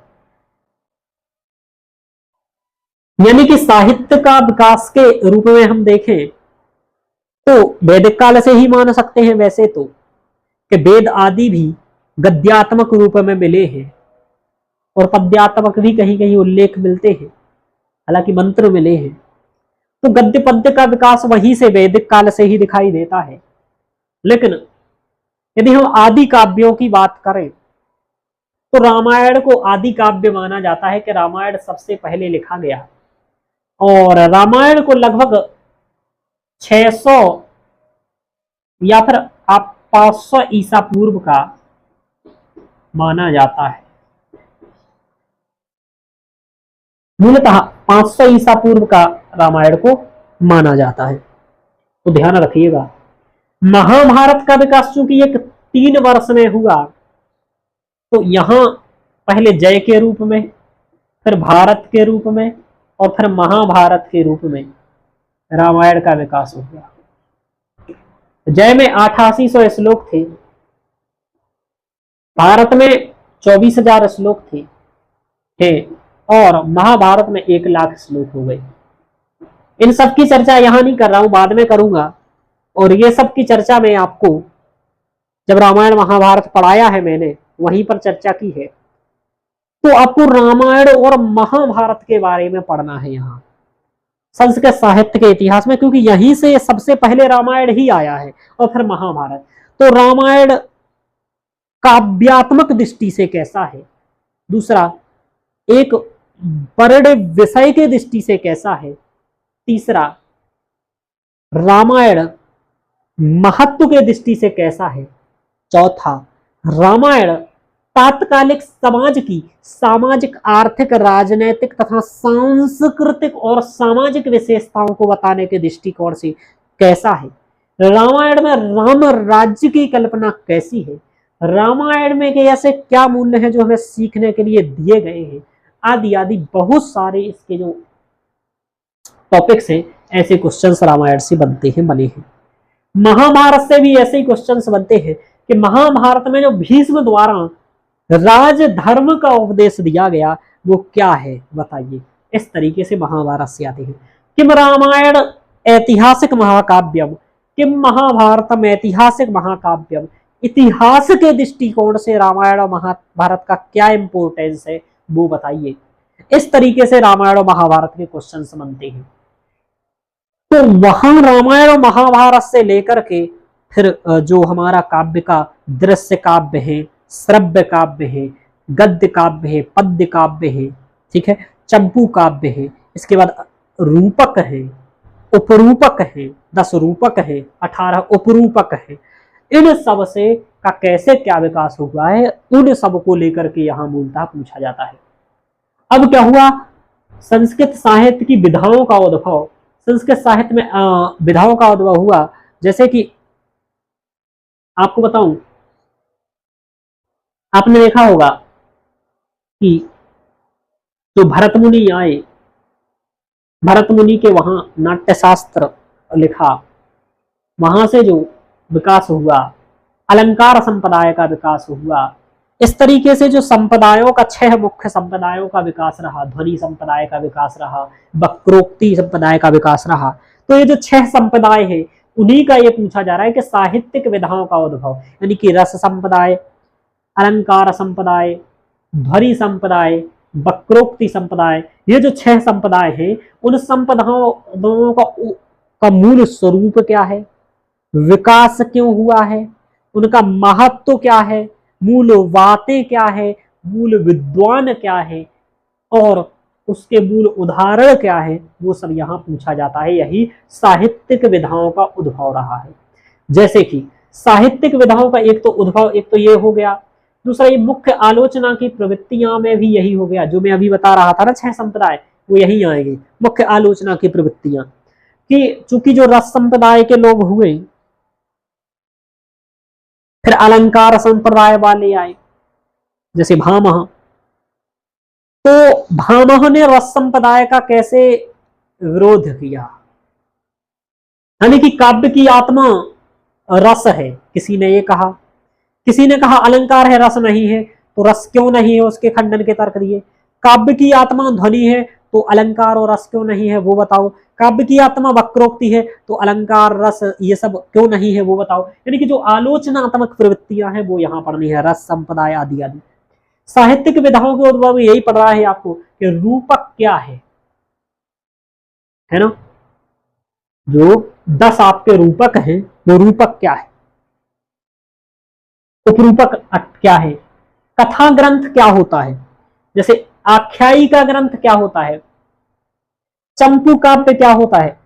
यानी कि साहित्य का विकास के रूप में हम देखें तो वैदिक काल से ही मान सकते हैं वैसे तो, कि वेद आदि भी गद्यात्मक रूप में मिले हैं और पद्यात्मक भी कहीं कहीं उल्लेख मिलते हैं, हालांकि मंत्र मिले हैं। तो गद्य पद्य का विकास वहीं से वैदिक काल से ही दिखाई देता है। लेकिन यदि हम आदि काव्यों की बात करें तो रामायण को आदि काव्य माना जाता है कि रामायण सबसे पहले लिखा गया, और रामायण को लगभग 600 या फिर आप 500 ईसा पूर्व का माना जाता है। मूलतः 500 ईसा पूर्व का रामायण को माना जाता है। तो ध्यान रखिएगा, महाभारत का विकास चूंकि एक 3 वर्ष में हुआ, तो यहां पहले जय के रूप में, फिर भारत के रूप में, और फिर महाभारत के रूप में रामायण का विकास हो गया। जय में 8800 श्लोक थे, भारत में 24,000 श्लोक थे और महाभारत में 1 लाख श्लोक हो गए। इन सब की चर्चा यहां नहीं कर रहा हूं, बाद में करूंगा। और ये सब की चर्चा में आपको जब रामायण महाभारत पढ़ाया है मैंने, वहीं पर चर्चा की है। तो आपको रामायण और महाभारत के बारे में पढ़ना है यहाँ संस्कृत साहित्य के इतिहास में, क्योंकि यहीं से सबसे पहले रामायण ही आया है और फिर महाभारत। तो रामायण काव्यात्मक दृष्टि से कैसा है, दूसरा एक बड़े विषय के दृष्टि से कैसा है, तीसरा रामायण महत्व के दृष्टि से कैसा है, चौथा रामायण तात्कालिक समाज की सामाजिक, आर्थिक, राजनैतिक तथा सांस्कृतिक और सामाजिक विशेषताओं को बताने के दृष्टिकोण से कैसा है, रामायण में राम राज्य की कल्पना कैसी है, रामायण में के ऐसे क्या मूल्य हैं जो हमें सीखने के लिए दिए गए हैं, आदि आदि बहुत सारे इसके जो टॉपिक्स हैं, ऐसे क्वेश्चंस रामायण से बनते हैं, बने हैं। महाभारत से भी ऐसे ही क्वेश्चंस बनते हैं कि महाभारत में जो भीष्म द्वारा राजधर्म का उपदेश दिया गया वो क्या है बताइए। इस तरीके से महाभारत से आते हैं। किम रामायण ऐतिहासिक महाकाव्यम, किम महाभारतम ऐतिहासिक महाकाव्यम, इतिहास के दृष्टिकोण से रामायण और महाभारत का क्या इंपोर्टेंस है वो बताइए। इस तरीके से रामायण और महाभारत के क्वेश्चन बनते हैं। तो वहां रामायण और महाभारत से लेकर के फिर जो हमारा काव्य का दृश्य काव्य है, श्रव्य काव्य है, गद्य काव्य है, पद्य काव्य है, ठीक है, चंपू काव्य है, इसके बाद रूपक है, उपरूपक है, 10 रूपक है, 18 उपरूपक है, इन सब से का कैसे क्या विकास हुआ है, उन सब को लेकर के यहाँ मूलतः पूछा जाता है। अब क्या हुआ, संस्कृत साहित्य की विधाओं का उद्भव, संस्कृत साहित्य में विधाओं का उद्भव हुआ। जैसे कि आपको बताऊं, आपने देखा होगा कि जो भरत मुनि आए, भरत मुनि के वहां नाट्यशास्त्र लिखा, वहां से जो विकास हुआ, अलंकार संप्रदाय का विकास हुआ। इस तरीके से जो संप्रदायों का 6 मुख्य संप्रदायों का विकास रहा, ध्वनि संप्रदाय का विकास रहा, वक्रोक्ति संप्रदाय का विकास रहा। तो ये जो 6 संप्रदाय है उन्हीं का ये पूछा जा रहा है कि साहित्यिक विधाओं का उद्भव, यानी कि रस संप्रदाय, अलंकार संप्रदाय, ध्वनि संप्रदाय, वक्रोक्ति संप्रदाय, ये जो 6 संप्रदाय हैं उन संप्रदायों का मूल स्वरूप क्या है, विकास क्यों हुआ है, उनका महत्व क्या है, मूल बातें क्या है, मूल विद्वान क्या है, और उसके मूल उदाहरण क्या है, वो सब यहाँ पूछा जाता है। यही साहित्यिक विधाओं का उद्भव रहा है। जैसे कि साहित्यिक विधाओं का एक तो उद्भव, एक तो ये हो गया, दूसरा ये मुख्य आलोचना की प्रवृत्तियां में भी यही हो गया, जो मैं अभी बता रहा था ना 6 संप्रदाय, वो यही आएंगे, मुख्य आलोचना की प्रवृत्तियां। कि चूंकि जो रस संप्रदाय के लोग हुए, फिर अलंकार संप्रदाय वाले आए, जैसे भामह, तो भामह ने रस संप्रदाय का कैसे विरोध किया, यानी कि काव्य की आत्मा रस है, किसी ने ये कहा, किसी ने कहा अलंकार है रस नहीं है, तो रस क्यों नहीं है उसके खंडन के तर्क दिए। काव्य की आत्मा ध्वनि है, तो अलंकार और रस क्यों नहीं है वो बताओ। काव्य की आत्मा वक्रोक्ति है, तो अलंकार रस ये सब क्यों नहीं है वो बताओ। यानी कि जो आलोचनात्मक प्रवृत्तियां हैं वो यहाँ पढ़नी है, रस संप्रदाय आदि आदि। साहित्यिक विधाओं के उद्भव में यही पढ़ रहा है आपको कि रूपक क्या है ना, जो 10 आपके रूपक हैं वो रूपक क्या है, उपरूपक क्या है, कथा ग्रंथ क्या होता है, जैसे आख्यायिका ग्रंथ क्या होता है, चंपू काव्य क्या होता है,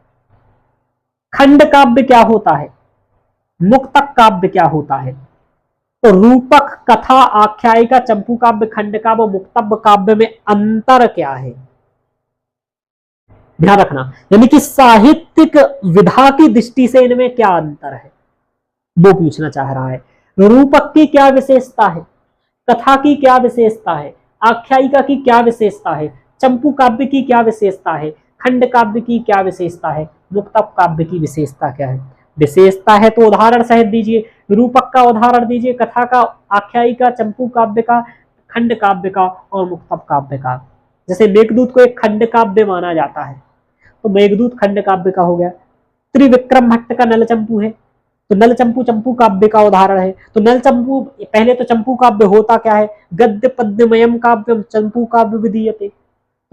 खंड काव्य क्या होता है, मुक्तक काव्य क्या होता है। तो रूपक, कथा, आख्यायिका, चंपू काव्य, खंड काव्य, मुक्तव्य काव्य में अंतर क्या है, ध्यान रखना। यानी कि साहित्यिक विधा की दृष्टि से इनमें क्या अंतर है वो पूछना चाह रहा है। रूपक की क्या विशेषता है, कथा की क्या विशेषता है, आख्यायिका की क्या विशेषता है, चंपू काव्य की क्या विशेषता है, खंड काव्य की क्या विशेषता है, मुक्तक काव्य की विशेषता क्या है। विशेषता है तो उदाहरण सहित दीजिए, रूपक का उदाहरण दीजिए, कथा का, आख्यायिका, चंपू काव्य का, खंड काव्य का और मुक्तक काव्य का। जैसे मेघदूत को एक खंड काव्य माना जाता है, तो मेघदूत खंड काव्य का हो गया। त्रिविक्रम भट्ट का नल चंपू है, तो नल चंपू चंपू काव्य का उदाहरण है। तो नल चंपू, पहले तो चंपू काव्य होता क्या है, गद्य पद्यमयम काव्यम चंपू काव्य विधीयते।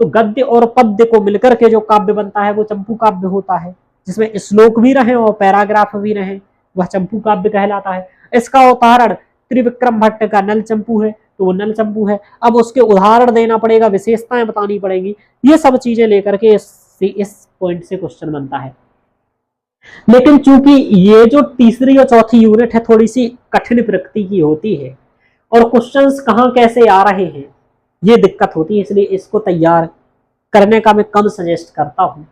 तो गद्य और पद्य को मिलकर के जो काव्य बनता है वो चंपू काव्य होता है, जिसमें श्लोक भी रहे और पैराग्राफ भी रहे, वह चंपू काव्य कहलाता है। इसका उदाहरण त्रिविक्रम भट्ट का नल चंपू है, तो वो नल चंपू है। अब उसके उदाहरण देना पड़ेगा, विशेषताएं बतानी पड़ेगी, ये सब चीजें लेकर के इस पॉइंट से क्वेश्चन बनता है। लेकिन चूंकि ये जो तीसरी और चौथी यूनिट है थोड़ी सी कठिन प्रकृति की होती है और क्वेश्चंस कहाँ कैसे आ रहे हैं ये दिक्कत होती है, इसलिए इसको तैयार करने का मैं कम सजेस्ट करता हूं।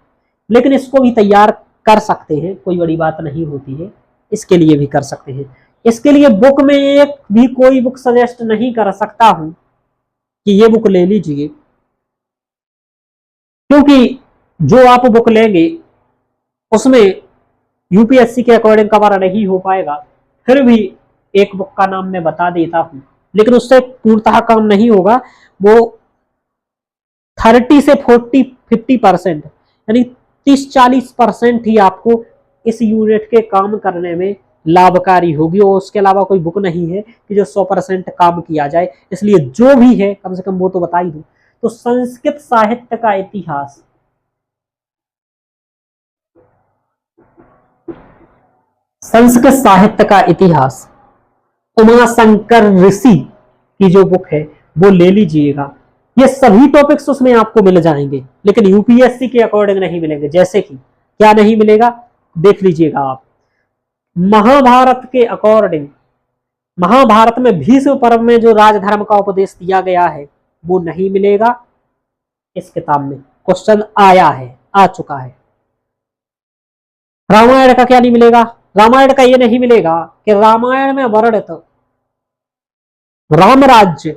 लेकिन इसको भी तैयार कर सकते हैं, कोई बड़ी बात नहीं होती है, इसके लिए भी कर सकते हैं। इसके लिए बुक में एक भी कोई बुक सजेस्ट नहीं कर सकता हूं कि ये बुक ले लीजिए, क्योंकि जो आप बुक लेंगे उसमें यूपीएससी के अकॉर्डिंग कवर नहीं हो पाएगा। फिर भी एक बुक का नाम मैं बता देता हूं, लेकिन उससे पूर्णतः काम नहीं होगा। वो 30 से 50% यानी 30-40% ही आपको इस यूनिट के काम करने में लाभकारी होगी, और उसके अलावा कोई बुक नहीं है कि जो 100% काम किया जाए। इसलिए जो भी है कम से कम वो तो बता ही दूं। तो संस्कृत साहित्य का इतिहास, संस्कृत साहित्य का इतिहास, उमाशंकर ऋषि की जो बुक है वो ले लीजिएगा। ये सभी टॉपिक्स उसमें आपको मिल जाएंगे, लेकिन यूपीएससी के अकॉर्डिंग नहीं मिलेंगे। जैसे कि क्या नहीं मिलेगा देख लीजिएगा आप, महाभारत के अकॉर्डिंग, महाभारत में भीष्म पर्व में जो राजधर्म का उपदेश दिया गया है वो नहीं मिलेगा इस किताब में। क्वेश्चन आया है, आ चुका है। रामायण का क्या नहीं मिलेगा, रामायण का ये नहीं मिलेगा कि रामायण में वर्णित राम राज्य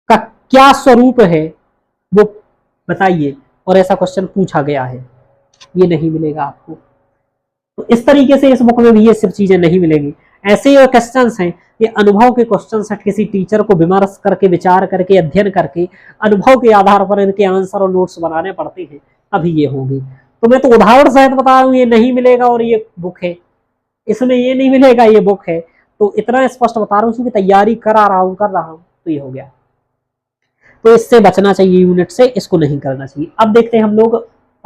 का क्या स्वरूप है वो बताइए, और ऐसा क्वेश्चन पूछा गया है, ये नहीं मिलेगा आपको। तो इस तरीके से इस बुक में भी ये सब चीजें नहीं मिलेंगी। ऐसे ही क्वेश्चंस हैं, ये अनुभव के क्वेश्चंस हैं, किसी टीचर को विमर्श करके, विचार करके, अध्ययन करके, अनुभव के आधार पर इनके आंसर और नोट्स बनाने पड़ते हैं, तभी ये होंगे। तो मैं तो उदाहरण सहित बता रहा हूँ ये नहीं मिलेगा और ये बुक है, इसमें ये नहीं मिलेगा ये बुक है, तो इतना स्पष्ट बता रहा हूँ क्योंकि तैयारी कर रहा हूँ तो ये हो गया। तो इससे बचना चाहिए यूनिट से, इसको नहीं करना चाहिए। अब देखते हैं हम लोग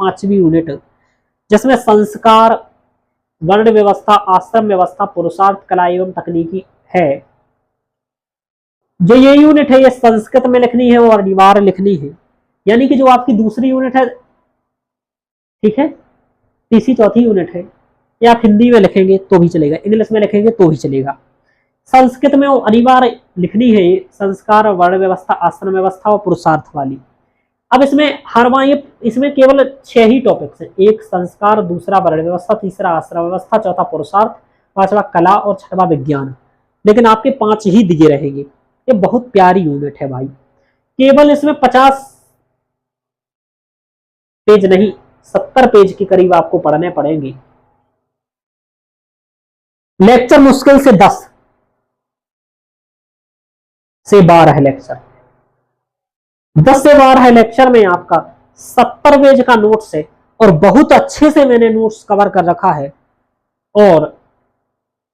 5वीं यूनिट, जिसमें संस्कार, वर्ण व्यवस्था, आश्रम व्यवस्था, पुरुषार्थ, कला एवं तकनीकी है। जो ये यूनिट है ये संस्कृत में लिखनी है और अनिवार्य लिखनी है। यानी कि जो आपकी दूसरी यूनिट है, ठीक है, तीसरी चौथी यूनिट है, या आप हिंदी में लिखेंगे तो भी चलेगा, इंग्लिश में लिखेंगे तो भी चलेगा। संस्कृत में वो अनिवार्य लिखनी है ये संस्कार, वर्ण व्यवस्था, आश्रम व्यवस्था और पुरुषार्थ वाली। अब इसमें हर बार ये इसमें केवल 6 ही टॉपिक्स हैं, एक संस्कार, दूसरा वर्ण व्यवस्था, तीसरा आश्रम व्यवस्था, चौथा पुरुषार्थ, पांचवा कला और छठवा विज्ञान। लेकिन आपके 5 ही दिए रहेंगे। ये बहुत प्यारी यूनिट है भाई। केवल इसमें 50 पेज नहीं 70 पेज के करीब आपको पढ़ने पड़ेंगे। लेक्चर मुश्किल से 10 से 12 लेक्चर, 10 से 12 लेक्चर में आपका 70 पेज का नोट्स है, और बहुत अच्छे से मैंने नोट्स कवर कर रखा है, और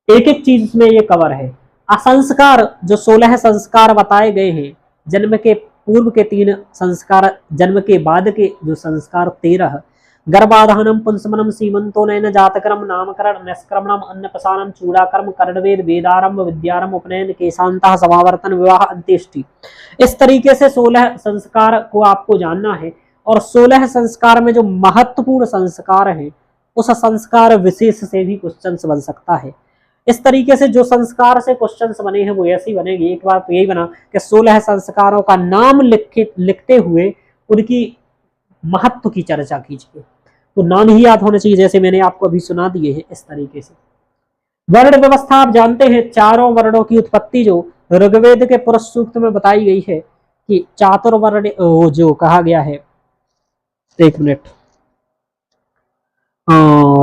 एक एक चीज में ये कवर है। असंस्कार जो 16 संस्कार बताए गए हैं, जन्म के पूर्व के 3 संस्कार, जन्म के बाद के जो संस्कार 13, गर्भाधानम, पुंसमनम, सीमंतोनयन, जातकर्म, नामकरण, निष्क्रमणम, अन्नप्रसारण, चूड़ाकर्म, कर्णवेद, वेदारंभ, विद्यारंभ, उपनयन, केशांतः, समावर्तन, विवाह, अंत्येष्टि। इस तरीके से 16 संस्कार को आपको जानना है, और 16 संस्कार में जो महत्वपूर्ण संस्कार है, उस संस्कार विशेष से भी क्वेश्चन बन सकता है। इस तरीके से जो संस्कार से क्वेश्चंस बने हैं वो ऐसे ही बनेंगे। एक बार तो यही बना कि 16 संस्कारों का नाम लिखते हुए उनकी महत्व की चर्चा कीजिए, तो नाम ही याद होने चाहिए, जैसे मैंने आपको अभी सुना दिए हैं इस तरीके से। वर्ण व्यवस्था आप जानते हैं, चारों वर्णों की उत्पत्ति जो ऋग्वेद के पुरुष सूक्त में बताई गई है कि चातुर्वर्ण जो कहा गया है, एक मिनट,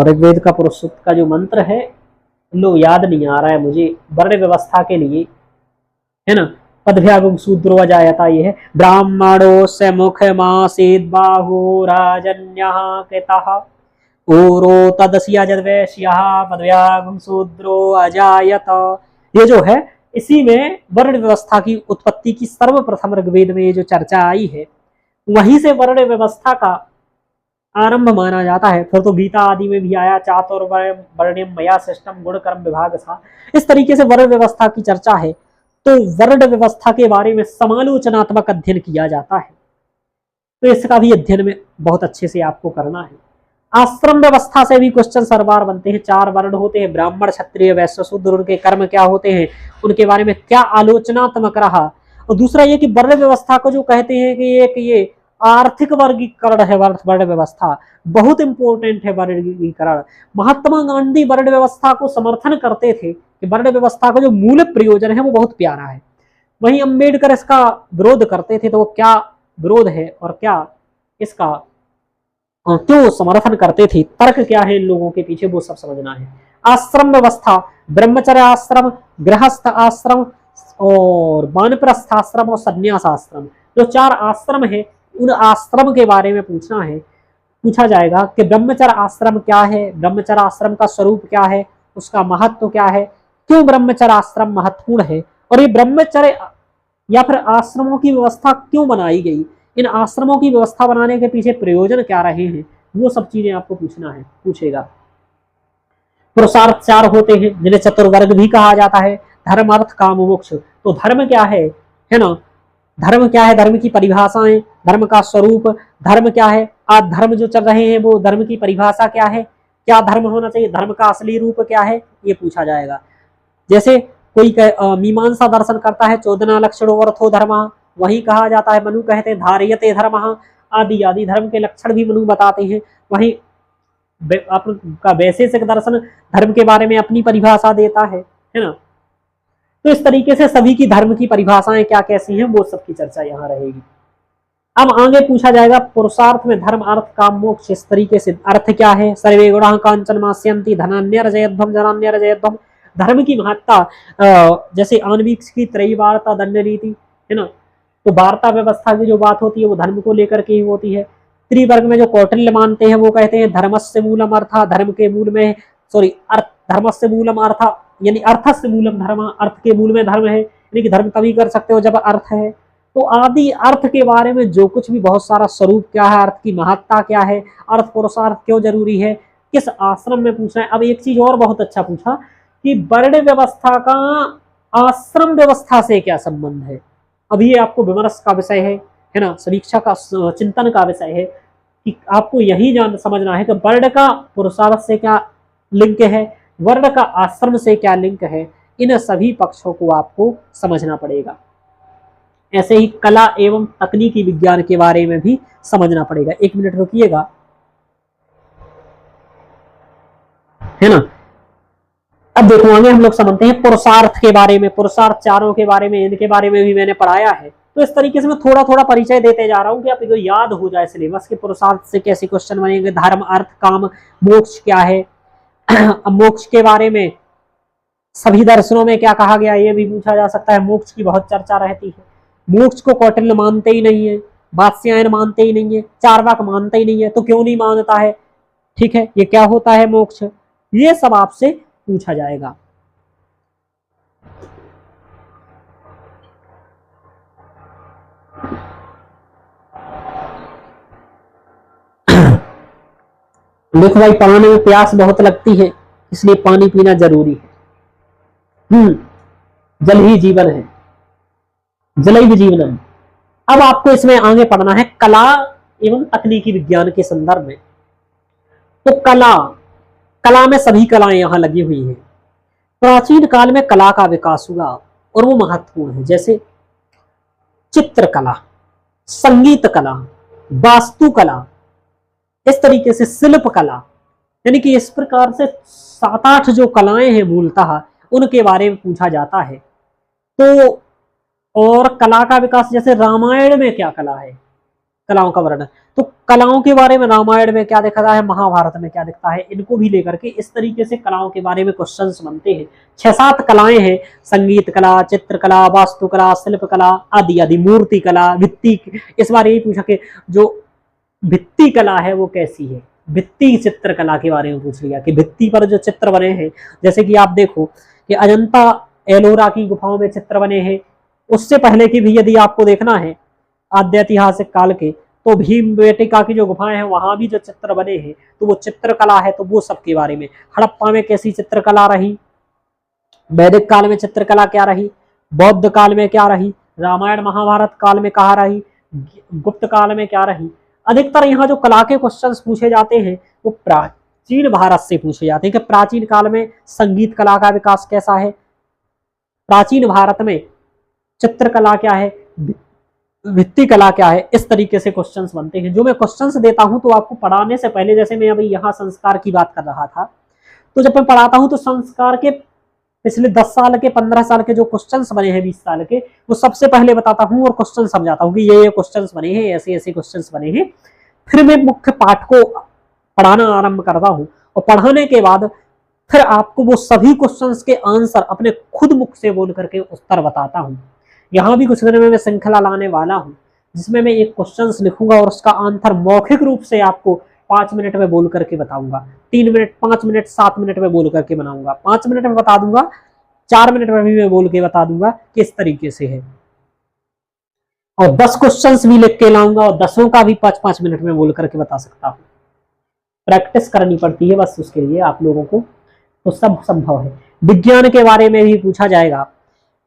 ऋग्वेद का पुरुष सूक्त का जो मंत्र है लो याद नहीं आ रहा है मुझे, वर्ण व्यवस्था के लिए है ना, पदभ्यागम शूद्रो अजायता, ये है ब्राह्मणो से मुख मासेद बाहु राजन्यः कृतः ओरो तदस्या जद्वैश्यः पदभ्यागम शूद्रो अजायत। ये जो है इसी में वर्ण व्यवस्था की उत्पत्ति की सर्वप्रथम ऋग्वेद में ये जो चर्चा आई है, वहीं से वर्ण व्यवस्था का आरंभ माना जाता है। फिर तो गीता आदि में भी आया, चातुर्वर्ण्यम मया सिस्टम गुण कर्म विभाग था। इस तरीके से वर्ण व्यवस्था की चर्चा है, तो वर्ण व्यवस्था के बारे में समालोचनात्मक अध्ययन किया जाता है, तो इसका भी अध्ययन में बहुत अच्छे से आपको करना है। आश्रम व्यवस्था से भी क्वेश्चन हर बार बनते हैं। 4 वर्ण होते हैं, ब्राह्मण, क्षत्रिय, वैश्य, शूद्र, उनके कर्म क्या होते हैं, उनके बारे में क्या आलोचनात्मक रहा। और दूसरा ये कि वर्ण व्यवस्था को जो कहते हैं कि एक ये आर्थिक वर्गीकरण है, वर्ण व्यवस्था बहुत इंपॉर्टेंट है। वर्गीकरण, महात्मा गांधी वर्ण व्यवस्था को समर्थन करते थे कि वर्ण व्यवस्था का जो मूल प्रयोजन है वो बहुत प्यारा है। वहीं अम्बेडकर इसका विरोध करते थे, तो वो क्या विरोध है और क्या इसका क्यों समर्थन करते थे, तर्क क्या है इन लोगों के पीछे, वो सब समझना है। आश्रम व्यवस्था, ब्रह्मचर्य आश्रम, गृहस्थ आश्रम और वानप्रस्थ आश्रम और संन्यास आश्रम, जो 4 आश्रम है, उन आश्रम के बारे में पूछा जाएगा कि ब्रह्मचर्य आश्रम क्या है, ब्रह्मचर्य आश्रम का स्वरूप क्या है, उसका महत्व क्या है, क्यों ब्रह्मचर्य आश्रम महत्वपूर्ण है, और ये ब्रह्मचर्य या फिर आश्रमों की व्यवस्था क्यों बनाई गई, इन आश्रमों की व्यवस्था बनाने के पीछे प्रयोजन क्या रहे हैं, वो सब चीजें आपको पूछेगा। पुरुषार्थ 4 होते हैं, जिन्हें चतुर्वर्ग भी कहा जाता है, धर्म, अर्थ, काम, मोक्ष। तो धर्म क्या है ना, धर्म क्या है, धर्म की परिभाषाएं, धर्म का स्वरूप, धर्म क्या है, आज धर्म जो चल रहे हैं वो धर्म की परिभाषा क्या है, क्या धर्म होना चाहिए, धर्म का असली रूप क्या है, ये पूछा जाएगा। जैसे कोई मीमांसा दर्शन करता है, 14 लक्षणों अर्थो धर्म, वही कहा जाता है, मनु कहते हैं धार्यते धर्म, आदि आदि धर्म के लक्षण भी मनु बताते हैं। वहीं आपका वैशेषिक दर्शन धर्म के बारे में अपनी परिभाषा देता है ना। तो इस तरीके से सभी की धर्म की परिभाषाएं क्या कैसी हैं, वो सबकी चर्चा यहाँ रहेगी। अब आगे पूछा जाएगा पुरुषार्थ में धर्म, अर्थ, काम, मोक्ष। इस तरीके से अर्थ क्या है, सर्वे गुणाः कांचन मास्यन्ति धनान्यर्जयध्वम् जनान्यर्जयध्वम्। धर्म की महत्ता, जैसे आणविक की त्रयी वार्ता दंड रीति है ना, तो वार्ता व्यवस्था की जो बात होती है वो धर्म को लेकर के ही होती है। त्रिवर्ग में जो कौटिल्य मानते हैं वो कहते हैं धर्मस्य मूलम अर्थ, धर्म के मूल में अर्थ, धर्मस्य मूलम अर्थ यानी अर्थस्य मूलम धर्म, अर्थ के मूल में धर्म है, यानी कि धर्म तभी कर सकते हो जब अर्थ है। तो आदि अर्थ के बारे में जो कुछ भी बहुत सारा स्वरूप क्या है, अर्थ की महत्ता क्या है, अर्थ पुरुषार्थ क्यों जरूरी है, किस आश्रम में पूछना है। अब एक चीज और बहुत अच्छा पूछा कि वर्ण व्यवस्था का आश्रम व्यवस्था से क्या संबंध है। अब ये आपको विमर्श का विषय है है ना, समीक्षा का चिंतन का विषय है कि आपको यही जान समझना है कि वर्ण का पुरुषार्थ से क्या लिंक है, वर्ण का आश्रम से क्या लिंक है, इन सभी पक्षों को आपको समझना पड़ेगा। ऐसे ही कला एवं तकनीकी विज्ञान के बारे में भी समझना पड़ेगा। 1 मिनट रुकिएगा, है ना। अब देखो आगे हम लोग समझते हैं पुरुषार्थ के बारे में, पुरुषार्थ चारों के बारे में, इनके बारे में भी मैंने पढ़ाया है। तो इस तरीके से मैं थोड़ा थोड़ा परिचय देते जा रहा हूँ कि आपको याद हो जाए सिलेबस के पुरुषार्थ से कैसे क्वेश्चन बनेंगे, धर्म अर्थ काम मोक्ष क्या है। अब मोक्ष के बारे में सभी दर्शनों में क्या कहा गया ये भी पूछा जा सकता है। मोक्ष की बहुत चर्चा रहती है। मोक्ष को कौटिल्य मानते ही नहीं है, वात्स्यायन मानते ही नहीं है, चार्वाक मानते ही नहीं है, तो क्यों नहीं मानता है, ठीक है, ये क्या होता है मोक्ष, ये सब आपसे पूछा जाएगा। देखो भाई, पानी में प्यास बहुत लगती है, इसलिए पानी पीना जरूरी है। जल ही जीवन है, जलैव जीवनम। अब आपको इसमें आगे पढ़ना है कला एवं तकनीकी विज्ञान के संदर्भ में। तो कला में सभी कलाएं यहां लगी हुई हैं। प्राचीन काल में कला का विकास हुआ और वो महत्वपूर्ण है, जैसे चित्रकला, संगीत कला, वास्तुकला, इस तरीके से शिल्प कला, यानी कि इस प्रकार से 7-8 जो कलाएं हैं मूलतः उनके बारे में पूछा जाता है। तो और कला का विकास, जैसे रामायण में क्या कला है, कलाओं का वर्णन, तो कलाओं के बारे में रामायण में क्या दिखता है, महाभारत में क्या दिखता है, इनको भी लेकर के इस तरीके से कलाओं के बारे में क्वेश्चंस बनते हैं। 6-7 कलाएं हैं, संगीत कला, चित्रकला, वास्तुकला, शिल्प कला आदि आदि, मूर्ति कला, भित्ति, इस बार यही पूछा कि जो भित्ति कला है वो कैसी है, भित्ति चित्रकला के बारे में पूछ लिया कि भित्ति पर जो चित्र बने हैं, जैसे कि आप देखो कि अजंता एलोरा की गुफाओं में चित्र बने हैं, उससे पहले की भी यदि आपको देखना है आद्य ऐतिहासिक काल के, तो भीमबेटका की जो गुफाएं हैं वहां भी जो चित्र बने हैं तो वो चित्रकला है, तो वो सब के बारे में। हड़प्पा में कैसी चित्रकला रही, वैदिक काल में चित्रकला क्या रही, बौद्ध काल में क्या रही, रामायण महाभारत काल में कहाँ रही, गुप्त काल में क्या रही। अधिकतर यहाँ जो कला के क्वेश्चंस पूछे जाते हैं वो प्राचीन भारत से पूछे जाते हैं कि प्राचीन काल में संगीत कला का विकास कैसा है, प्राचीन भारत में चित्रकला क्या है, भित्ति कला क्या है, इस तरीके से क्वेश्चंस बनते हैं। जो मैं क्वेश्चंस देता हूं तो आपको पढ़ाने से पहले, जैसे मैं अभी यहाँ संस्कार की बात कर रहा था, तो जब मैं पढ़ाता हूं तो संस्कार के पिछले 10 साल के 15 साल के जो क्वेश्चंस बने हैं 20 साल के, वो सबसे पहले बताता हूं और क्वेश्चन समझाता हूं कि ये क्वेश्चंस बने हैं, ऐसे ऐसे क्वेश्चंस बने हैं। फिर मैं मुख्य पाठ को पढ़ाना आरंभ करता हूं और पढ़ाने के बाद फिर आपको वो सभी क्वेश्चंस के आंसर अपने खुद मुख से बोल करके उत्तर बताता हूं। यहाँ भी कुछ दिन में मैं श्रृंखला लाने वाला हूँ जिसमें मैं एक क्वेश्चंस लिखूंगा और उसका आंसर मौखिक रूप से आपको 5 मिनट में बोल करके बताऊंगा, 3 मिनट, 5 मिनट, 7 मिनट में बोल करके बनाऊंगा, 5 मिनट में बता दूंगा, 4 मिनट में भी मैं बोल के बता दूंगा किस तरीके से है। और 10 क्वेश्चंस भी लिख के लाऊंगा और 10 का भी 5-5 मिनट में बोल करके बता सकता हूँ। प्रैक्टिस करनी पड़ती है बस उसके लिए आप लोगों को, तो सब संभव है। विज्ञान के बारे में भी पूछा जाएगा,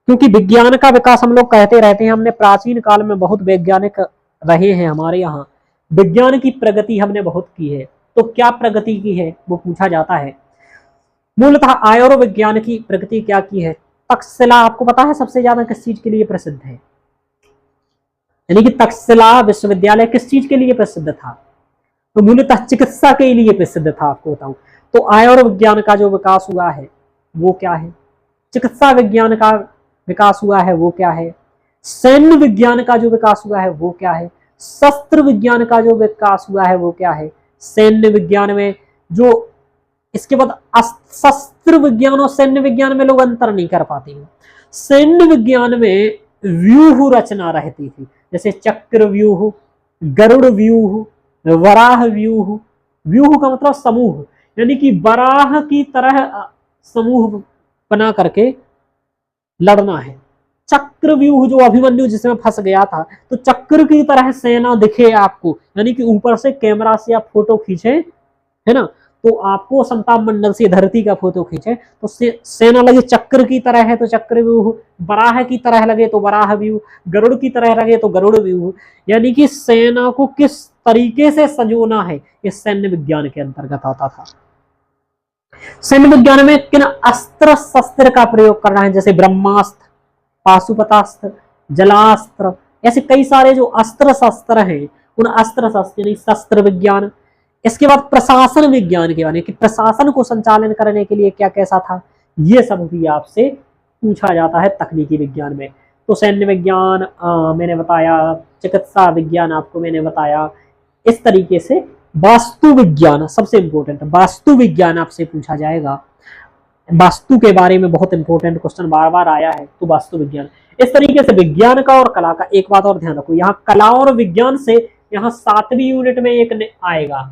क्योंकि विज्ञान का विकास हम लोग कहते रहते हैं, हमने प्राचीन काल में बहुत वैज्ञानिक रहे हैं हमारे यहाँ, विज्ञान की प्रगति हमने बहुत की है। तो क्या प्रगति की है वो पूछा जाता है। मूलतः आयुर्विज्ञान की प्रगति क्या की है। तक्षशिला आपको पता है सबसे ज्यादा किस चीज के लिए प्रसिद्ध है, यानी कि तक्षशिला विश्वविद्यालय किस चीज के लिए प्रसिद्ध था, तो मूलतः चिकित्सा के लिए प्रसिद्ध था। आपको बताऊं तो आयुर्विज्ञान का जो विकास हुआ है वो क्या है, चिकित्सा विज्ञान का विकास हुआ है वो क्या है, सैन्य विज्ञान का जो विकास हुआ है वो क्या है, शस्त्र विज्ञान का जो विकास हुआ है वो क्या है। सैन्य विज्ञान में जो, इसके बाद शस्त्र विज्ञान और सैन्य विज्ञान में लोग अंतर नहीं कर पाते हैं। सैन्य विज्ञान में व्यूह रचना रहती थी, जैसे चक्र व्यूह, गरुड़ व्यूह, वराह व्यूह। व्यूह का मतलब समूह, यानी कि वराह की तरह समूह बना करके लड़ना है। चक्र व्यूह जो अभिमन्यु जिसमें फंस गया था, तो चक्र की तरह सेना दिखे आपको, यानी कि ऊपर से कैमरा से आप फोटो खींचे, है ना, तो आपको समताप मंडल से धरती का फोटो खींचे तो सेना लगे चक्र की तरह है तो चक्र व्यू, बराह की तरह लगे तो बराह व्यू, गरुड़ की तरह लगे तो गरुड़ व्यू। यानी कि सेना को किस तरीके से सजोना है ये सैन्य विज्ञान के अंतर्गत आता था। सैन्य विज्ञान में किन अस्त्र शस्त्र का प्रयोग करना है, जैसे ब्रह्मास्त्र, पाशुपतास्त्र, जलास्त्र, ऐसे कई सारे जो अस्त्र शस्त्र हैं उन अस्त्र शस्त्र शस्त्र विज्ञान। इसके बाद प्रशासन विज्ञान के बारे में कि प्रशासन को संचालन करने के लिए क्या कैसा था, ये सब भी आपसे पूछा जाता है तकनीकी विज्ञान में। तो सैन्य विज्ञान मैंने बताया, चिकित्सा विज्ञान आपको मैंने बताया। इस तरीके से वास्तु विज्ञान सबसे इंपॉर्टेंट, वास्तु विज्ञान आपसे पूछा जाएगा। वास्तु के बारे में बहुत इंपॉर्टेंट क्वेश्चन बार बार आया है, तो वास्तु विज्ञान। इस तरीके से विज्ञान का और कला का एक बात और ध्यान रखो, यहाँ कला और विज्ञान से यहाँ 7वीं यूनिट में एक आएगा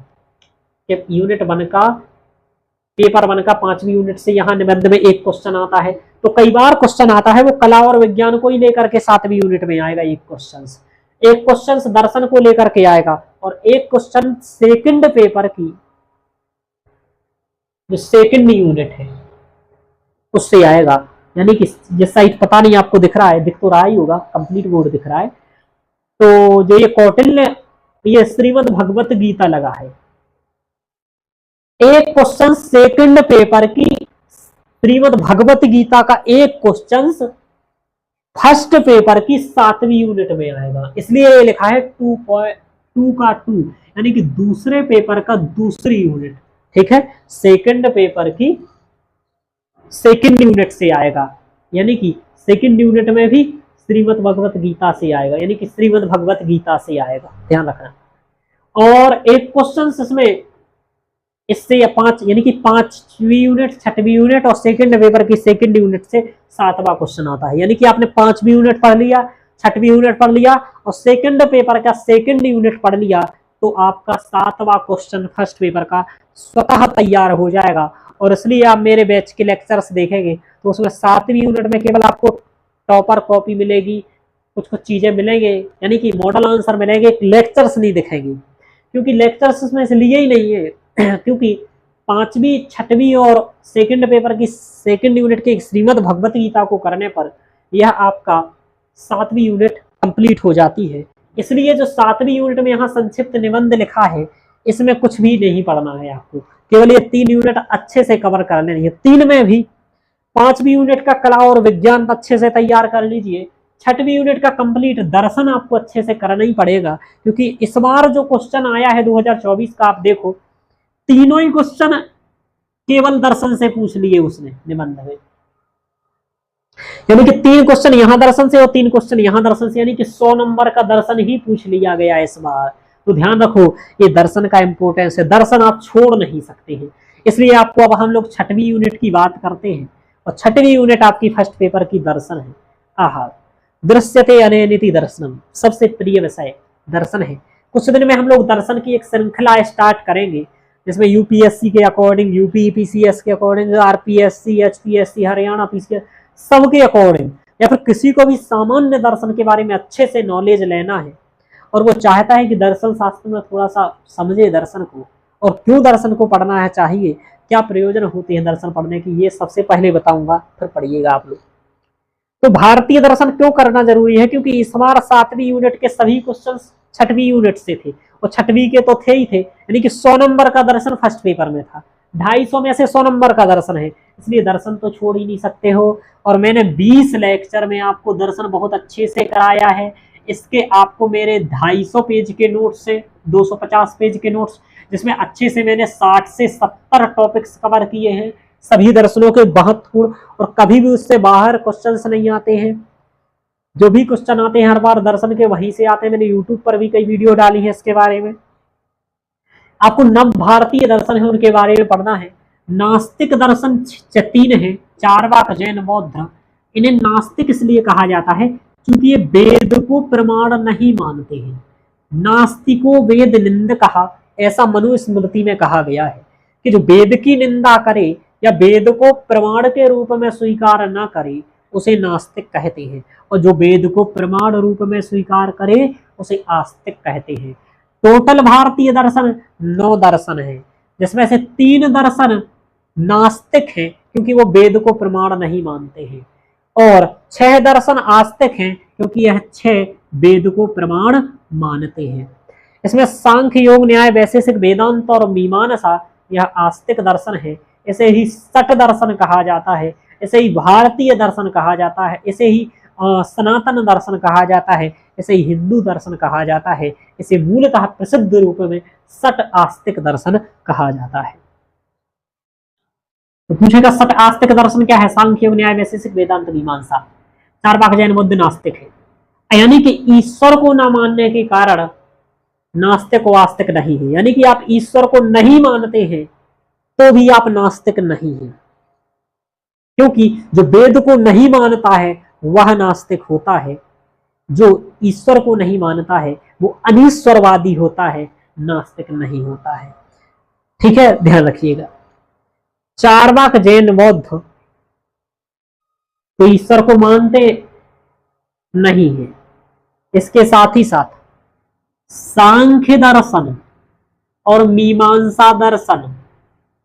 कि यूनिट 1 का पेपर 1 का 5वीं यूनिट से यहाँ निबंध में एक क्वेश्चन आता है। तो कई बार क्वेश्चन आता है वो कला और विज्ञान को ही लेकर के 7वीं यूनिट में आएगा। एक क्वेश्चन दर्शन को लेकर के आएगा और एक क्वेश्चन सेकंड पेपर की जो सेकंड यूनिट है उससे आएगा। यानी कि ये साइट पता नहीं आपको दिख रहा है, दिख तो रहा ही होगा, कंप्लीट बोर्ड दिख रहा है। तो जो ये कौटिल्य ये श्रीमद् भगवत गीता लगा है, एक क्वेश्चन सेकंड पेपर की श्रीमद् भगवत गीता का एक क्वेश्चन फर्स्ट पेपर की 7वीं यूनिट में आएगा। इसलिए ये लिखा है 2.2 का 2, यानी कि दूसरे पेपर का दूसरी यूनिट। ठीक है, सेकंड पेपर की सेकंड यूनिट से आएगा, यानी कि सेकंड यूनिट में भी श्रीमद् भगवत गीता से आएगा, यानी कि श्रीमद् भगवत गीता से आएगा, ध्यान रखना। और एक क्वेश्चन इसमें इससे 5 यानी कि 5वीं यूनिट, 6वीं यूनिट और सेकंड पेपर की सेकंड यूनिट से 7वां क्वेश्चन आता है। यानी कि आपने 5वीं यूनिट पढ़ लिया, 6वीं यूनिट पढ़ लिया और सेकंड पेपर का सेकंड यूनिट पढ़ लिया तो आपका 7वां क्वेश्चन फर्स्ट पेपर का स्वतः तैयार हो जाएगा। और इसलिए आप मेरे बैच के लेक्चर्स देखेंगे तो उसमें 7वीं यूनिट में केवल आपको टॉपर कॉपी मिलेगी, कुछ कुछ चीजें मिलेंगे, यानी कि मॉडल आंसर मिलेंगे, लेक्चर्स नहीं दिखेंगे। क्योंकि लेक्चर्स इसमें इसलिए ही नहीं है क्योंकि 5वीं, 6वीं और सेकंड पेपर की सेकंड यूनिट के श्रीमद् भगवत गीता को करने पर यह आपका 7वीं यूनिट कंप्लीट हो जाती है। इसलिए जो 7वीं यूनिट में यहाँ संक्षिप्त निबंध लिखा है इसमें कुछ भी नहीं पढ़ना है आपको, केवल ये 3 यूनिट अच्छे से कवर कर लेनी है। 3 में भी 5वीं यूनिट का कला और विज्ञान अच्छे से तैयार कर लीजिए, 6वीं यूनिट का कंप्लीट दर्शन आपको अच्छे से करना ही पड़ेगा। क्योंकि इस बार जो क्वेश्चन आया है 2024 का, आप देखो तीनों ही क्वेश्चन केवल दर्शन से पूछ लिए उसने निबंध में, यानी कि 3 क्वेश्चन यहाँ दर्शन से और 3 क्वेश्चन यहाँ दर्शन से, यानी कि 100 नंबर का दर्शन ही पूछ लिया गया इस बार। तो ध्यान रखो ये दर्शन का इंपॉर्टेंस है, दर्शन आप छोड़ नहीं सकते हैं। इसलिए आपको अब हम लोग 6वीं यूनिट की बात करते हैं और 6वीं यूनिट आपकी फर्स्ट पेपर की दर्शन है। आहा, दृश्यते अनयनिति दर्शनम, सबसे प्रिय विषय दर्शन है। कुछ दिन में हम लोग दर्शन की एक श्रृंखला स्टार्ट करेंगे जिसमें यूपीएससी के अकॉर्डिंग, यूपीपीसीएस के according, RPSC, HPSC, Haryana PCS, सबके अकॉर्डिंग, या फिर किसी को भी सामान्य दर्शन के बारे में अच्छे से नॉलेज लेना है और वो चाहता है कि दर्शन शास्त्र में थोड़ा सा समझे दर्शन को और क्यों दर्शन को पढ़ना है चाहिए, क्या प्रयोजन होते हैं दर्शन पढ़ने की, ये सबसे पहले बताऊंगा, फिर पढ़िएगा आप लोग। तो भारतीय दर्शन क्यों करना जरूरी है, क्योंकि इस बार 7वीं यूनिट के सभी क्वेश्चन 6वीं यूनिट से थे और 6वीं के तो थे ही थे, यानी कि 100 नंबर का दर्शन फर्स्ट पेपर में था, 250 में से 100 नंबर का दर्शन है, इसलिए दर्शन तो छोड़ ही नहीं सकते हो। और मैंने 20 लेक्चर में आपको दर्शन बहुत अच्छे से कराया है। इसके आपको मेरे 250 पेज के नोट्स से 250 पेज के नोट्स, जिसमें अच्छे से मैंने 60 से 70 टॉपिक्स कवर किए हैं, सभी दर्शनों के महत्वपूर्ण, और कभी भी उससे बाहर क्वेश्चंस नहीं आते हैं। जो भी क्वेश्चन आते हैं हर बार दर्शन के वहीं से आते हैं। मैंने यूट्यूब पर भी कई वीडियो डाली है इसके बारे में। आपको नव भारतीय दर्शन है उनके बारे में पढ़ना है। नास्तिक दर्शन 3 है, चार्वाक, जैन, बौद्ध। इन्हें नास्तिक इसलिए कहा जाता है क्योंकि ये वेद को प्रमाण नहीं मानते हैं। नास्तिको वेद निंद कहा, ऐसा मनुस्मृति में कहा गया है कि जो वेद की निंदा करे या वेद को प्रमाण के रूप में स्वीकार न करे उसे नास्तिक कहते हैं, और जो वेद को प्रमाण रूप में स्वीकार करे उसे आस्तिक कहते हैं। टोटल भारतीय दर्शन 9 दर्शन है, जिसमें से 3 दर्शन नास्तिक हैं क्योंकि वो वेद को प्रमाण नहीं मानते हैं, और 6 दर्शन आस्तिक हैं क्योंकि यह 6 वेद को प्रमाण मानते हैं। इसमें सांख्य, योग, न्याय, वैशेषिक, वेदांत और मीमांसा यह आस्तिक दर्शन है। इसे ही सट दर्शन कहा जाता है, इसे ही भारतीय दर्शन कहा जाता है, इसे ही सनातन दर्शन कहा जाता है, इसे ही हिंदू दर्शन कहा जाता है। इसे मूलतः प्रसिद्ध रूप में सट आस्तिक दर्शन कहा जाता है। तो पूछेगा सट आस्तिक दर्शन क्या है? सांख्य, योग, न्याय, वैशेषिक, वेदांत, मीमांसा। चार्वाक, जैन, बौद्ध नास्तिक है, यानी कि ईश्वर को न मानने के कारण नास्तिक व आस्तिक नहीं है। यानी कि आप ईश्वर को नहीं मानते हैं तो भी आप नास्तिक नहीं हैं, क्योंकि जो वेद को नहीं मानता है वह नास्तिक होता है, जो ईश्वर को नहीं मानता है वो अनीश्वरवादी होता है, नास्तिक नहीं होता है। ठीक है, ध्यान रखिएगा। चार्वाक, जैन, बौद्ध तो ईश्वर को मानते नहीं है। इसके साथ ही साथ सांख्य दर्शन और मीमांसा दर्शन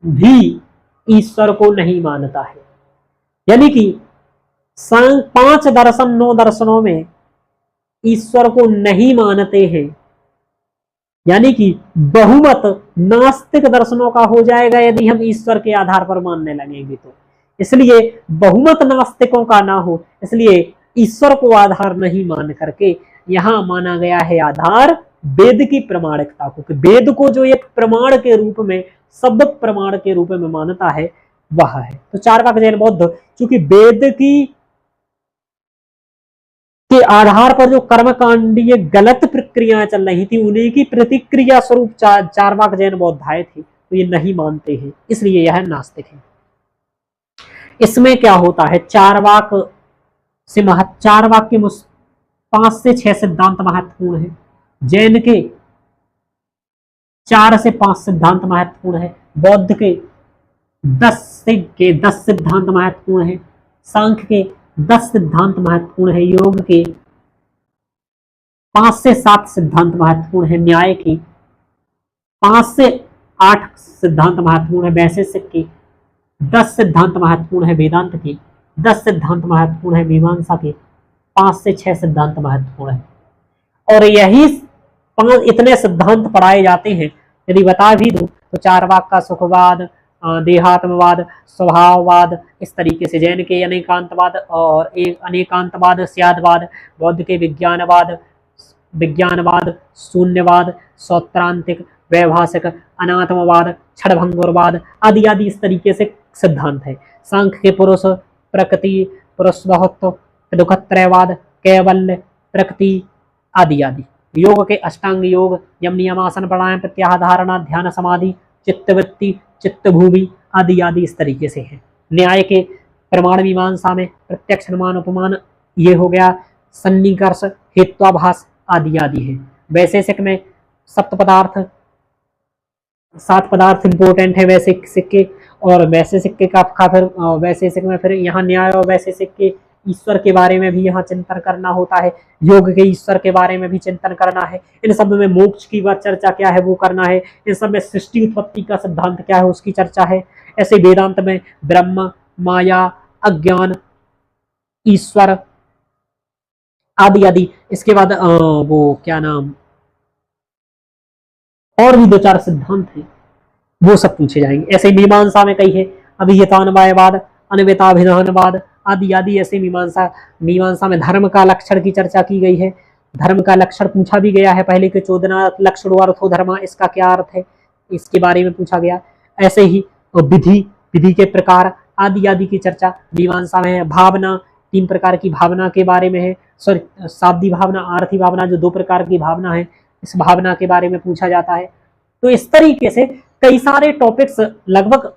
भी ईश्वर को नहीं मानता है। यानी कि 5 दर्शन 9 दर्शनों में ईश्वर को नहीं मानते हैं, यानी कि बहुमत नास्तिक दर्शनों का हो जाएगा यदि हम ईश्वर के आधार पर मानने लगेंगे तो। इसलिए बहुमत नास्तिकों का ना हो, इसलिए ईश्वर को आधार नहीं मान करके यहां माना गया है आधार वेद की प्रमाणिकता को, कि वेद को जो एक प्रमाण के रूप में, शब्द प्रमाण के रूप में मानता है वह है। तो चार्वाक, जैन, बौद्ध चूंकि वेद की के आधार पर जो कर्मकांडीय गलत प्रक्रियाएं चल रही थी उन्हीं की प्रतिक्रिया स्वरूप चार्वाक, जैन, बौद्ध आए थे, तो ये नहीं मानते हैं, इसलिए यह नास्तिक है। इसमें क्या होता है, चार्वाक के 5 से 6 सिद्धांत महत्वपूर्ण है, जैन के 4 से 5 सिद्धांत महत्वपूर्ण है, बौद्ध के 10 सिद्धांत महत्वपूर्ण है, सांख्य के 10 सिद्धांत महत्वपूर्ण है, योग के 5 से 7 सिद्धांत महत्वपूर्ण है, न्याय के 5 से 8 सिद्धांत महत्वपूर्ण है, वैशेषिक के 10 सिद्धांत महत्वपूर्ण है, वेदांत के 10 सिद्धांत महत्वपूर्ण है, मीमांसा के 5 से 6 सिद्धांत महत्वपूर्ण है। और यही 5 इतने सिद्धांत पढ़ाए जाते हैं। यदि बता भी दूं तो चार्वाक का सुखवाद, देहात्मवाद, स्वभाववाद, इस तरीके से जैन के अनेकांतवाद और अनेकांतवाद, स्यादवाद, बौद्ध के विज्ञानवाद, शून्यवाद, सौत्रांतिक, वैभाषिक, अनात्मवाद, क्षणभंगुरवाद आदि आदि इस तरीके से सिद्धांत है। सांख्य के पुरुष प्रकृति, पुरुष बहुत्व, दुखत्रयवाद, कैवल्य, प्रकृति आदि आदि। योग के अष्टांग योग, यम, नियम, आसन, प्राणायाम, प्रत्याहार, धारणा, ध्यान, समाधि, चित्तवृत्ति, चित्तभूमि आदि आदि इस तरीके से है। न्याय के प्रमाण मीमांसा में प्रत्यक्ष, अनुमान, उपमान, ये हो गया, सन्निकर्ष, हेत्वाभास आदि आदि है। वैशेषिक में 7 पदार्थ इंपोर्टेंट है वैशेषिक के, और वैशेषिक के का फिर वैशेषिक में फिर यहाँ न्याय और वैशेषिक के ईश्वर के बारे में भी यहाँ चिंतन करना होता है, योग के ईश्वर के बारे में भी चिंतन करना है, इन सब में मोक्ष की चर्चा क्या है वो करना है, इन सब में सृष्टि उत्पत्ति का सिद्धांत क्या है उसकी चर्चा है। ऐसे वेदांत में ब्रह्म, माया, अज्ञान, ईश्वर आदि आदि। इसके बाद वो क्या नाम, और भी 2-4 सिद्धांत हैं वो सब पूछे जाएंगे। ऐसे मीमांसा में कई है, अभिहितान्वयवाद, अन्विताभिधानवाद आदि आदि। ऐसे मीमांसा में धर्म का लक्षण की चर्चा की गई है, धर्म का लक्षण पूछा भी गया है पहले के 14 लक्षणों अर्थो धर्मा, इसका क्या अर्थ है इसके बारे में पूछा गया। ऐसे ही विधि के प्रकार आदि आदि की चर्चा मीमांसा में है। भावना, 3 प्रकार की भावना के बारे में है, शाब्दी भावना, आर्थी भावना, जो 2 प्रकार की भावना है, इस भावना के बारे में पूछा जाता है। तो इस तरीके से कई सारे टॉपिक्स, लगभग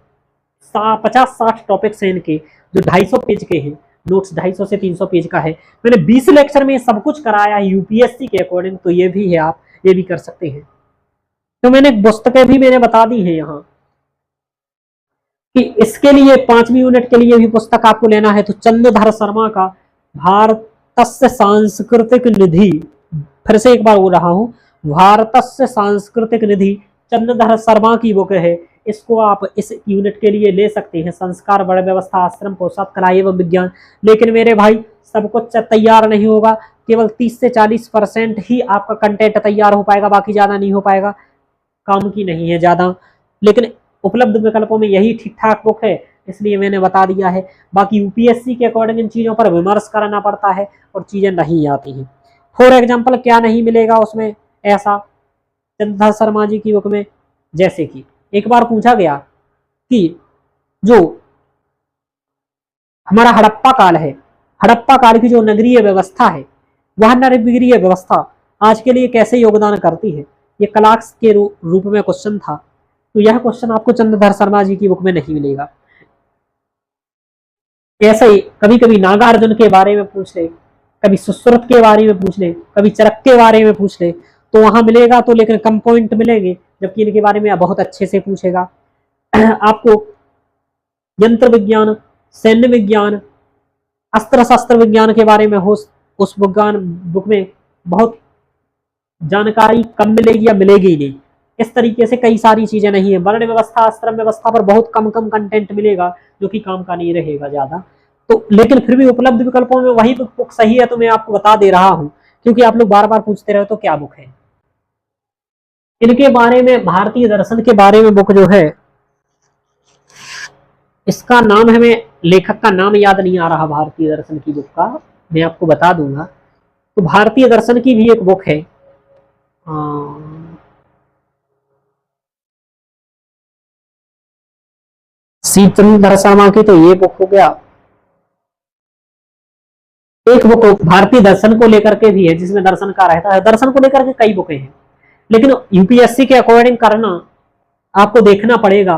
50-60 टॉपिक्स हैं इनके, जो 250 पेज के हैं। नोट्स 250 से 300 पेज का है। मैंने 20 लेक्चर में सब कुछ कराया है यूपीएससी के अकॉर्डिंग, तो ये भी है, आप ये भी कर सकते हैं। तो मैंने पुस्तकें भी मैंने बता दी है यहाँ कि इसके लिए 5वीं यूनिट के लिए भी पुस्तक आपको लेना है तो चंद्रधर शर्मा का भारतस्य सांस्कृतिक निधि, फिर से एक बार बोल रहा हूँ, भारतस्य सांस्कृतिक निधि, चंद्रधर शर्मा की बुक है। इसको आप इस यूनिट के लिए ले सकते हैं, संस्कार, वर्ण व्यवस्था, आश्रम, पोशाक, कला एवं विज्ञान। लेकिन मेरे भाई सब कुछ तैयार नहीं होगा, केवल 30 से 40% ही आपका कंटेंट तैयार हो पाएगा, बाकी ज्यादा नहीं हो पाएगा। काम की नहीं है ज्यादा, लेकिन उपलब्ध विकल्पों में यही ठीक ठाक बुक है, इसलिए मैंने बता दिया है। बाकी यूपीएससी के अकॉर्डिंग इन चीजों पर विमर्श करना पड़ता है और चीजें नहीं आती हैं। फॉर एग्जाम्पल क्या नहीं मिलेगा उसमें ऐसा चंद्रधर शर्मा जी की बुक में, जैसे कि एक बार पूछा गया कि जो हमारा हड़प्पा काल है, हड़प्पा काल की जो नगरीय व्यवस्था है, वह नगरीय व्यवस्था आज के लिए कैसे योगदान करती है, ये क्लार्क्स के रूप में क्वेश्चन था। तो यह क्वेश्चन आपको चंद्रधर शर्मा जी की बुक में नहीं मिलेगा। ऐसे ही कभी कभी नागार्जुन के बारे में पूछ ले, कभी सुश्रुत के बारे में पूछ ले, कभी चरक के बारे में पूछ ले, तो वहां मिलेगा तो, लेकिन कम पॉइंट मिलेंगे, जबकि इनके बारे में बहुत अच्छे से पूछेगा। आपको यंत्र विज्ञान, सैन्य विज्ञान, अस्त्र शस्त्र विज्ञान के बारे में हो उस बुक में बहुत जानकारी कम मिलेगी या मिलेगी ही नहीं। इस तरीके से कई सारी चीजें नहीं है। वर्ण व्यवस्था, आश्रम व्यवस्था पर बहुत कम कंटेंट मिलेगा, जो कि काम का नहीं रहेगा ज्यादा। तो लेकिन फिर भी उपलब्ध विकल्पों में वही बुक सही है, तो मैं आपको बता दे रहा हूं, क्योंकि आप लोग बार बार पूछते रहे तो क्या बुक है इनके बारे में। भारतीय दर्शन के बारे में बुक जो है, इसका नाम है, मैं लेखक का नाम याद नहीं आ रहा भारतीय दर्शन की बुक का, मैं आपको बता दूंगा। तो भारतीय दर्शन की भी एक बुक है, चंद्रधर शर्मा की, तो ये बुक हो गया। एक बुक भारतीय दर्शन को लेकर के भी है, जिसमें दर्शन का रहता है। दर्शन को लेकर के कई बुकें हैं, लेकिन यूपीएससी के अकॉर्डिंग करना आपको देखना पड़ेगा,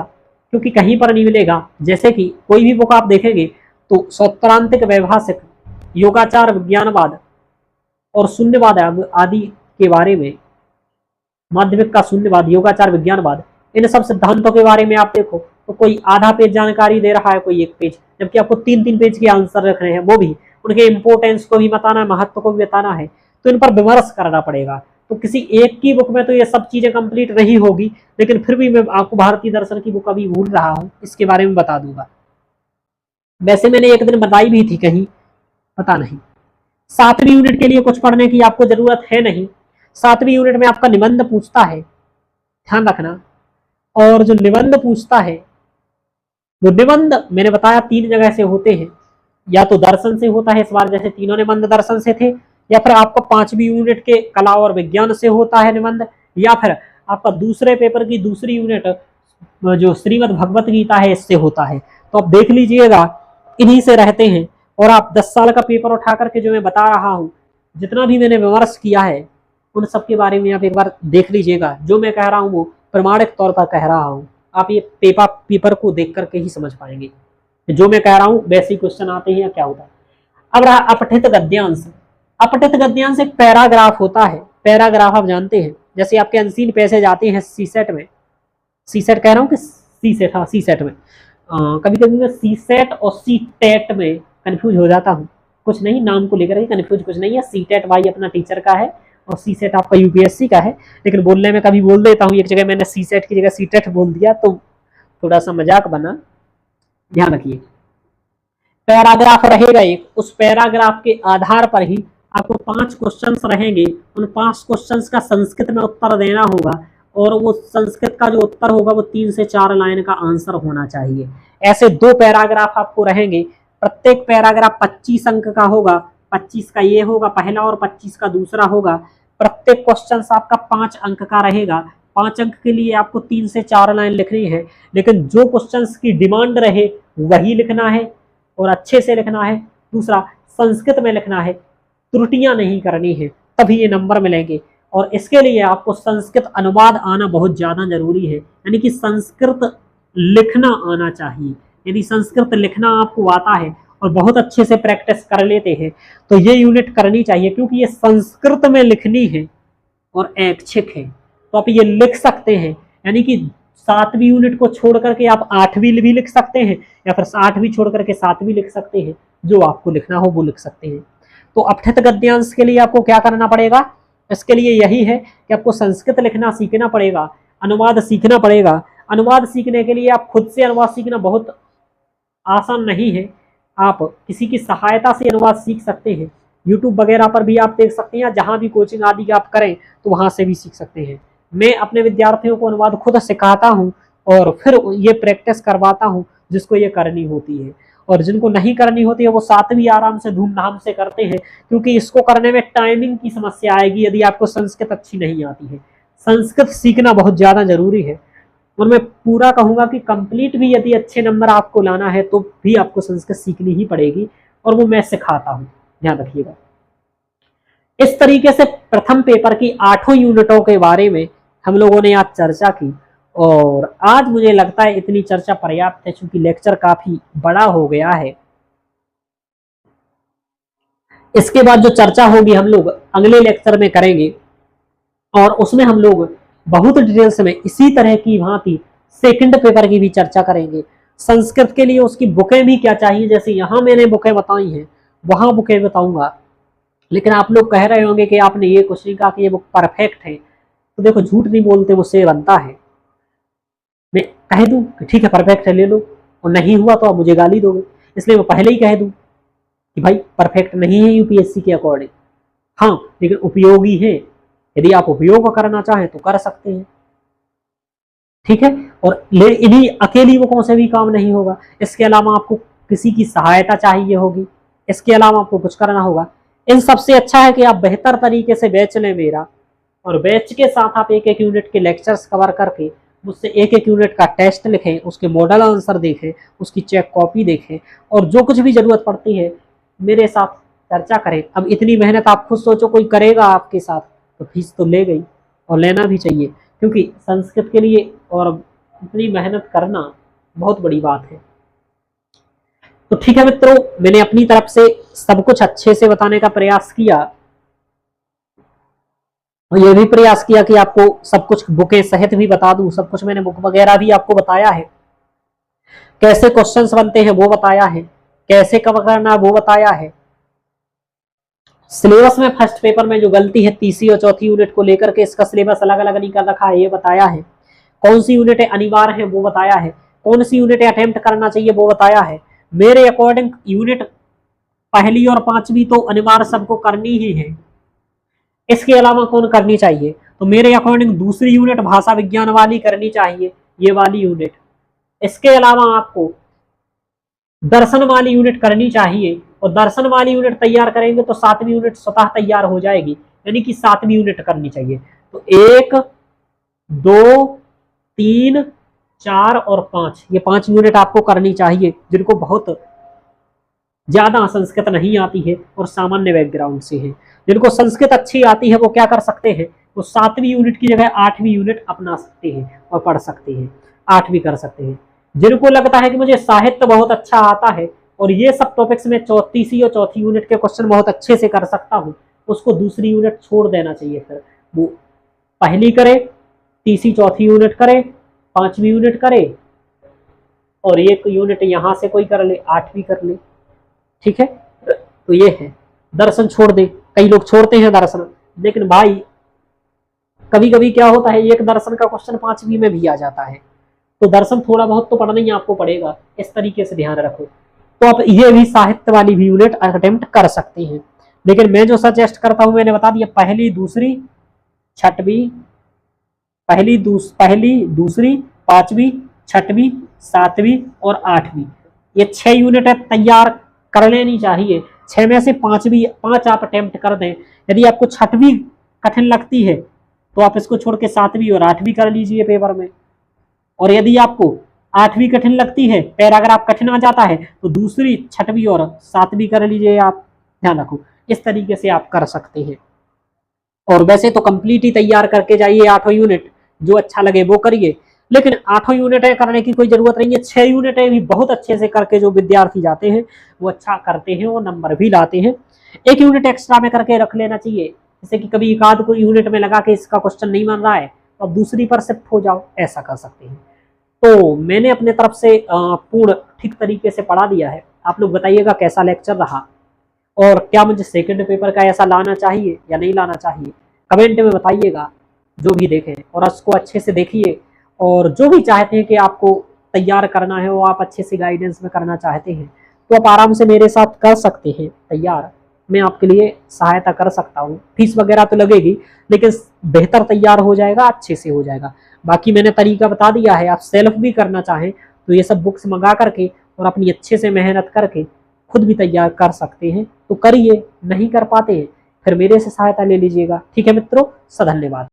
क्योंकि कहीं पर नहीं मिलेगा। जैसे कि कोई भी बुक आप देखेंगे तो सौत्रांतिक वैभाषिक, योगाचार, विज्ञानवाद और शून्यवाद आदि के बारे में, माध्यमिक का शून्यवाद, योगाचार, विज्ञानवाद, इन सब सिद्धांतों के बारे में आप देखो तो कोई आधा पेज जानकारी दे रहा है, कोई एक पेज, जबकि आपको 3-3 पेज के आंसर रख रहे हैं, वो भी उनके इंपोर्टेंस को भी बताना है, महत्व को भी बताना है। तो इन पर विमर्श करना पड़ेगा। तो किसी एक की बुक में तो ये सब चीजें कंप्लीट नहीं होगी, लेकिन फिर भी मैं आपको भारतीय दर्शन की बुक अभी भूल रहा हूँ, इसके बारे में बता दूंगा। वैसे मैंने एक दिन बताई भी थी कहीं, पता नहीं। 7वीं यूनिट के लिए कुछ पढ़ने की आपको जरूरत है नहीं। 7वीं यूनिट में आपका निबंध पूछता है, ध्यान रखना। और जो निबंध पूछता है, वो निबंध मैंने बताया 3 जगह से होते हैं, या तो दर्शन से होता है, इस बार जैसे तीनों निबंध दर्शन से थे, या फिर आपका 5वीं यूनिट के कला और विज्ञान से होता है निबंध, या फिर आपका दूसरे पेपर की दूसरी यूनिट जो श्रीमद् भगवत गीता है, इससे होता है। तो आप देख लीजिएगा, इन्हीं से रहते हैं। और आप 10 साल का पेपर उठा करके जो मैं बता रहा हूँ, जितना भी मैंने विमर्श किया है, उन सब के बारे में आप एक बार देख लीजिएगा। जो मैं कह रहा हूँ वो प्रमाणिक तौर पर कह रहा हूँ, आप ये पेपर को देख करके ही समझ पाएंगे। जो मैं कह रहा हूँ वैसे ही क्वेश्चन आते हैं या क्या होता है। अब रहा अपठित गद्यांश। अपठित गद्यांश एक पैराग्राफ होता है। पैराग्राफ आप जानते हैं, जैसे आपके अनसीन पैसेज आते हैं सीसेट में, सीसेट कह रहा हूँ कि सीसेट, हाँ सीसेट में, कभी कभी मैं सीसेट और सीटेट में कंफ्यूज हो जाता हूँ। कुछ नहीं, नाम को लेकर ही कंफ्यूज कुछ नहीं है। सीटेट भाई अपना टीचर का है और सीसेट आपका यूपीएससी का है, लेकिन बोलने में कभी बोल देता हूँ, एक जगह मैंने सीसेट की जगह सीटेट बोल दिया, तो थोड़ा सा मजाक बना, ध्यान रखिए। पैराग्राफ रहेगा एक, उस पैराग्राफ के आधार पर ही आपको 5 क्वेश्चंस रहेंगे। उन 5 क्वेश्चंस का संस्कृत में उत्तर देना होगा, और वो संस्कृत का जो उत्तर होगा वो 3 से 4 लाइन का आंसर होना चाहिए। ऐसे 2 पैराग्राफ आपको रहेंगे। प्रत्येक पैराग्राफ 25 अंक का होगा। 25 का ये होगा पहला और 25 का दूसरा होगा। प्रत्येक क्वेश्चन आपका 5 अंक का रहेगा। 5 अंक के लिए आपको 3 से 4 लाइन लिखनी है, लेकिन जो क्वेश्चंस की डिमांड रहे वही लिखना है और अच्छे से लिखना है। दूसरा, संस्कृत में लिखना है, त्रुटियां नहीं करनी है, तभी ये नंबर मिलेंगे। और इसके लिए आपको संस्कृत अनुवाद आना बहुत ज्यादा जरूरी है, यानी कि संस्कृत लिखना आना चाहिए। यदि संस्कृत लिखना आपको आता है और बहुत अच्छे से प्रैक्टिस कर लेते हैं तो ये यूनिट करनी चाहिए, क्योंकि ये संस्कृत में लिखनी है और ऐच्छिक है, तो आप ये लिख सकते हैं। यानी कि 7वीं यूनिट को छोड़ करके आप 8वीं भी लिख सकते हैं, या फिर 8वीं छोड़ करके 7वीं लिख सकते हैं। जो आपको लिखना हो वो लिख सकते हैं। तो अपठित गद्यांश के लिए आपको क्या करना पड़ेगा? इसके लिए यही है कि आपको संस्कृत लिखना सीखना पड़ेगा, अनुवाद सीखना पड़ेगा। अनुवाद सीखने के लिए आप खुद से अनुवाद सीखना बहुत आसान नहीं है, आप किसी की सहायता से अनुवाद सीख सकते हैं। यूट्यूब वगैरह पर भी आप देख सकते हैं, या जहाँ भी कोचिंग आदि की आप करें तो वहाँ से भी सीख सकते हैं। मैं अपने विद्यार्थियों को अनुवाद खुद सिखाता हूँ और फिर ये प्रैक्टिस करवाता हूँ जिसको ये करनी होती है, और जिनको नहीं करनी होती है वो साथ भी आराम से धूमधाम से करते हैं, क्योंकि इसको करने में टाइमिंग की समस्या आएगी यदि आपको संस्कृत अच्छी नहीं आती है। संस्कृत सीखना बहुत ज़्यादा जरूरी है, और मैं पूरा कहूँगा कि कंप्लीट भी यदि अच्छे नंबर आपको लाना है तो भी आपको संस्कृत सीखनी ही पड़ेगी, और वो मैं सिखाता हूँ, ध्यान रखिएगा। इस तरीके से प्रथम पेपर की 8 यूनिटों के बारे में हम लोगों ने आज चर्चा की, और आज मुझे लगता है इतनी चर्चा पर्याप्त है, क्योंकि लेक्चर काफी बड़ा हो गया है। इसके बाद जो चर्चा होगी हम लोग अगले लेक्चर में करेंगे, और उसमें हम लोग बहुत डिटेल्स में इसी तरह की भांति सेकंड पेपर की भी चर्चा करेंगे। संस्कृत के लिए उसकी बुकें भी क्या चाहिए, जैसे यहाँ मैंने बुकें बताई हैं वहां बुकें बताऊंगा। लेकिन आप लोग कह रहे होंगे कि आपने ये कुछ नहीं कहा कि ये बुक परफेक्ट है, तो देखो झूठ नहीं बोलते मुझसे बनता है। मैं कह दूं कि ठीक है परफेक्ट है ले लो, और नहीं हुआ तो आप मुझे गाली दोगे, इसलिए मैं पहले ही कह दूं कि भाई परफेक्ट नहीं है यूपीएससी के अकॉर्डिंग, हाँ लेकिन उपयोगी है, यदि आप उपयोग करना चाहें तो कर सकते हैं, ठीक है। और इन्हीं अकेली बुकों से भी काम नहीं होगा, इसके अलावा आपको किसी की सहायता चाहिए होगी, इसके अलावा आपको कुछ करना होगा। इन सबसे अच्छा है कि आप बेहतर तरीके से बैच लें मेरा, और बैच के साथ आप एक एक यूनिट के लेक्चर्स कवर करके मुझसे एक एक यूनिट का टेस्ट लिखें, उसके मॉडल आंसर देखें, उसकी चेक कॉपी देखें, और जो कुछ भी जरूरत पड़ती है मेरे साथ चर्चा करें। अब इतनी मेहनत आप खुद सोचो कोई करेगा आपके साथ तो फीस तो ले गई, और लेना भी चाहिए, क्योंकि संस्कृत के लिए और इतनी मेहनत करना बहुत बड़ी बात है। तो ठीक है मित्रों, मैंने अपनी तरफ से सब कुछ अच्छे से बताने का प्रयास किया, और ये भी प्रयास किया कि आपको सब कुछ बुकें सहित भी बता दूं, सब कुछ मैंने बुक वगैरह भी आपको बताया है, कैसे क्वेश्चंस बनते हैं वो बताया है, कैसे कवर करना वो बताया है। सिलेबस में फर्स्ट पेपर में जो गलती है तीसरी और चौथी यूनिट को लेकर के, इसका सिलेबस अलग अलग नहीं कर रखा है ये बताया है, कौन सी यूनिटें अनिवार्य है वो बताया है, कौन सी यूनिटें अटेम्प्ट करना चाहिए वो बताया है। मेरे अकॉर्डिंग यूनिट पहली और पांचवी तो अनिवार्य सबको करनी ही है, इसके अलावा कौन करनी चाहिए, तो मेरे अकॉर्डिंग दूसरी यूनिट भाषा विज्ञान वाली करनी चाहिए, ये वाली यूनिट। इसके अलावा आपको दर्शन वाली यूनिट करनी चाहिए, और दर्शन वाली यूनिट तैयार करेंगे तो 7वीं यूनिट स्वतः तैयार हो जाएगी, यानी कि 7वीं यूनिट करनी चाहिए। तो 1 2 3 4 और 5, ये 5 यूनिट आपको करनी चाहिए, जिनको बहुत ज्यादा संस्कृत नहीं आती है और सामान्य बैकग्राउंड से है। जिनको संस्कृत अच्छी आती है वो क्या कर सकते हैं, वो 7वीं यूनिट की जगह 8वीं यूनिट अपना सकते हैं और पढ़ सकते हैं, 8 भी कर सकते हैं। जिनको लगता है कि मुझे साहित्य बहुत अच्छा आता है और ये सब टॉपिक्स में तीसरी और चौथी यूनिट के क्वेश्चन बहुत अच्छे से कर सकता हूँ, उसको दूसरी यूनिट छोड़ देना चाहिए, फिर वो पहली करे, तीसरी चौथी यूनिट करे, 5वीं यूनिट करे, और एक यूनिट यहाँ से कोई कर ले, 8वीं कर ले, ठीक है। तो ये है, दर्शन छोड़ दे, कई लोग छोड़ते हैं दर्शन, लेकिन भाई कभी कभी क्या होता है एक दर्शन का क्वेश्चन 5वीं में भी आ जाता है, तो दर्शन थोड़ा बहुत तो पढ़ना ही आपको पड़ेगा, इस तरीके से ध्यान रखो। तो आप ये भी साहित्य वाली भी यूनिट अटेम्प्ट कर सकते हैं, लेकिन मैं जो सजेस्ट करता हूं मैंने बता दिया, पहली दूसरी छठवीं, पहली दूसरी 5वीं 6वीं 7वीं और 8वीं, ये 6 यूनिट तैयार कर लेनी चाहिए। 6 में से 5 आप अटेम्प्ट कर दें। यदि आपको 6वीं कठिन लगती है तो आप इसको छोड़ के 7वीं और 8वीं कर लीजिए पेपर में, और यदि आपको 8वीं कठिन लगती है, पैराग्राफ कठिन आ जाता है, तो दूसरी 6वीं और 7वीं कर लीजिए आप, ध्यान रखो। इस तरीके से आप कर सकते हैं, और वैसे तो कंप्लीट ही तैयार करके जाइए 8 यूनिट, जो अच्छा लगे वो करिए, लेकिन 8 यूनिटें करने की कोई जरूरत नहीं है। 6 यूनिटें भी बहुत अच्छे से करके जो विद्यार्थी जाते हैं वो अच्छा करते हैं, वो नंबर भी लाते हैं। 1 यूनिट एक्स्ट्रा में करके रख लेना चाहिए, जैसे कि कभी एक आध को यूनिट में लगा के इसका क्वेश्चन नहीं बन रहा है तो अब दूसरी पर शिफ्ट हो जाओ, ऐसा कर सकते हैं। तो मैंने अपने तरफ से पूर्ण ठीक तरीके से पढ़ा दिया है। आप लोग बताइएगा कैसा लेक्चर रहा, और क्या मुझे सेकंड पेपर का ऐसा लाना चाहिए या नहीं लाना चाहिए, कमेंट में बताइएगा जो भी देखें, और उसको अच्छे से देखिए और जो भी चाहते हैं कि आपको तैयार करना है, वो आप अच्छे से गाइडेंस में करना चाहते हैं, तो आप आराम से मेरे साथ कर सकते हैं तैयार। मैं आपके लिए सहायता कर सकता हूँ। फीस वगैरह तो लगेगी, लेकिन बेहतर तैयार हो जाएगा, अच्छे से हो जाएगा। बाकी मैंने तरीका बता दिया है। आप सेल्फ भी करना चाहें तो ये सब बुक्स मंगा करके और अपनी अच्छे से मेहनत करके खुद भी तैयार कर सकते हैं। तो करिए, नहीं कर पाते हैं फिर मेरे से सहायता ले लीजिएगा। ठीक है मित्रों, धन्यवाद।